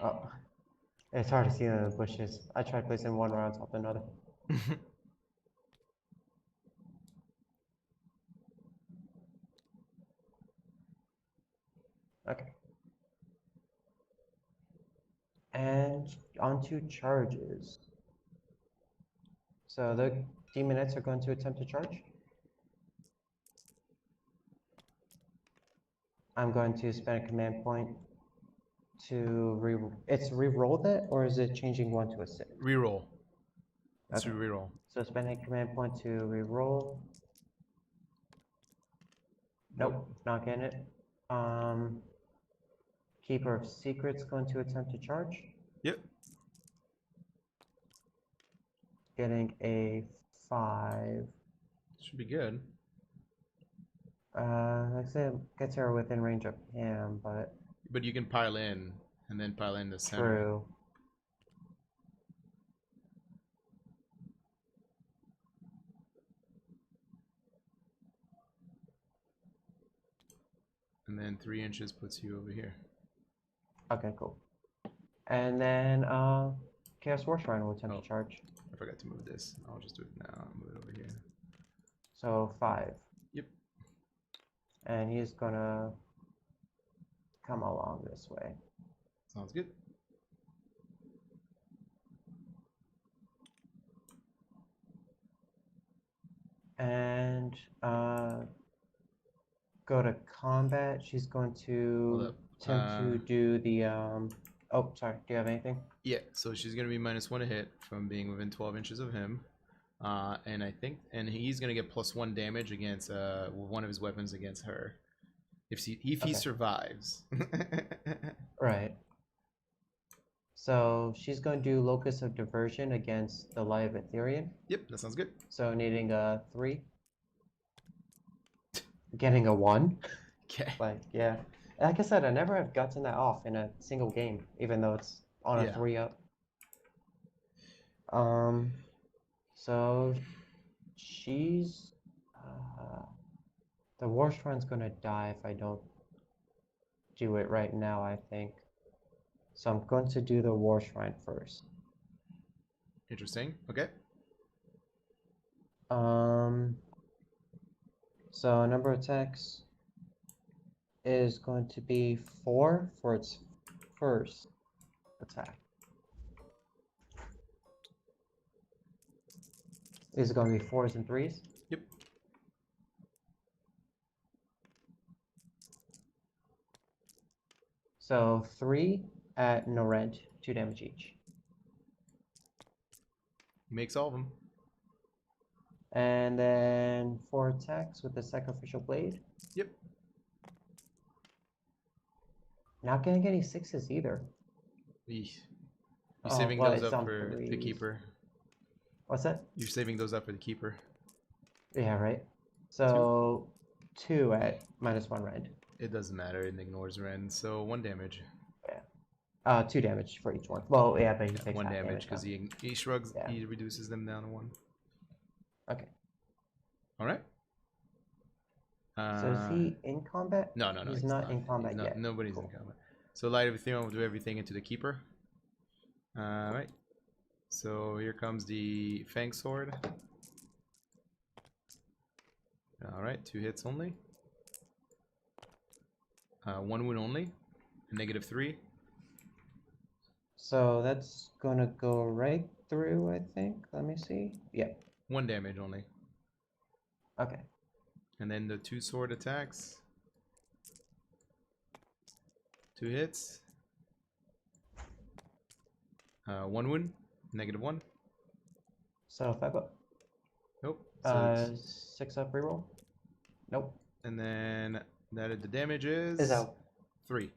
Oh, it's hard to see in the bushes. I tried placing one right on top of another. Okay. And onto charges. So the demonettes are going to attempt to charge. I'm going to spend a command point to re-roll that, or is it changing 1 to a 6? Reroll. Let's Okay. do reroll. So spending a command point to re-roll. Nope, not getting it. Keeper of Secrets going to attempt to charge. Yep. Getting a 5. Should be good. Like I said, gets her within range of him, but But you can pile in and then pile in the center. true. And then 3 inches puts you over here. Okay, cool. And then Chaos War Shrine will attempt Oh. to charge. I forgot to move this. I'll just do it now. Move it over here. So 5. Yep. And he's gonna come along this way. Sounds good. And go to combat. She's going Hold to up. attempt to do the oh, sorry. Do you have anything? Yeah, so she's gonna be -1 to hit from being within 12 inches of him. And I think, and he's gonna get +1 damage against one of his weapons against her. If he Okay. survives. Right. So she's going to do Locus of Diversion against the Light of Ethereum. Yep, that sounds good. So needing a 3. Getting a 1. Okay. Like, yeah. Like I said, I never have gotten that off in a single game, even though it's on a Yeah. 3 up. So she's the War Shrine's gonna die if I don't do it right now, I think. So I'm going to do the War Shrine first. Interesting. Okay. So number of attacks is going to be 4 for its first attack. Is it going to be 4s and 3s? Yep. So 3 at no rend, 2 damage each. He makes all of them. And then 4 attacks with the Sacrificial Blade. Yep. Not getting any 6s either. Eesh. You're Oh, saving well, those it's up on for the 3s. keeper. What's that? You're saving those up for the keeper. Yeah, right. So 2 at -1 rend. It doesn't matter. It ignores Rend. So 1 damage. 2 damage for each one. Well, yeah, but he takes 1 half damage because now. he shrugs. Yeah. He reduces them down to 1. Okay. All right. So is he in combat? No, He's not in combat He's yet. Nobody's Cool. in combat. So Light of Ethereum will do everything into the keeper. All right. So here comes the Fang Sword. All right, 2 hits only. 1 wound only. -3. So that's gonna go right through, I think. Let me see. Yeah. 1 damage only. Okay. And then the 2 sword attacks. 2 hits. 1 wound. -1. So 5 up. Nope. So 6 up reroll. Nope. and then the damage is Is out. 3.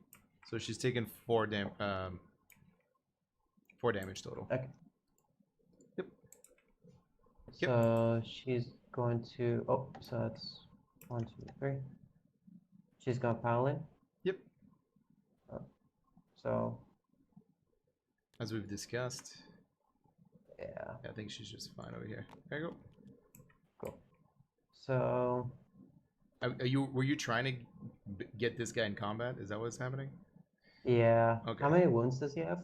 So she's taken 4 damage total. Okay. Yep. So she's going to. Oh, so that's 1, 2, 3. She's gonna pile in. Yep. So As we've discussed. yeah. I think she's just fine over here. There you go. Cool. So Were you trying to get this guy in combat? Is that what's happening? Yeah. Okay. How many wounds does he have?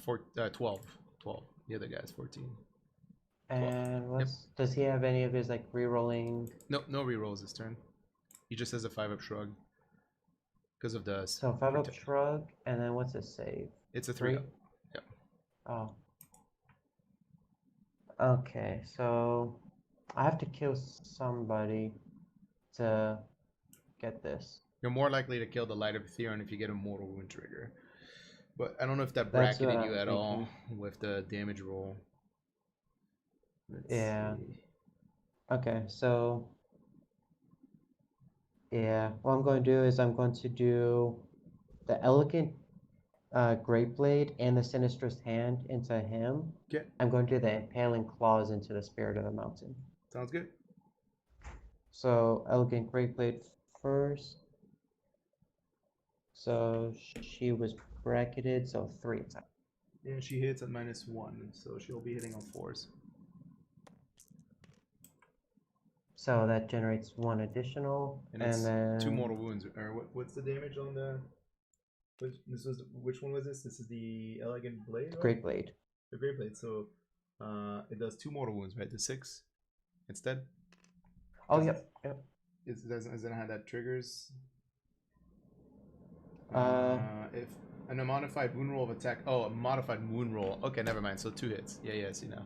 12. 12. The other guy's 14. And does he have any of his like re-rolling? No rerolls this turn. He just has a 5-up shrug. Because of the... So 5-up shrug, and then what's his save? It's a 3-up. Yep. Oh. Okay, so I have to kill somebody to get this. You're more likely to kill the Light of Ethereum if you get a mortal wound trigger. But I don't know if that That's what bracketed I'm you at all thinking. with the damage roll. Let's Yeah. see. Okay, so yeah, what I'm going to do is I'm going to do the Elegant Great Blade and the Sinistrous Hand into him. Okay. I'm going to do the Impaling Claws into the Spirit of the Mountain. Sounds good. So Elegant Great Blade first. So she was bracketed, so 3 attack. And she hits at -1, so she'll be hitting on 4s. So that generates 1 additional, And it's then 2 mortal wounds. Or what's the damage on the... Which one was this? This is the Elegant Blade, right? Great Blade. The Great Blade. So it does 2 mortal wounds, right? The 6 instead. Oh, yep. Does it have that triggers? If a modified wound roll of attack. Oh, a modified wound roll. Okay, never mind. So 2 hits. Yeah, I see now.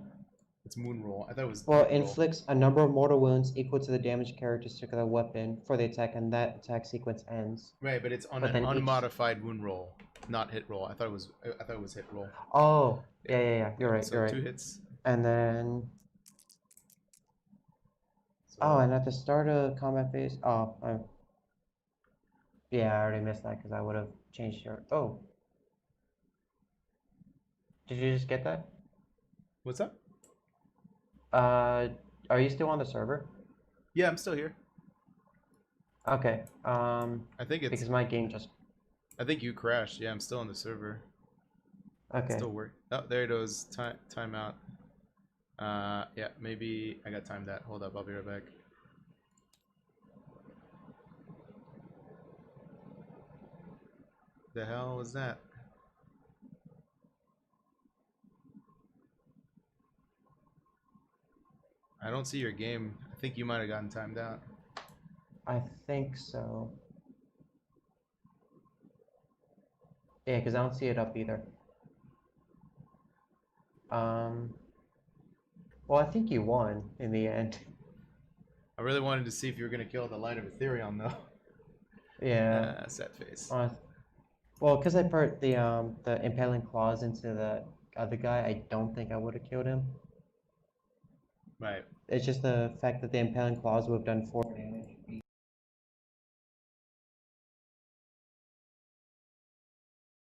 It's moon roll. I thought it was. Well, hit roll. inflicts a number of mortal wounds equal to the damage characteristic of the weapon for the attack, and that attack sequence ends. Right, but it's on But an then unmodified wound roll, not hit roll. I thought it was hit roll. Oh, yeah. You're right. So You're 2 right. hits. And then. So, Oh, and at the start of combat phase. Oh, yeah, I already missed that because I would have changed your. Oh. Did you just get that? what's up? Are you still on the server? Yeah, I'm still here. Okay. I think it's because my game just. I think you crashed. Yeah, I'm still on the server. Okay. Still work. Oh, there it goes. Timeout. Yeah, maybe I got timed that. Hold up, I'll be right back. The hell was that? I don't see your game. I think you might have gotten timed out. I think so. Yeah, because I don't see it up either. Well, I think you won in the end. I really wanted to see if you were gonna kill the Light of Ethereum though. Yeah. Sad face. Well, because I put the impaling claws into the other guy, I don't think I would have killed him. Right. It's just the fact that the impaling claws would have done 4 damage.